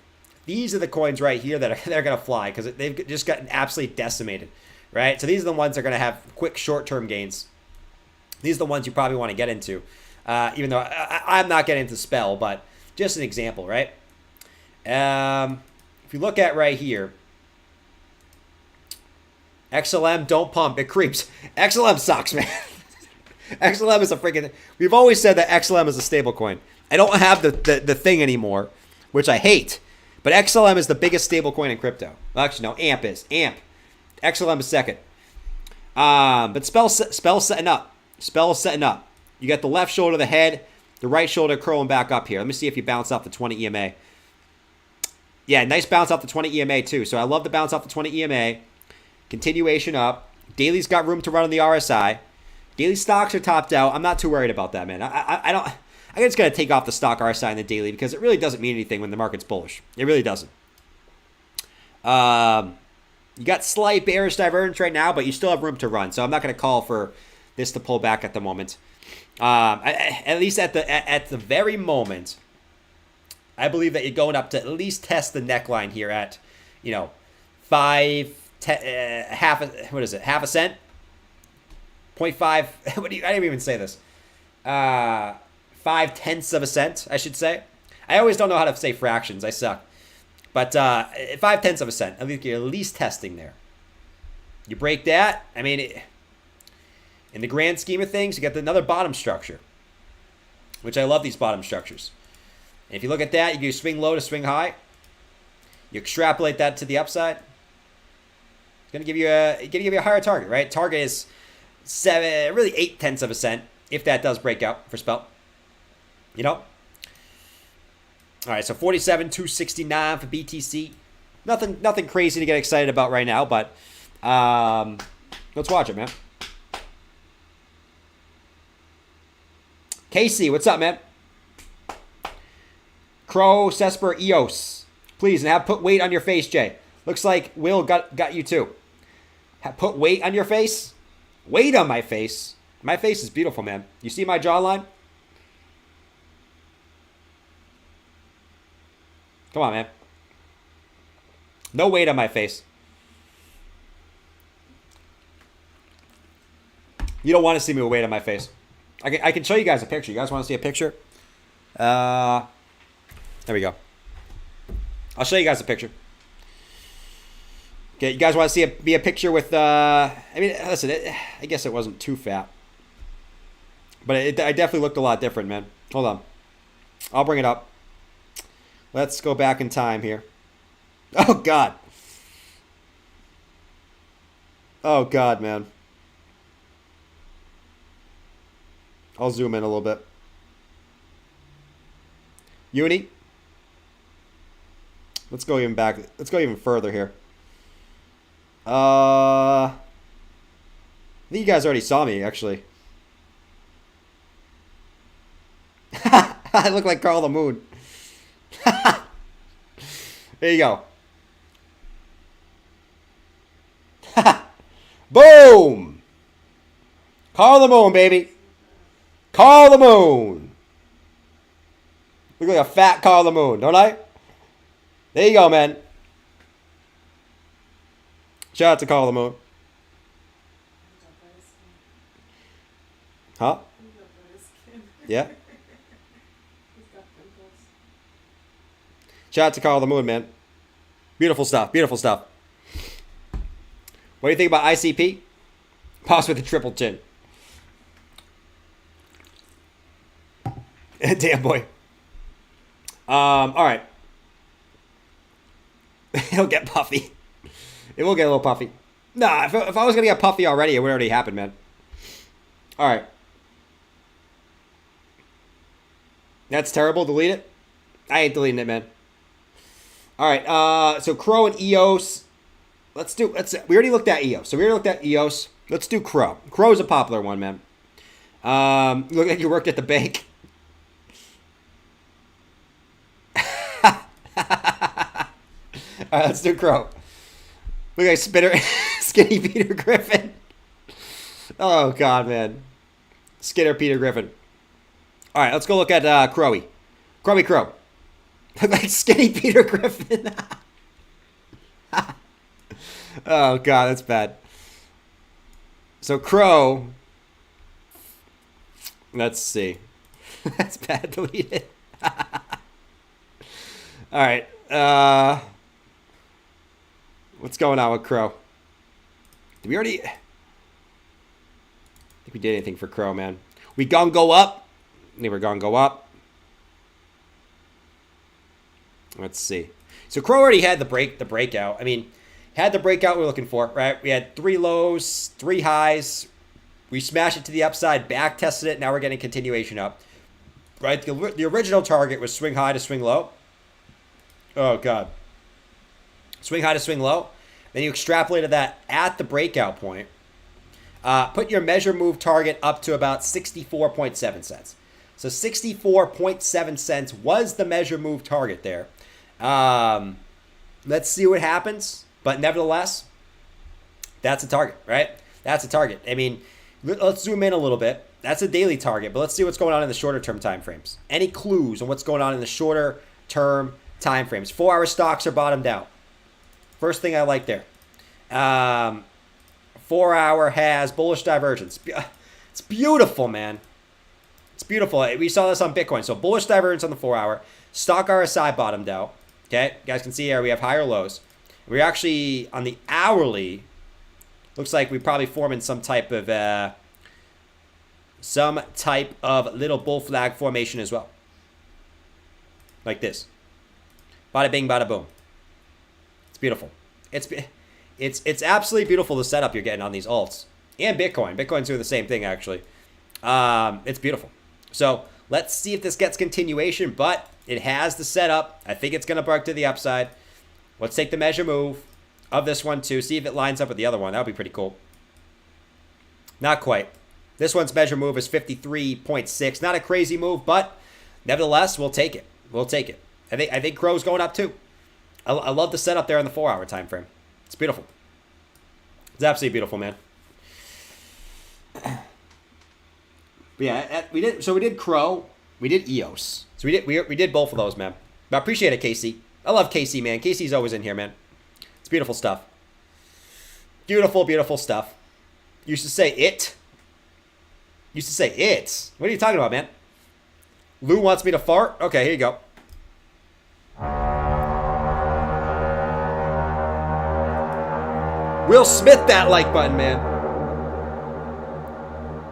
these are the coins right here that they're going to fly because they've just gotten absolutely decimated, right? So these are the ones that are going to have quick short-term gains. These are the ones you probably want to get into, even though I'm not getting into Spell, but just an example, right? If you look at right here, XLM, don't pump, it creeps. XLM sucks, man. XLM is a freaking... We've always said that XLM is a stable coin. I don't have the thing anymore. which I hate. But XLM is the biggest stable coin in crypto. Well, actually, no, AMP is. AMP. XLM is second. But Spell's setting up. Spell's setting up. You got the left shoulder, the head, the right shoulder curling back up here. Let me see if you bounce off the 20 EMA. Yeah, nice bounce off the 20 EMA too. So I love the bounce off the 20 EMA. Continuation up. Daily's got room to run on the RSI. Daily stocks are topped out. I'm not too worried about that, man. I don't. I'm just gonna take off the stock RSI in the daily because it really doesn't mean anything when the market's bullish. It really doesn't. You got slight bearish divergence right now, but you still have room to run. So I'm not gonna call for this to pull back at the moment. At least at the very moment, I believe that you're going up to at least test the neckline here at, you know, half a cent, 0.5. I didn't even say this. 0.5 of a cent, I should say. I always don't know how to say fractions. I suck. But 0.5 of a cent. I think you're at least testing there. You break that. I mean, in the grand scheme of things, you got another bottom structure, which I love these bottom structures. And if you look at that, you go swing low to swing high. You extrapolate that to the upside. It's gonna give you a higher target, right? Target is 0.8 of a cent if that does break out for Spell. You know. All right, so 47,269 for BTC. Nothing crazy to get excited about right now, but let's watch it, man. Casey, what's up, man? Crow, Cesper, EOS. Please, and have put weight on your face, Jay. Looks like Will got you too. Put weight on your face? Weight on my face? My face is beautiful, man. You see my jawline? Come on, man. No weight on my face. You don't want to see me with weight on my face. I can show you guys a picture. You guys want to see a picture? There we go. I'll show you guys a picture. Okay, you guys want to see a picture with, I mean, listen, I guess it wasn't too fat. But I definitely looked a lot different, man. Hold on. I'll bring it up. Let's go back in time here. Oh, God. Oh, God, man. I'll zoom in a little bit. Uni. Let's go even back. Let's go even further here. I think you guys already saw me, actually. I look like Carl the Moon. There you go. Boom! Carl the Moon, baby. Carl the Moon. Look like a fat Carl the Moon, don't I? There you go, man. Shout out to Carl the Moon. Huh? Yeah? Shout out to Carl the Moon, man. Beautiful stuff. Beautiful stuff. What do you think about ICP? Pause with a triple chin. Damn, boy. All right. It'll get puffy. It will get a little puffy. Nah, if I was going to get puffy already, it would already happen, man. All right. That's terrible. Delete it. I ain't deleting it, man. All right. So Crow and EOS. We already looked at EOS. So we already looked at EOS. Let's do Crow. Crow's a popular one, man. Look like you worked at the bank. All right, let's do Crow. Look like Skinny Peter Griffin. Oh, God, man. Skinner Peter Griffin. All right, let's go look at Crowy. Crowy Crow. Look like Skinny Peter Griffin. Oh, God, that's bad. So, Crow. Let's see. That's bad. Delete it. All right. What's going on with Crow? Did we already... I think we did anything for Crow, man. We gonna go up. I think we're gonna go up. Let's see. So Crow already had the breakout. I mean, had the breakout we're looking for, right? We had 3 lows, 3 highs. We smashed it to the upside, back tested it. Now we're getting continuation up, right? The original target was swing high to swing low. Oh God. Swing high to swing low. Then you extrapolated that at the breakout point. Put your measure move target up to about 64.7 cents. So 64.7 cents was the measure move target there. Let's see what happens. But nevertheless, that's a target, right? That's a target. I mean, let's zoom in a little bit. That's a daily target, but let's see what's going on in the shorter term time frames. Any clues on what's going on in the shorter term time frames? 4-hour stocks are bottomed out. First thing I like there. 4-hour has bullish divergence. It's beautiful, man. It's beautiful. We saw this on Bitcoin. So bullish divergence on the 4-hour. Stock RSI bottomed out. Okay, you guys can see here we have higher lows. We're actually on the hourly. Looks like we probably forming some type of little bull flag formation as well. Like this. Bada bing, bada boom. It's beautiful. It's absolutely beautiful the setup you're getting on these alts. And Bitcoin. Bitcoin's doing the same thing actually. It's beautiful. So let's see if this gets continuation, but it has the setup. I think it's going to bark to the upside. Let's take the measure move of this one too. See if it lines up with the other one. That would be pretty cool. Not quite. This one's measure move is 53.6. Not a crazy move, but nevertheless, we'll take it. We'll take it. I think Crow's going up too. I love the setup there in the 4-hour time frame. It's beautiful. It's absolutely beautiful, man. But yeah, we did Crow, we did EOS. So we did both of those, man. But I appreciate it, Casey. I love Casey, man. Casey's always in here, man. It's beautiful stuff. Beautiful, beautiful stuff. Used to say it. Used to say it. What are you talking about, man? Lou wants me to fart? Okay, here you go. Will Smith that like button, man.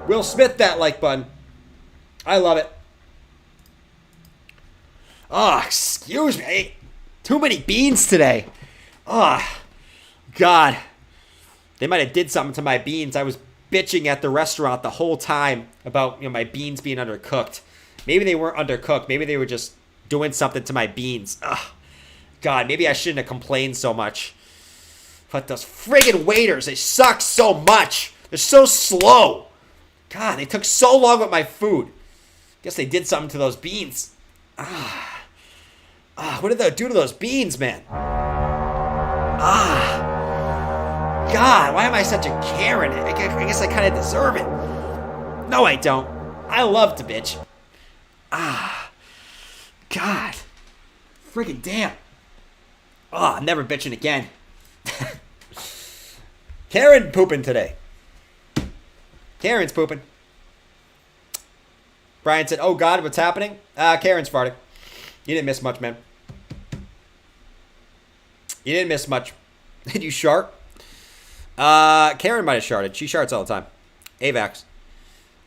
Will Smith that like button. I love it. Oh, excuse me. I ate too many beans today. Oh, God. They might have did something to my beans. I was bitching at the restaurant the whole time about my beans being undercooked. Maybe they weren't undercooked. Maybe they were just doing something to my beans. Ugh. God, maybe I shouldn't have complained so much. But those friggin' waiters, they suck so much. They're so slow. God, they took so long with my food. Guess they did something to those beans. What did they do to those beans, man? God, why am I such a Karen? I guess I kind of deserve it. No, I don't. I love to bitch. God. Friggin' damn. I'm never bitching again. Karen pooping today. Karen's pooping. Brian said, oh God, what's happening? Karen's farting. You didn't miss much, man. You didn't miss much. Did you shart? Karen might have sharted. She sharts all the time. AVAX.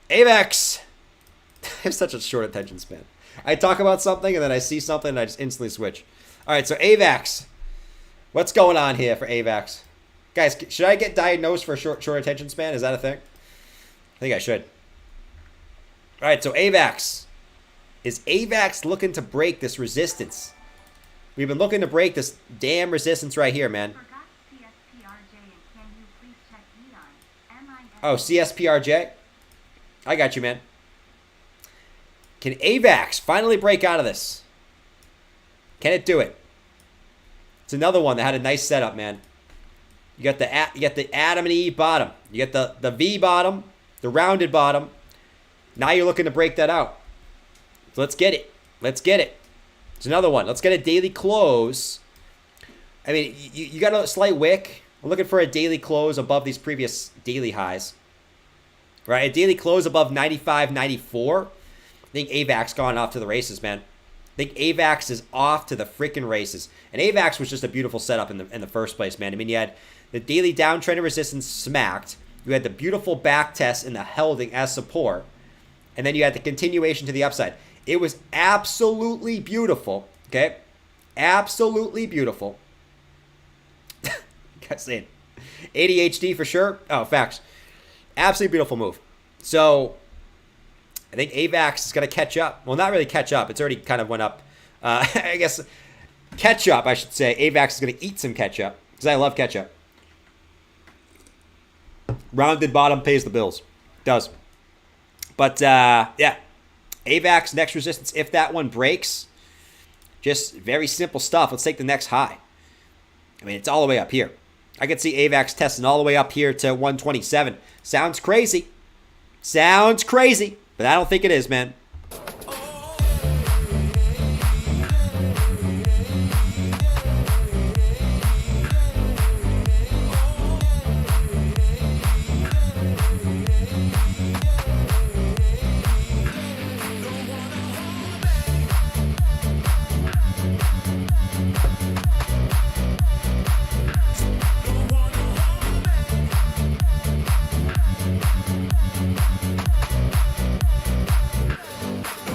AVAX! I have such a short attention span. I talk about something and then I see something and I just instantly switch. Alright, so AVAX. What's going on here for AVAX? Guys, should I get diagnosed for a short attention span? Is that a thing? I think I should. Alright, so AVAX. Is AVAX looking to break this resistance? We've been looking to break this damn resistance right here, man. Forgot CSPRJ and can you please check Elon? Oh, CSPRJ? I got you, man. Can AVAX finally break out of this? Can it do it? It's another one that had a nice setup, man. You got the Adam and Eve bottom. You got the V bottom, the rounded bottom. Now you're looking to break that out. So let's get it. Let's get it. It's another one. Let's get a daily close. I mean, you got a slight wick. I'm looking for a daily close above these previous daily highs. Right? A daily close above 95, 94. I think AVAX gone off to the races, man. I think AVAX is off to the freaking races. And AVAX was just a beautiful setup in the first place, man. I mean, you had the daily downtrend and resistance smacked. You had the beautiful back test and the holding as support. And then you had the continuation to the upside. It was absolutely beautiful, okay? Absolutely beautiful. Guys saying ADHD for sure. Oh, facts. Absolutely beautiful move. So I think AVAX is going to catch up. Well, not really catch up. It's already kind of went up. I guess catch up, I should say. AVAX is going to eat some ketchup because I love ketchup. Rounded bottom pays the bills. Does. But, yeah. AVAX, next resistance, if that one breaks, just very simple stuff. Let's take the next high. I mean, it's all the way up here. I could see AVAX testing all the way up here to 127. Sounds crazy. Sounds crazy. But I don't think it is, man.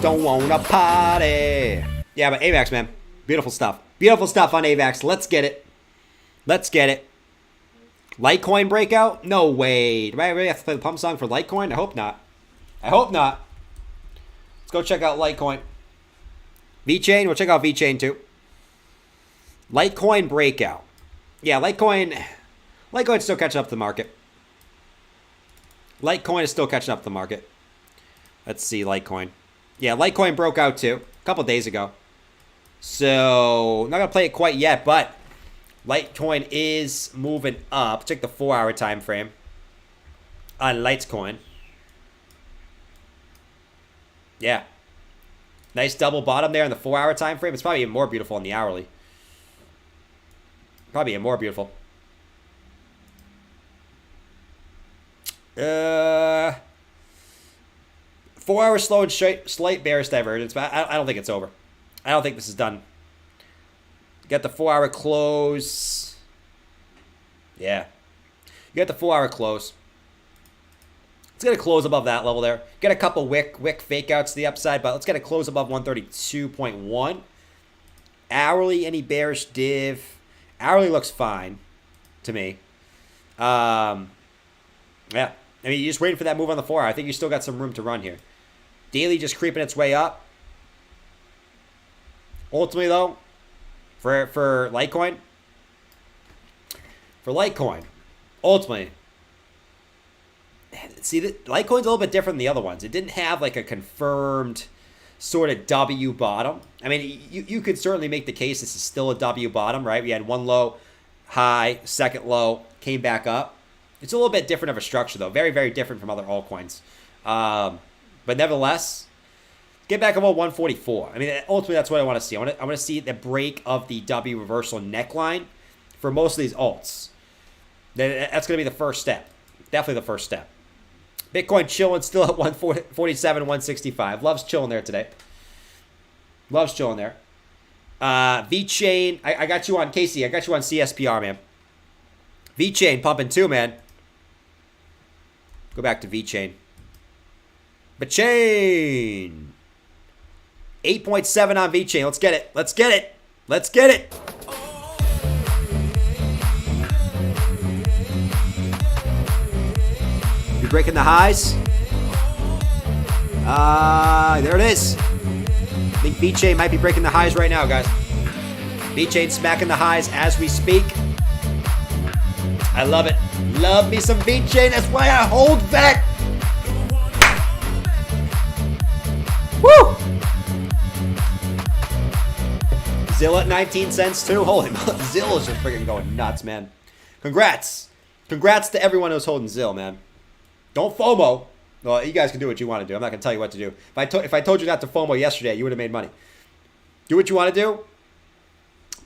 Don't wanna party. Yeah, but AVAX, man. Beautiful stuff. Beautiful stuff on AVAX. Let's get it. Let's get it. Litecoin breakout? No way. Do I really have to play the pump song for Litecoin? I hope not. I hope not. Let's go check out Litecoin. VeChain? We'll check out VeChain too. Litecoin breakout. Yeah, Litecoin's still catching up to the market. Litecoin is still catching up to the market. Let's see, Litecoin. Yeah, Litecoin broke out too a couple days ago. So, not going to play it quite yet, but Litecoin is moving up. Check the 4-hour time frame on Litecoin. Yeah. Nice double bottom there in the 4-hour time frame. It's probably even more beautiful in the hourly. Probably even more beautiful. 4-hour slow and slight bearish divergence, but I don't think it's over. I don't think this is done. Got the 4-hour close. Yeah. You got the 4-hour close. It's going to close above that level there. Get a couple wick fake outs to the upside, but let's get a close above 132.1. Hourly, any bearish div? Hourly looks fine to me. Yeah. I mean, you're just waiting for that move on the 4-hour. I think you still got some room to run here. Daily just creeping its way up. Ultimately, though, for Litecoin, ultimately, see, Litecoin's a little bit different than the other ones. It didn't have like a confirmed sort of W bottom. I mean, you could certainly make the case this is still a W bottom, right? We had one low, high, second low, came back up. It's a little bit different of a structure, though. Very, very different from other altcoins. But nevertheless, get back above 144. I mean, ultimately, that's what I want to see. I want to see the break of the W reversal neckline for most of these alts. That's going to be the first step. Definitely the first step. Bitcoin chilling still at 147, 165. Loves chilling there today. Loves chilling there. VeChain, I got you on, Casey. I got you on CSPR, man. VeChain pumping too, man. Go back to VeChain. VeChain. 8.7 on VeChain. Let's get it. Let's get it. Let's get it. You breaking the highs? There it is. I think VeChain might be breaking the highs right now, guys. VeChain smacking the highs as we speak. I love it. Love me some VeChain. That's why I hold that. Woo! Zill at 19 cents too. Holy moly. Zill is just freaking going nuts, man. Congrats. Congrats to everyone who's holding Zill, man. Don't FOMO. Well, you guys can do what you want to do. I'm not going to tell you what to do. If I told you not to FOMO yesterday, you would have made money. Do what you want to do.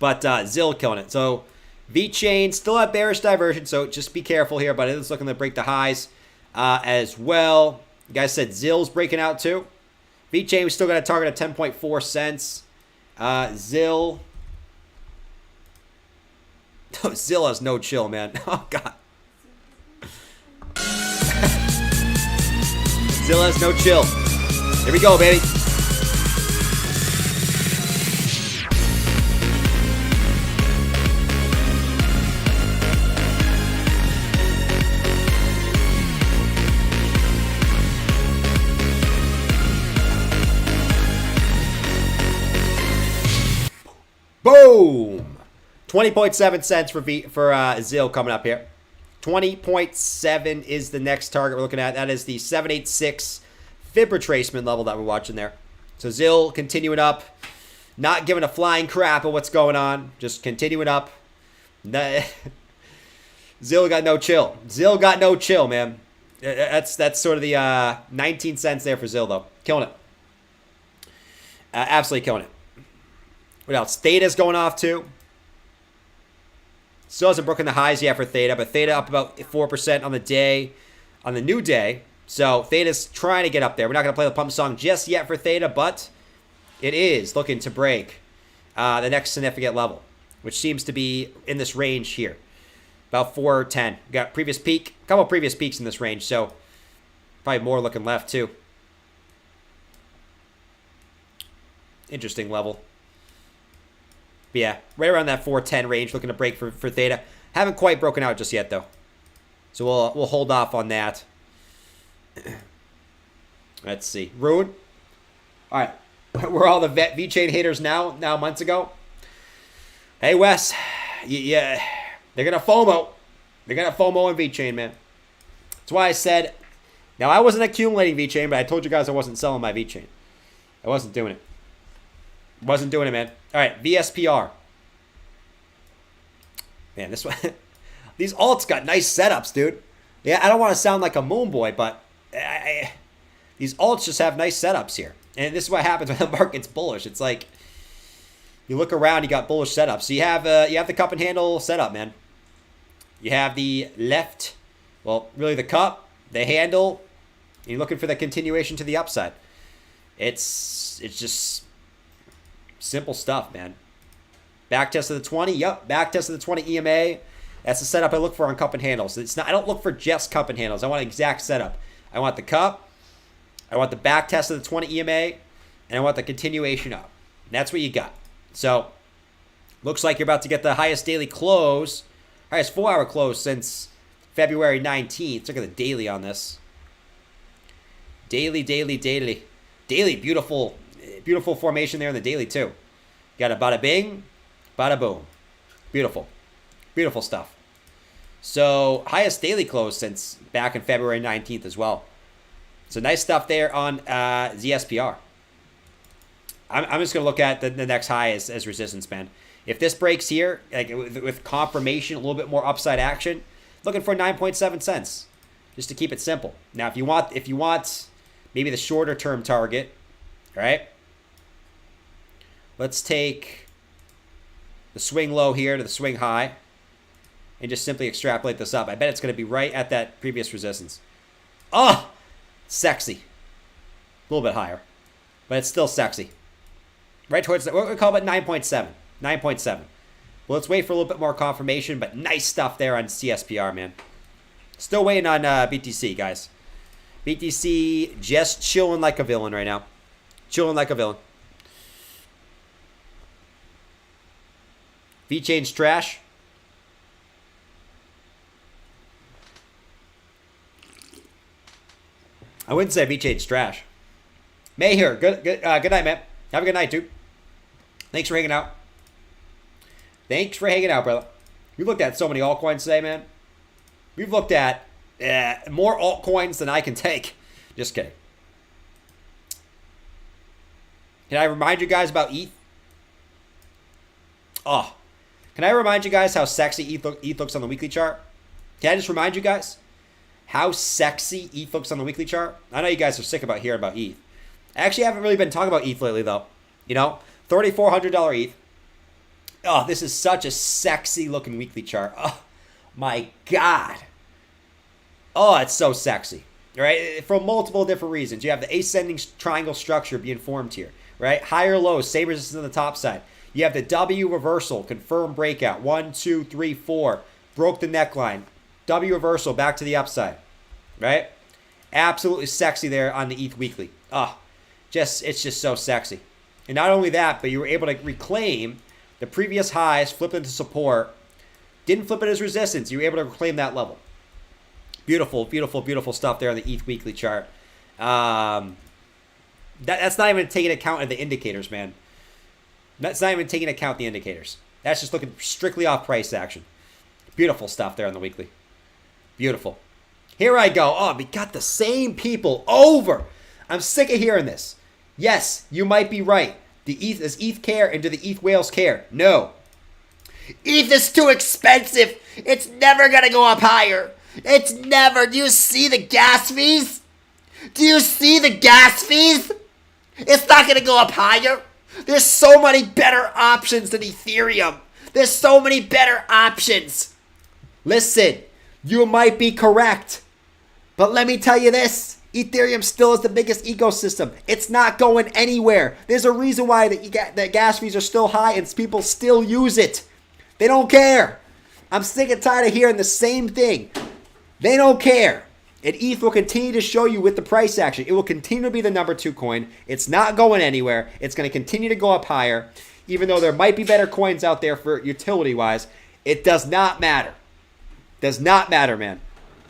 But Zill killing it. So VeChain still at bearish diversion, so just be careful here. But it is looking to break the highs as well. You guys said Zill's breaking out too. VeChain, we still got a target of 10.4 cents. Zill. Zill has no chill, man. Oh, God. Zill has no chill. Here we go, baby. 20.7 cents for ZIL coming up here. 20.7 is the next target we're looking at. That is the 786 fib retracement level that we're watching there. So ZIL continuing up, not giving a flying crap of what's going on, just continuing up. ZIL got no chill. ZIL got no chill, man. That's sort of the 19 cents there for ZIL, though. Killing it. Absolutely killing it. What else? Theta's going off, too. Still hasn't broken the highs yet for Theta, but Theta up about 4% on the day, on the new day. So Theta's trying to get up there. We're not going to play the pump song just yet for Theta, but it is looking to break the next significant level, which seems to be in this range here. About 410. Got previous peak, a couple previous peaks in this range, so probably more looking left too. Interesting level. But yeah, right around that 410 range, looking to break for Theta. Haven't quite broken out just yet though, so we'll hold off on that. Let's see, Ruin. All right, we're all the VeChain haters now months ago. Hey Wes, yeah. They're going to FOMO. They're going to FOMO in VeChain, man. That's why I said, now I wasn't accumulating VeChain, but I told you guys I wasn't selling my VeChain. I wasn't doing it. Wasn't doing it, man. All right, VSPR. Man, this one, these alts got nice setups, dude. Yeah, I don't want to sound like a moon boy, but these alts just have nice setups here. And this is what happens when the market's bullish. It's like, you look around, you got bullish setups. So you have the cup and handle setup, man. You have the left, well, really the cup, the handle. You're looking for the continuation to the upside. It's just simple stuff, man. Back test of the 20. Yep, back test of the 20 EMA. That's the setup I look for on cup and handles. It's not. I don't look for just cup and handles. I want an exact setup. I want the cup. I want the back test of the 20 EMA, and I want the continuation up. And that's what you got. So, looks like you're about to get the highest daily close, highest 4-hour close since February 19th. Look at the daily on this. Daily. Beautiful formation there in the daily too. Got a bada bing, bada boom. Beautiful stuff. So, highest daily close since back in February 19th as well. So, nice stuff there on ZSPR. I'm just going to look at the next high as resistance, man. If this breaks here, like with confirmation, a little bit more upside action, looking for 9.7 cents, just to keep it simple. Now, if you want maybe the shorter term target, all right? Let's take the swing low here to the swing high and just simply extrapolate this up. I bet it's going to be right at that previous resistance. Oh, sexy. A little bit higher, but it's still sexy. Right towards that, we'll call it 9.7. 9.7. Well, let's wait for a little bit more confirmation, but nice stuff there on CSPR, man. Still waiting on BTC, guys. BTC just chilling like a villain right now. Chilling like a villain. VeChain's trash. I wouldn't say VeChain's trash. May here. Good night, man. Have a good night, dude. Thanks for hanging out. Thanks for hanging out, brother. We've looked at so many altcoins today, man. We've looked at more altcoins than I can take. Just kidding. Can I remind you guys about ETH? Oh. Can I remind you guys how sexy ETH looks on the weekly chart? Can I just remind you guys how sexy ETH looks on the weekly chart? I know you guys are sick about hearing about ETH. I actually haven't really been talking about ETH lately, though. You know, $3,400 ETH. Oh, this is such a sexy looking weekly chart. Oh, my God. Oh, it's so sexy. Right? For multiple different reasons. You have the ascending triangle structure being formed here. Right? Higher lows, same resistance on the top side. You have the W reversal, confirmed breakout. 1, 2, 3, 4. Broke the neckline. W reversal back to the upside. Right? Absolutely sexy there on the ETH weekly. Oh, it's just so sexy. And not only that, but you were able to reclaim the previous highs, flip into support. Didn't flip it as resistance. You were able to reclaim that level. Beautiful stuff there on the ETH weekly chart. That's not even taking account of the indicators, man. That's not even taking account the indicators. That's just looking strictly off price action. Beautiful stuff there on the weekly. Beautiful. Here I go. Oh, we got the same people over. I'm sick of hearing this. Yes, you might be right. Does ETH care and do the ETH whales care? No. ETH is too expensive. It's never going to go up higher. It's never. Do you see the gas fees? Do you see the gas fees? It's not going to go up higher. There's so many better options than Ethereum. There's so many better options. Listen, you might be correct. But let me tell you this. Ethereum still is the biggest ecosystem. It's not going anywhere. There's a reason why the gas fees are still high and people still use it. They don't care. I'm sick and tired of hearing the same thing. They don't care. And ETH will continue to show you with the price action. It will continue to be the number 2 coin. It's not going anywhere. It's going to continue to go up higher. Even though there might be better coins out there for utility-wise, it does not matter. Does not matter, man.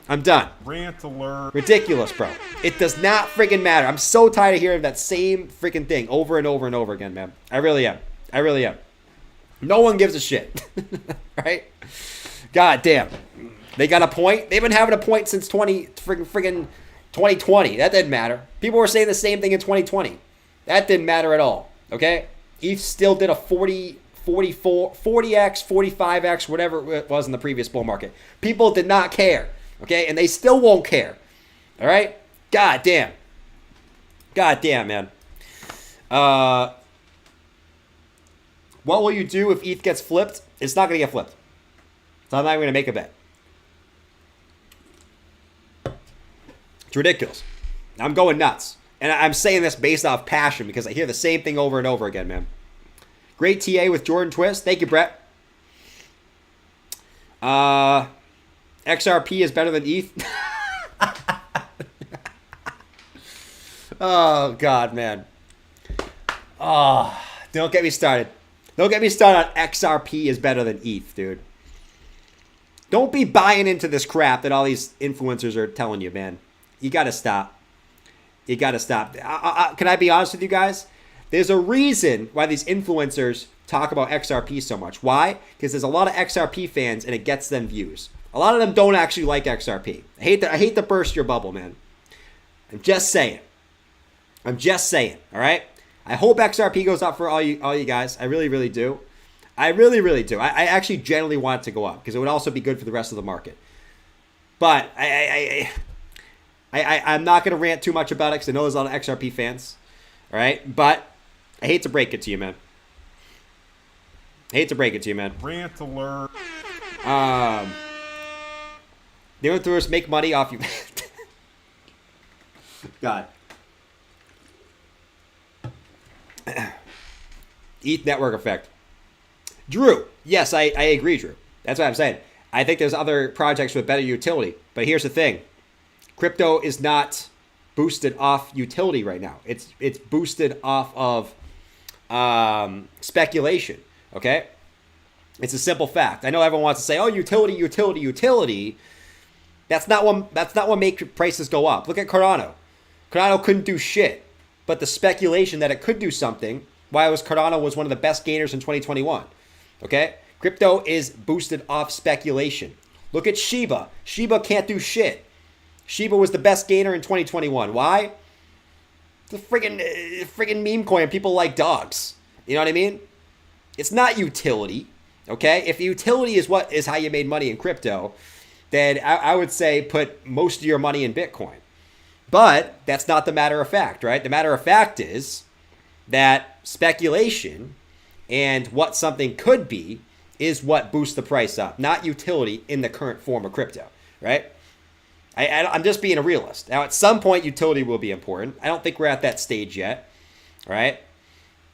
I'm done. Rant alert. Ridiculous, bro. It does not friggin' matter. I'm so tired of hearing that same freaking thing over and over and over again, man. I really am. I really am. No one gives a shit. Right? God damn. They got a point. They've been having a point since friggin' 2020. That didn't matter. People were saying the same thing in 2020. That didn't matter at all. Okay? ETH still did a 40x, 45x, whatever it was in the previous bull market. People did not care. Okay? And they still won't care. All right? God damn. God damn, man. What will you do if ETH gets flipped? It's not going to get flipped. So I'm not even going to make a bet. It's ridiculous. I'm going nuts. And I'm saying this based off passion because I hear the same thing over and over again, man. Great TA with Jordan Twist. Thank you, Brett. XRP is better than ETH. Oh, God, man. Oh, don't get me started. Don't get me started on XRP is better than ETH, dude. Don't be buying into this crap that all these influencers are telling you, man. You got to stop. You got to stop. Can I be honest with you guys? There's a reason why these influencers talk about XRP so much. Why? Because there's a lot of XRP fans and it gets them views. A lot of them don't actually like XRP. I hate to burst your bubble, man. I'm just saying. I'm just saying, all right? I hope XRP goes up for all you guys. I really, really do. I really, really do. I actually generally want it to go up because it would also be good for the rest of the market. But I'm not going to rant too much about it because I know there's a lot of XRP fans. All right? But I hate to break it to you, man. I hate to break it to you, man. Rant alert. The influencers make money off you. God. ETH network effect. Drew. Yes, I agree, Drew. That's what I'm saying. I think there's other projects with better utility. But here's the thing. Crypto is not boosted off utility right now. It's boosted off of speculation. Okay? It's a simple fact. I know everyone wants to say, oh, utility, utility, utility. That's not what makes prices go up. Look at Cardano. Cardano couldn't do shit. But the speculation that it could do something, why Cardano was one of the best gainers in 2021. Okay? Crypto is boosted off speculation. Look at Shiba. Shiba can't do shit. Shiba was the best gainer in 2021. Why? The friggin' meme coin. People like dogs. You know what I mean? It's not utility. Okay? If utility is how you made money in crypto, then I would say put most of your money in Bitcoin. But that's not the matter of fact, right? The matter of fact is that speculation and what something could be is what boosts the price up, not utility in the current form of crypto, right? I'm just being a realist. Now, at some point, utility will be important. I don't think we're at that stage yet, right?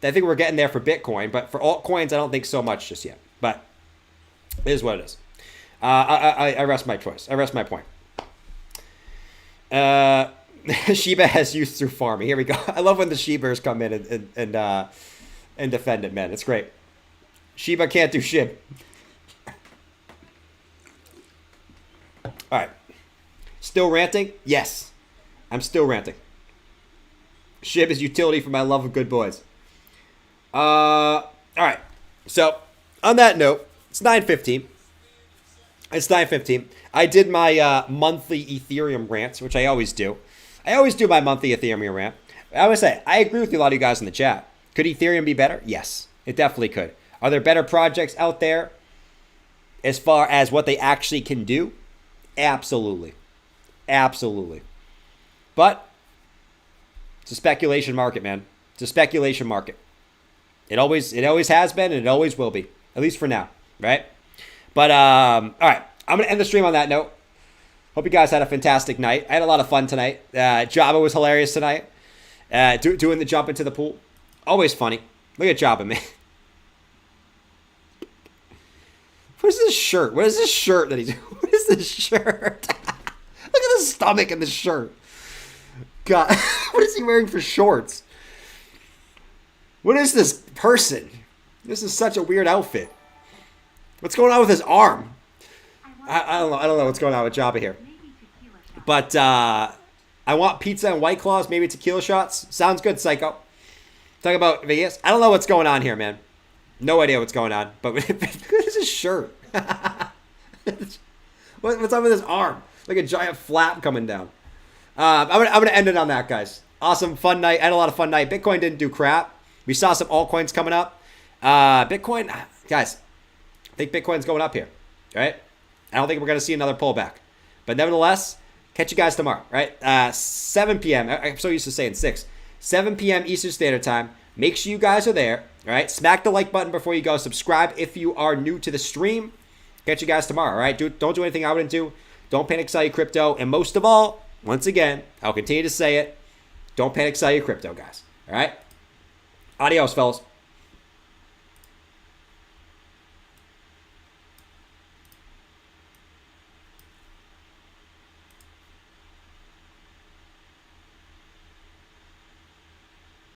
I think we're getting there for Bitcoin, but for altcoins, I don't think so much just yet. But it is what it is. I rest my choice. I rest my point. Shiba has used through farming. Here we go. I love when the Shibers come in and defend it, man. It's great. Shiba can't do shit. All right. Still ranting? Yes. I'm still ranting. Shib is utility for my love of good boys. All right. So, on that note, it's 9:15. It's 9:15. I did my monthly Ethereum rants, which I always do. I always do my monthly Ethereum rant. I would say, I agree with a lot of you guys in the chat. Could Ethereum be better? Yes, it definitely could. Are there better projects out there as far as what they actually can do? Absolutely. Absolutely. But it's a speculation market, man. It's a speculation market. It always has been, and it always will be, at least for now, right? But all right, I'm gonna end the stream on that note. Hope you guys had a fantastic night. I had a lot of fun tonight. Jabba was hilarious tonight. Doing the jump into the pool, always funny. Look at Jabba, man. What is this shirt? What is this shirt that he's? What is this shirt? Look at the stomach in the shirt. God, what is he wearing for shorts? What is this person? This is such a weird outfit. What's going on with his arm? I don't know. I don't know what's going on with Jabba here. But I want pizza and White Claws, maybe tequila shots. Sounds good, Psycho. Talk about Vegas. I don't know what's going on here, man. No idea what's going on. But look at his shirt. What's up with his arm? Like a giant flap coming down. I'm gonna end it on that, guys. Awesome, fun night. I had a lot of fun night. Bitcoin didn't do crap. We saw some altcoins coming up. Bitcoin, guys, I think Bitcoin's going up here, right? I don't think we're going to see another pullback. But nevertheless, catch you guys tomorrow, right? 7 p.m. I'm so used to saying 6. 7 p.m. Eastern Standard Time. Make sure you guys are there, all right? Smack the like button before you go. Subscribe if you are new to the stream. Catch you guys tomorrow, all right? Don't do anything I wouldn't do. Don't panic, sell your crypto. And most of all, once again, I'll continue to say it, don't panic, sell your crypto, guys, all right? Adios, fellas.